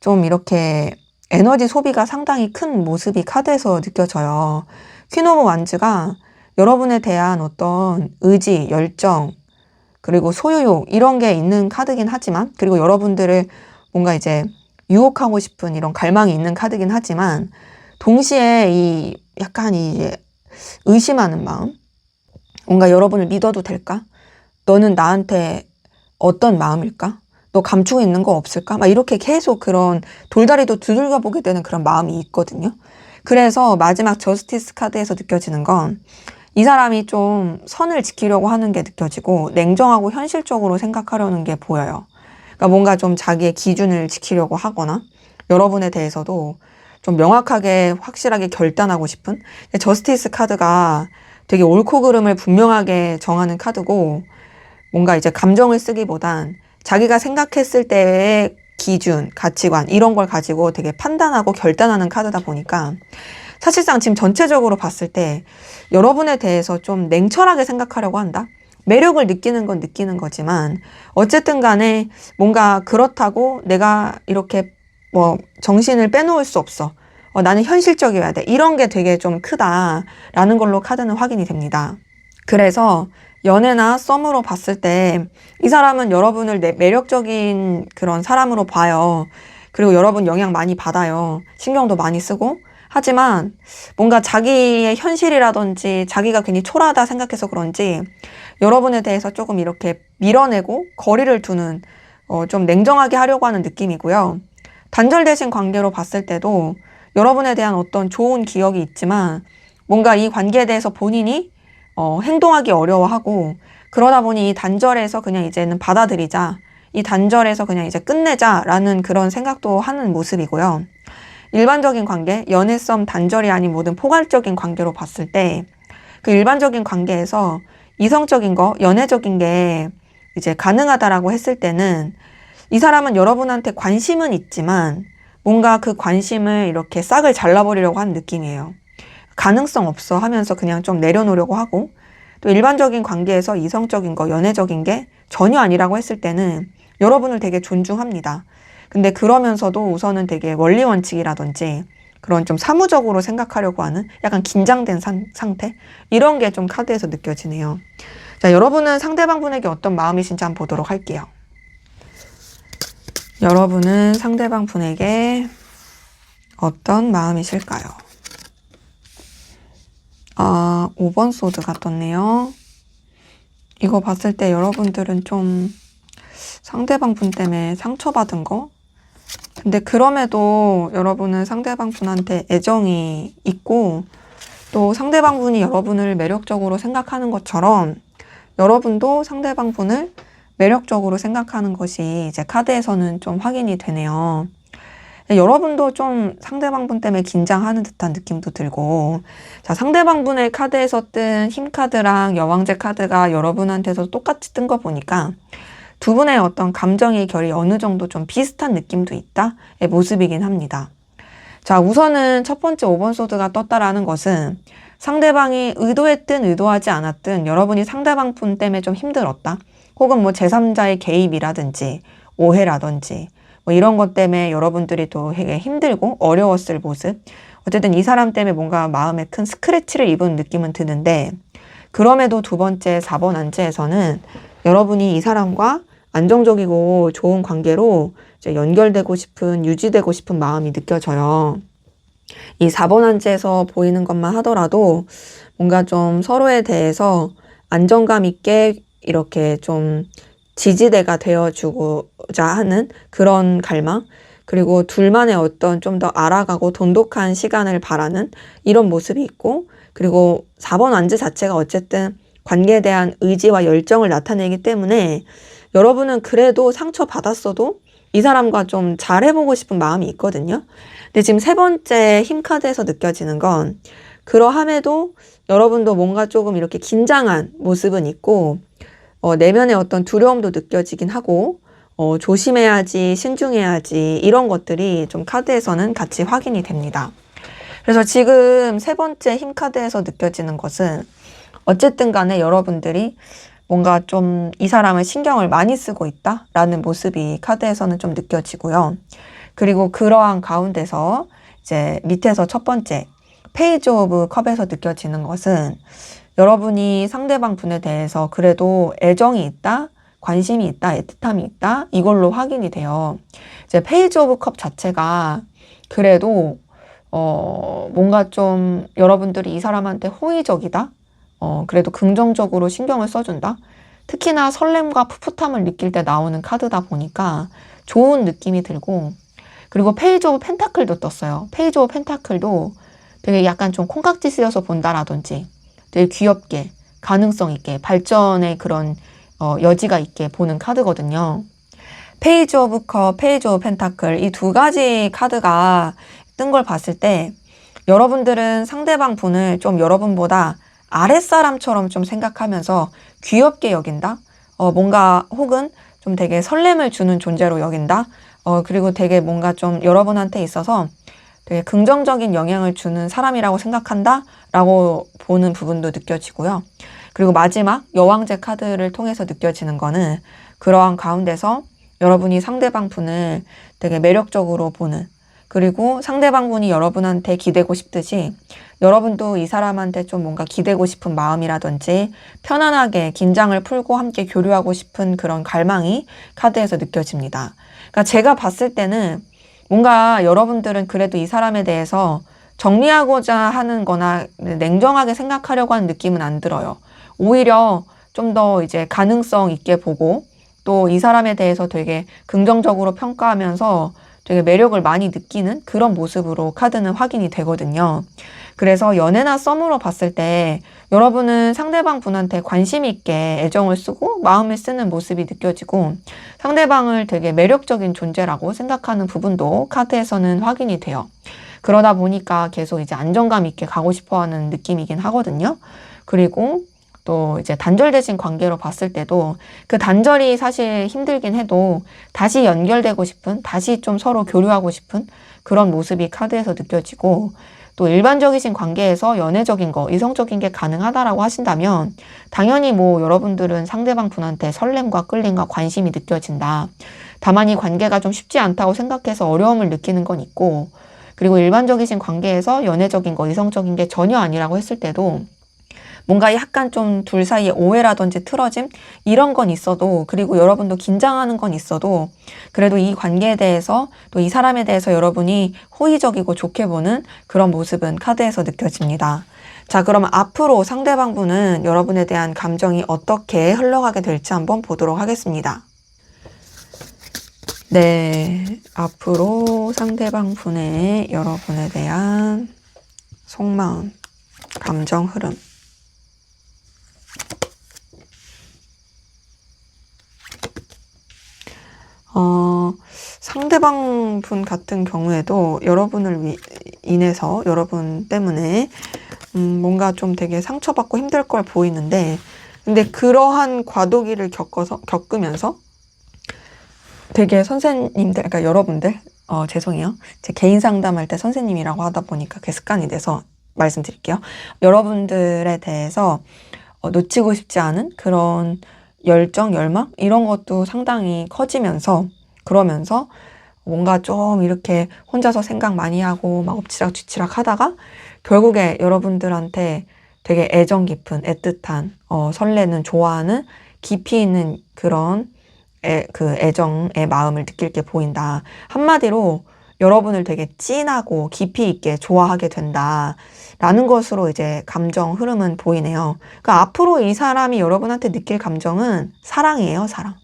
좀 이렇게 에너지 소비가 상당히 큰 모습이 카드에서 느껴져요. 퀸 오브 완즈가 여러분에 대한 어떤 의지, 열정, 그리고 소유욕 이런 게 있는 카드긴 하지만, 그리고 여러분들을 뭔가 이제 유혹하고 싶은 이런 갈망이 있는 카드긴 하지만, 동시에 이 약간 이 의심하는 마음, 뭔가 여러분을 믿어도 될까? 너는 나한테 어떤 마음일까? 너 감추고 있는 거 없을까? 막 이렇게 계속 그런 돌다리도 두들겨 보게 되는 그런 마음이 있거든요. 그래서 마지막 저스티스 카드에서 느껴지는 건 이 사람이 좀 선을 지키려고 하는 게 느껴지고 냉정하고 현실적으로 생각하려는 게 보여요. 그러니까 뭔가 좀 자기의 기준을 지키려고 하거나 여러분에 대해서도 좀 명확하게 확실하게 결단하고 싶은 저스티스 카드가 되게 옳고 그름을 분명하게 정하는 카드고 뭔가 이제 감정을 쓰기보단 자기가 생각했을 때의 기준, 가치관 이런 걸 가지고 되게 판단하고 결단하는 카드다 보니까 사실상 지금 전체적으로 봤을 때 여러분에 대해서 좀 냉철하게 생각하려고 한다. 매력을 느끼는 건 느끼는 거지만 어쨌든 간에 뭔가 그렇다고 내가 이렇게 뭐 정신을 빼놓을 수 없어. 나는 현실적이어야 돼. 이런 게 되게 좀 크다라는 걸로 카드는 확인이 됩니다. 그래서 연애나 썸으로 봤을 때 이 사람은 여러분을 매력적인 그런 사람으로 봐요. 그리고 여러분 영향 많이 받아요. 신경도 많이 쓰고. 하지만 뭔가 자기의 현실이라든지 자기가 괜히 초라하다 생각해서 그런지 여러분에 대해서 조금 이렇게 밀어내고 거리를 두는 좀 냉정하게 하려고 하는 느낌이고요. 단절되신 관계로 봤을 때도 여러분에 대한 어떤 좋은 기억이 있지만 뭔가 이 관계에 대해서 본인이 행동하기 어려워하고 그러다 보니 이 단절에서 그냥 이제는 받아들이자. 이 단절에서 그냥 이제 끝내자라는 그런 생각도 하는 모습이고요. 일반적인 관계, 연애썸 단절이 아닌 모든 포괄적인 관계로 봤을 때 그 일반적인 관계에서 이성적인 거, 연애적인 게 이제 가능하다라고 했을 때는 이 사람은 여러분한테 관심은 있지만 뭔가 그 관심을 이렇게 싹을 잘라버리려고 하는 느낌이에요. 가능성 없어 하면서 그냥 좀 내려놓으려고 하고 또 일반적인 관계에서 이성적인 거, 연애적인 게 전혀 아니라고 했을 때는 여러분을 되게 존중합니다. 근데 그러면서도 우선은 되게 원리 원칙이라든지 그런 좀 사무적으로 생각하려고 하는 약간 긴장된 상태? 이런 게 좀 카드에서 느껴지네요. 자, 여러분은 상대방 분에게 어떤 마음이신지 한번 보도록 할게요. 여러분은 상대방 분에게 어떤 마음이실까요? 5번 소드가 떴네요. 이거 봤을 때 여러분들은 좀 상대방 분 때문에 상처받은 거? 근데 그럼에도 여러분은 상대방 분한테 애정이 있고 또 상대방 분이 여러분을 매력적으로 생각하는 것처럼 여러분도 상대방 분을 매력적으로 생각하는 것이 이제 카드에서는 좀 확인이 되네요. 여러분도 좀 상대방 분 때문에 긴장하는 듯한 느낌도 들고 자, 상대방 분의 카드에서 뜬 힘 카드랑 여왕제 카드가 여러분한테서 똑같이 뜬 거 보니까 두 분의 어떤 감정의 결이 어느 정도 좀 비슷한 느낌도 있다의 모습이긴 합니다. 자, 우선은 첫 번째 5번 소드가 떴다라는 것은 상대방이 의도했든 의도하지 않았든 여러분이 상대방 분 때문에 좀 힘들었다. 혹은 뭐 제3자의 개입이라든지 오해라든지 뭐 이런 것 때문에 여러분들이 또 되게 힘들고 어려웠을 모습. 어쨌든 이 사람 때문에 뭔가 마음에 큰 스크래치를 입은 느낌은 드는데 그럼에도 두 번째 4번 안지에서는 여러분이 이 사람과 안정적이고 좋은 관계로 이제 연결되고 싶은, 유지되고 싶은 마음이 느껴져요. 이 4번 안지에서 보이는 것만 하더라도 뭔가 좀 서로에 대해서 안정감 있게 이렇게 좀 지지대가 되어주고자 하는 그런 갈망, 그리고 둘만의 어떤 좀 더 알아가고 돈독한 시간을 바라는 이런 모습이 있고, 그리고 4번 안지 자체가 어쨌든 관계에 대한 의지와 열정을 나타내기 때문에 여러분은 그래도 상처받았어도 이 사람과 좀 잘해보고 싶은 마음이 있거든요. 근데 지금 세 번째 힘카드에서 느껴지는 건 그러함에도 여러분도 뭔가 조금 이렇게 긴장한 모습은 있고 내면의 어떤 두려움도 느껴지긴 하고 조심해야지, 신중해야지 이런 것들이 좀 카드에서는 같이 확인이 됩니다. 그래서 지금 세 번째 힘카드에서 느껴지는 것은 어쨌든 간에 여러분들이 뭔가 좀 이 사람을 신경을 많이 쓰고 있다라는 모습이 카드에서는 좀 느껴지고요. 그리고 그러한 가운데서 이제 밑에서 첫 번째 페이지 오브 컵에서 느껴지는 것은 여러분이 상대방 분에 대해서 그래도 애정이 있다, 관심이 있다, 애틋함이 있다 이걸로 확인이 돼요. 이제 페이지 오브 컵 자체가 그래도 뭔가 좀 여러분들이 이 사람한테 호의적이다, 그래도 긍정적으로 신경을 써준다. 특히나 설렘과 풋풋함을 느낄 때 나오는 카드다 보니까 좋은 느낌이 들고, 그리고 페이지 오브 펜타클도 떴어요. 페이지 오브 펜타클도 되게 약간 좀 콩깍지 쓰여서 본다라든지 되게 귀엽게 가능성 있게 발전의 그런 여지가 있게 보는 카드거든요. 페이지 오브 컵, 페이지 오브 펜타클 이 두 가지 카드가 뜬 걸 봤을 때 여러분들은 상대방 분을 좀 여러분보다 아랫사람처럼 좀 생각하면서 귀엽게 여긴다? 뭔가 혹은 좀 되게 설렘을 주는 존재로 여긴다? 그리고 되게 뭔가 좀 여러분한테 있어서 되게 긍정적인 영향을 주는 사람이라고 생각한다? 라고 보는 부분도 느껴지고요. 그리고 마지막 여왕제 카드를 통해서 느껴지는 거는 그러한 가운데서 여러분이 상대방 분을 되게 매력적으로 보는, 그리고 상대방 분이 여러분한테 기대고 싶듯이 여러분도 이 사람한테 좀 뭔가 기대고 싶은 마음이라든지 편안하게 긴장을 풀고 함께 교류하고 싶은 그런 갈망이 카드에서 느껴집니다. 그러니까 제가 봤을 때는 뭔가 여러분들은 그래도 이 사람에 대해서 정리하고자 하는 거나 냉정하게 생각하려고 하는 느낌은 안 들어요. 오히려 좀 더 이제 가능성 있게 보고 또 이 사람에 대해서 되게 긍정적으로 평가하면서 되게 매력을 많이 느끼는 그런 모습으로 카드는 확인이 되거든요. 그래서 연애나 썸으로 봤을 때 여러분은 상대방 분한테 관심 있게 애정을 쓰고 마음을 쓰는 모습이 느껴지고 상대방을 되게 매력적인 존재라고 생각하는 부분도 카드에서는 확인이 돼요. 그러다 보니까 계속 이제 안정감 있게 가고 싶어 하는 느낌이긴 하거든요. 그리고 또 이제 단절되신 관계로 봤을 때도 그 단절이 사실 힘들긴 해도 다시 연결되고 싶은, 다시 좀 서로 교류하고 싶은 그런 모습이 카드에서 느껴지고, 또 일반적이신 관계에서 연애적인 거, 이성적인 게 가능하다라고 하신다면 당연히 뭐 여러분들은 상대방 분한테 설렘과 끌림과 관심이 느껴진다. 다만 이 관계가 좀 쉽지 않다고 생각해서 어려움을 느끼는 건 있고, 그리고 일반적이신 관계에서 연애적인 거, 이성적인 게 전혀 아니라고 했을 때도 뭔가 약간 좀 둘 사이에 오해라든지 틀어짐 이런 건 있어도, 그리고 여러분도 긴장하는 건 있어도 그래도 이 관계에 대해서 또 이 사람에 대해서 여러분이 호의적이고 좋게 보는 그런 모습은 카드에서 느껴집니다. 자, 그럼 앞으로 상대방 분은 여러분에 대한 감정이 어떻게 흘러가게 될지 한번 보도록 하겠습니다. 네, 앞으로 상대방 분의 여러분에 대한 속마음, 감정 흐름. 상대방 분 같은 경우에도 여러분을 인해서, 여러분 때문에 뭔가 좀 되게 상처받고 힘들 걸 보이는데, 근데 그러한 과도기를 겪으면서 되게 선생님들, 그러니까 여러분들, 죄송해요. 제 개인 상담할 때 선생님이라고 하다 보니까 그게 습관이 돼서 말씀드릴게요. 여러분들에 대해서 놓치고 싶지 않은 그런 열정, 열망 이런 것도 상당히 커지면서, 그러면서 뭔가 좀 이렇게 혼자서 생각 많이 하고 막 엎치락뒤치락 하다가 결국에 여러분들한테 되게 애정 깊은, 애틋한, 설레는, 좋아하는 깊이 있는 그런 그 애정의 마음을 느낄 게 보인다. 한마디로 여러분을 되게 진하고 깊이 있게 좋아하게 된다. 라는 것으로 이제 감정 흐름은 보이네요. 그러니까 앞으로 이 사람이 여러분한테 느낄 감정은 사랑이에요, 사랑.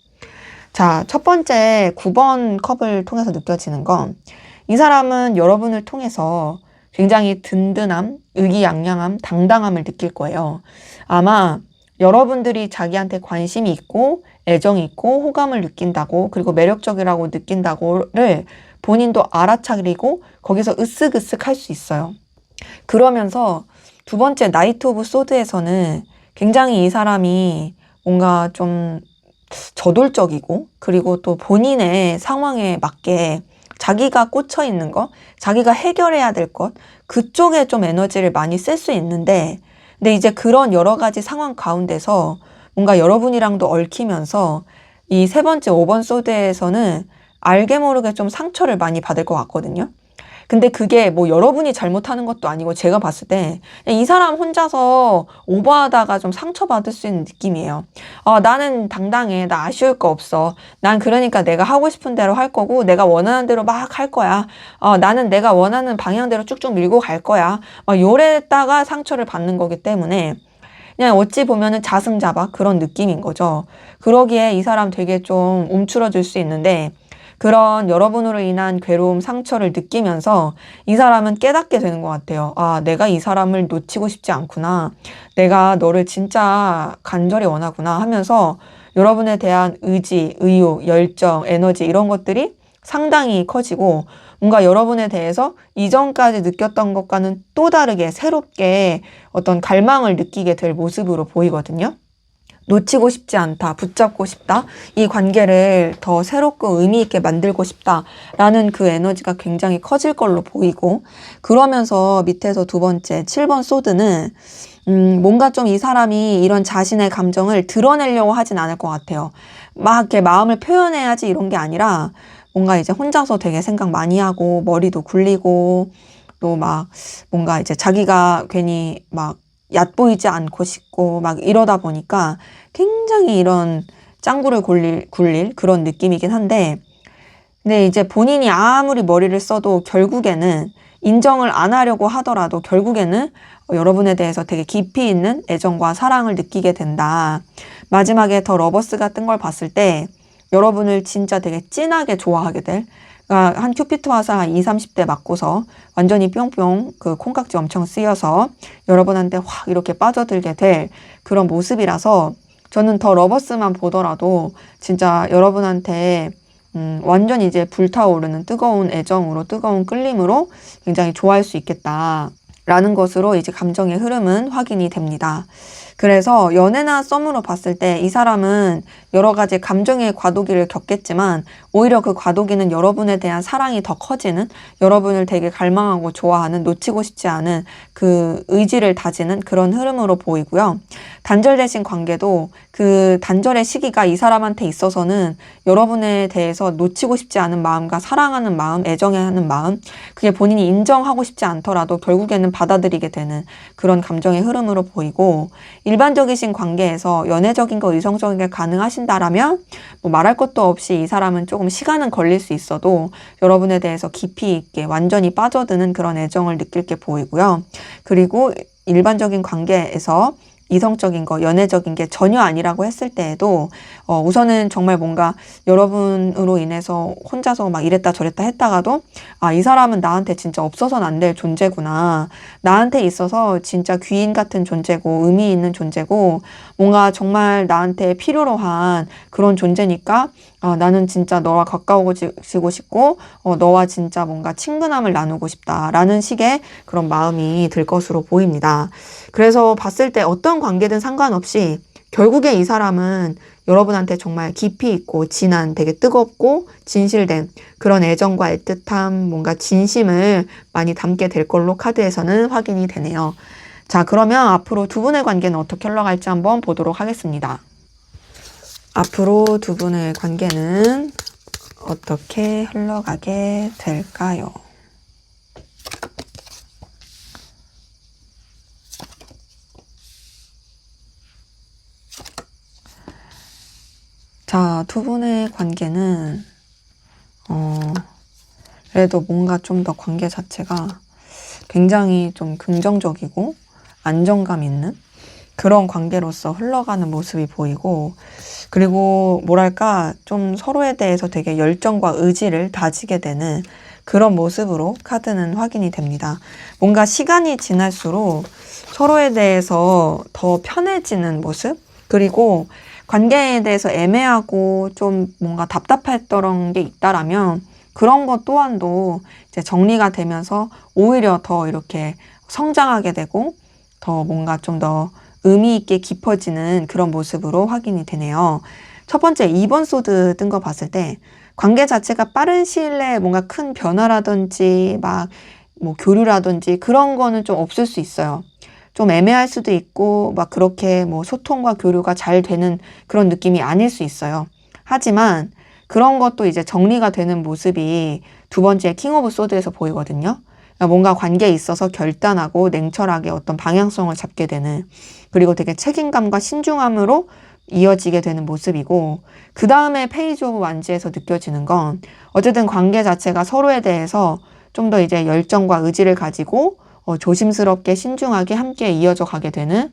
자, 첫 번째 9번 컵을 통해서 느껴지는 건 이 사람은 여러분을 통해서 굉장히 든든함, 의기양양함, 당당함을 느낄 거예요. 아마 여러분들이 자기한테 관심이 있고 애정이 있고 호감을 느낀다고, 그리고 매력적이라고 느낀다고를 본인도 알아차리고 거기서 으쓱으쓱 할 수 있어요. 그러면서 두 번째 나이트 오브 소드에서는 굉장히 이 사람이 뭔가 좀 저돌적이고, 그리고 또 본인의 상황에 맞게 자기가 꽂혀 있는 것, 자기가 해결해야 될 것, 그쪽에 좀 에너지를 많이 쓸 수 있는데, 근데 이제 그런 여러 가지 상황 가운데서 뭔가 여러분이랑도 얽히면서 이 세 번째 5번 소드에서는 알게 모르게 좀 상처를 많이 받을 것 같거든요. 근데 그게 뭐 여러분이 잘못하는 것도 아니고 제가 봤을 때 이 사람 혼자서 오버하다가 좀 상처받을 수 있는 느낌이에요. 나는 당당해. 나 아쉬울 거 없어. 난 그러니까 내가 하고 싶은 대로 할 거고 내가 원하는 대로 막 할 거야. 나는 내가 원하는 방향대로 쭉쭉 밀고 갈 거야. 막 요랬다가 상처를 받는 거기 때문에 그냥 어찌 보면은 자승자박 그런 느낌인 거죠. 그러기에 이 사람 되게 좀 움츠러들 수 있는데 그런 여러분으로 인한 괴로움, 상처를 느끼면서 이 사람은 깨닫게 되는 것 같아요. 아, 내가 이 사람을 놓치고 싶지 않구나. 내가 너를 진짜 간절히 원하구나 하면서 여러분에 대한 의지, 의욕, 열정, 에너지 이런 것들이 상당히 커지고 뭔가 여러분에 대해서 이전까지 느꼈던 것과는 또 다르게 새롭게 어떤 갈망을 느끼게 될 모습으로 보이거든요. 놓치고 싶지 않다, 붙잡고 싶다, 이 관계를 더 새롭고 의미 있게 만들고 싶다라는 그 에너지가 굉장히 커질 걸로 보이고, 그러면서 밑에서 두 번째 7번 소드는 뭔가 좀 이 사람이 이런 자신의 감정을 드러내려고 하진 않을 것 같아요. 막 이렇게 마음을 표현해야지 이런 게 아니라 뭔가 이제 혼자서 되게 생각 많이 하고 머리도 굴리고 또 막 뭔가 이제 자기가 괜히 막 얕보이지 않고 싶고 막 이러다 보니까 굉장히 이런 짱구를 굴릴 그런 느낌이긴 한데, 근데 이제 본인이 아무리 머리를 써도 결국에는 인정을 안 하려고 하더라도 결국에는 여러분에 대해서 되게 깊이 있는 애정과 사랑을 느끼게 된다. 마지막에 더 러버스가 뜬 걸 봤을 때 여러분을 진짜 되게 진하게 좋아하게 될, 그러니까 한 큐피트 화살 한 20, 30대 맞고서 완전히 뿅뿅 그 콩깍지 엄청 쓰여서 여러분한테 확 이렇게 빠져들게 될 그런 모습이라서 저는 더 러버스만 보더라도 진짜 여러분한테 완전 이제 불타오르는 뜨거운 애정으로, 뜨거운 끌림으로 굉장히 좋아할 수 있겠다라는 것으로 이제 감정의 흐름은 확인이 됩니다. 그래서 연애나 썸으로 봤을 때 이 사람은 여러 가지 감정의 과도기를 겪겠지만 오히려 그 과도기는 여러분에 대한 사랑이 더 커지는, 여러분을 되게 갈망하고 좋아하는, 놓치고 싶지 않은 그 의지를 다지는 그런 흐름으로 보이고요. 단절되신 관계도 그 단절의 시기가 이 사람한테 있어서는 여러분에 대해서 놓치고 싶지 않은 마음과 사랑하는 마음, 애정하는 마음, 그게 본인이 인정하고 싶지 않더라도 결국에는 받아들이게 되는 그런 감정의 흐름으로 보이고, 일반적이신 관계에서 연애적인 거, 이성적인 게 가능하신다라면 뭐 말할 것도 없이 이 사람은 조금 시간은 걸릴 수 있어도 여러분에 대해서 깊이 있게 완전히 빠져드는 그런 애정을 느낄 게 보이고요. 그리고 일반적인 관계에서 이성적인 거, 연애적인 게 전혀 아니라고 했을 때에도 우선은 정말 뭔가 여러분으로 인해서 혼자서 막 이랬다 저랬다 했다가도 아, 이 사람은 나한테 진짜 없어서는 안 될 존재구나. 나한테 있어서 진짜 귀인 같은 존재고 의미 있는 존재고 뭔가 정말 나한테 필요로 한 그런 존재니까 나는 진짜 너와 가까워지고 싶고 너와 진짜 뭔가 친근함을 나누고 싶다라는 식의 그런 마음이 들 것으로 보입니다. 그래서 봤을 때 어떤 관계든 상관없이 결국에 이 사람은 여러분한테 정말 깊이 있고 진한, 되게 뜨겁고 진실된 그런 애정과 애틋함, 뭔가 진심을 많이 담게 될 걸로 카드에서는 확인이 되네요. 자, 그러면 앞으로 두 분의 관계는 어떻게 흘러갈지 한번 보도록 하겠습니다. 앞으로 두 분의 관계는 어떻게 흘러가게 될까요? 자, 두 분의 관계는 그래도 뭔가 좀 더 관계 자체가 굉장히 좀 긍정적이고 안정감 있는 그런 관계로서 흘러가는 모습이 보이고, 그리고 뭐랄까 좀 서로에 대해서 되게 열정과 의지를 다지게 되는 그런 모습으로 카드는 확인이 됩니다. 뭔가 시간이 지날수록 서로에 대해서 더 편해지는 모습, 그리고 관계에 대해서 애매하고 좀 뭔가 답답했던 게 있다라면 그런 것 또한도 이제 정리가 되면서 오히려 더 이렇게 성장하게 되고 더 뭔가 좀 더 의미 있게 깊어지는 그런 모습으로 확인이 되네요. 첫 번째 2번 소드 뜬 거 봤을 때 관계 자체가 빠른 시일 내에 뭔가 큰 변화라든지 막 뭐 교류라든지 그런 거는 좀 없을 수 있어요. 좀 애매할 수도 있고 막 그렇게 뭐 소통과 교류가 잘 되는 그런 느낌이 아닐 수 있어요. 하지만 그런 것도 이제 정리가 되는 모습이 두 번째 킹 오브 소드에서 보이거든요. 그러니까 뭔가 관계에 있어서 결단하고 냉철하게 어떤 방향성을 잡게 되는, 그리고 되게 책임감과 신중함으로 이어지게 되는 모습이고, 그 다음에 페이지 오브 완즈에서 느껴지는 건 어쨌든 관계 자체가 서로에 대해서 좀 더 이제 열정과 의지를 가지고 조심스럽게 신중하게 함께 이어져 가게 되는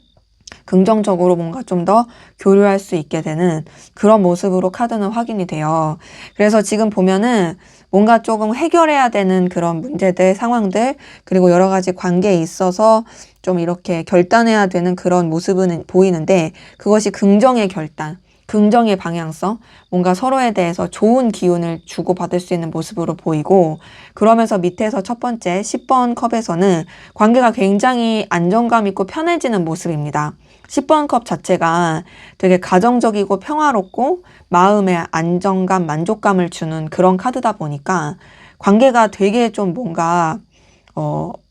긍정적으로 뭔가 좀 더 교류할 수 있게 되는 그런 모습으로 카드는 확인이 돼요. 그래서 지금 보면은 뭔가 조금 해결해야 되는 그런 문제들, 상황들, 그리고 여러 가지 관계에 있어서 좀 이렇게 결단해야 되는 그런 모습은 보이는데, 그것이 긍정의 결단, 긍정의 방향성, 뭔가 서로에 대해서 좋은 기운을 주고받을 수 있는 모습으로 보이고, 그러면서 밑에서 첫 번째 10번 컵에서는 관계가 굉장히 안정감 있고 편해지는 모습입니다. 10번 컵 자체가 되게 가정적이고 평화롭고 마음의 안정감, 만족감을 주는 그런 카드다 보니까 관계가 되게 좀 뭔가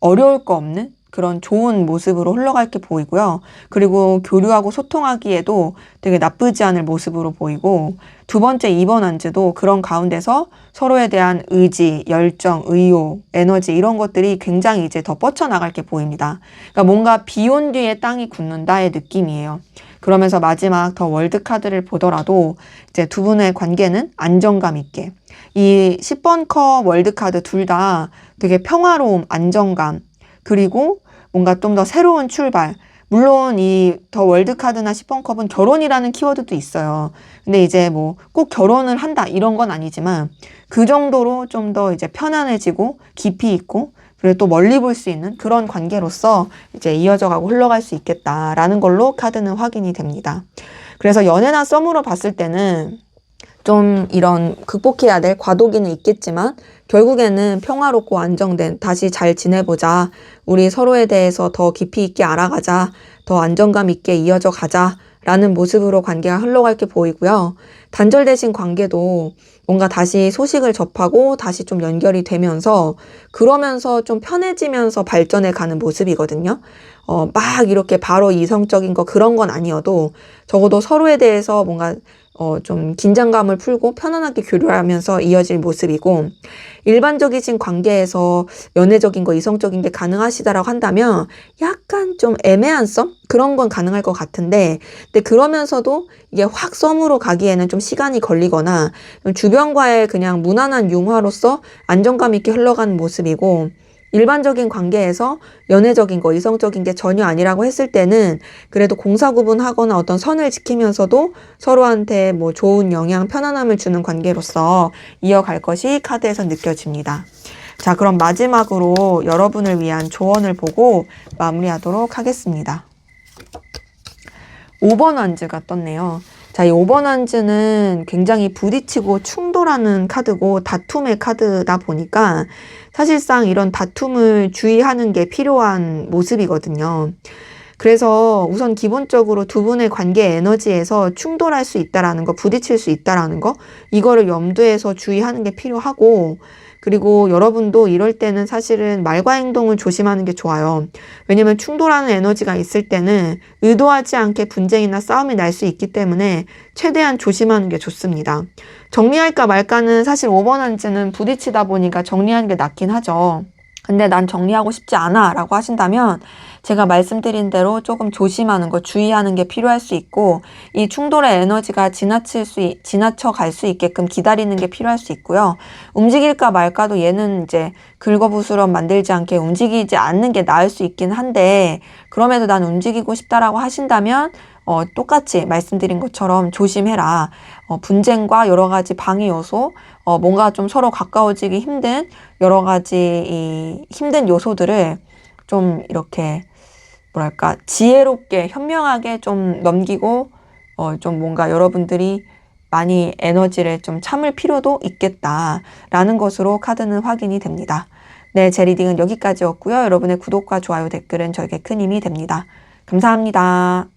어려울 거 없는 그런 좋은 모습으로 흘러갈 게 보이고요. 그리고 교류하고 소통하기에도 되게 나쁘지 않을 모습으로 보이고, 두 번째 2번 안즈도 그런 가운데서 서로에 대한 의지, 열정, 의욕, 에너지 이런 것들이 굉장히 이제 더 뻗쳐나갈 게 보입니다. 그러니까 뭔가 비 온 뒤에 땅이 굳는다의 느낌이에요. 그러면서 마지막 더 월드 카드를 보더라도 이제 두 분의 관계는 안정감 있게, 이 10번 컵 월드 카드 둘 다 되게 평화로움, 안정감, 그리고 뭔가 좀 더 새로운 출발. 물론 이 더 월드카드나 10번 컵은 결혼이라는 키워드도 있어요. 근데 이제 뭐 꼭 결혼을 한다 이런 건 아니지만 그 정도로 좀 더 이제 편안해지고 깊이 있고, 그리고 또 멀리 볼 수 있는 그런 관계로서 이제 이어져 가고 흘러갈 수 있겠다라는 걸로 카드는 확인이 됩니다. 그래서 연애나 썸으로 봤을 때는 좀 이런 극복해야 될 과도기는 있겠지만 결국에는 평화롭고 안정된, 다시 잘 지내보자, 우리 서로에 대해서 더 깊이 있게 알아가자, 더 안정감 있게 이어져 가자 라는 모습으로 관계가 흘러갈 게 보이고요. 단절되신 관계도 뭔가 다시 소식을 접하고 다시 좀 연결이 되면서, 그러면서 좀 편해지면서 발전해 가는 모습이거든요. 막 이렇게 바로 이성적인 거 그런 건 아니어도 적어도 서로에 대해서 뭔가 좀 긴장감을 풀고 편안하게 교류하면서 이어질 모습이고, 일반적이신 관계에서 연애적인 거, 이성적인 게 가능하시다라고 한다면 약간 좀 애매한 썸? 그런 건 가능할 것 같은데, 근데 그러면서도 이게 확 썸으로 가기에는 좀 시간이 걸리거나 주변과의 그냥 무난한 융화로서 안정감 있게 흘러가는 모습이고, 일반적인 관계에서 연애적인 거, 이성적인 게 전혀 아니라고 했을 때는 그래도 공사구분하거나 어떤 선을 지키면서도 서로한테 뭐 좋은 영향, 편안함을 주는 관계로서 이어갈 것이 카드에서 느껴집니다. 자, 그럼 마지막으로 여러분을 위한 조언을 보고 마무리하도록 하겠습니다. 5번 완즈가 떴네요. 자, 이 5번 완즈는 굉장히 부딪히고 충돌하는 카드고 다툼의 카드다 보니까 사실상 이런 다툼을 주의하는 게 필요한 모습이거든요. 그래서 우선 기본적으로 두 분의 관계 에너지에서 충돌할 수 있다라는 거, 부딪힐 수 있다라는 거, 이거를 염두에서 주의하는 게 필요하고, 그리고 여러분도 이럴 때는 사실은 말과 행동을 조심하는 게 좋아요. 왜냐면 충돌하는 에너지가 있을 때는 의도하지 않게 분쟁이나 싸움이 날 수 있기 때문에 최대한 조심하는 게 좋습니다. 정리할까 말까는 사실 5번 한지는 부딪히다 보니까 정리하는 게 낫긴 하죠. 근데 난 정리하고 싶지 않아 라고 하신다면 제가 말씀드린 대로 조금 조심하는 거, 주의하는 게 필요할 수 있고, 이 충돌의 에너지가 지나쳐 갈 수 있게끔 기다리는 게 필요할 수 있고요. 움직일까 말까도 얘는 이제 긁어부스럼 만들지 않게 움직이지 않는 게 나을 수 있긴 한데, 그럼에도 난 움직이고 싶다라고 하신다면 똑같이 말씀드린 것처럼 조심해라. 분쟁과 여러 가지 방해 요소, 뭔가 좀 서로 가까워지기 힘든 여러 가지 이 힘든 요소들을 좀 이렇게 뭐랄까 지혜롭게 현명하게 좀 넘기고 좀 뭔가 여러분들이 많이 에너지를 좀 참을 필요도 있겠다라는 것으로 카드는 확인이 됩니다. 네, 제 리딩은 여기까지였고요. 여러분의 구독과 좋아요, 댓글은 저에게 큰 힘이 됩니다. 감사합니다.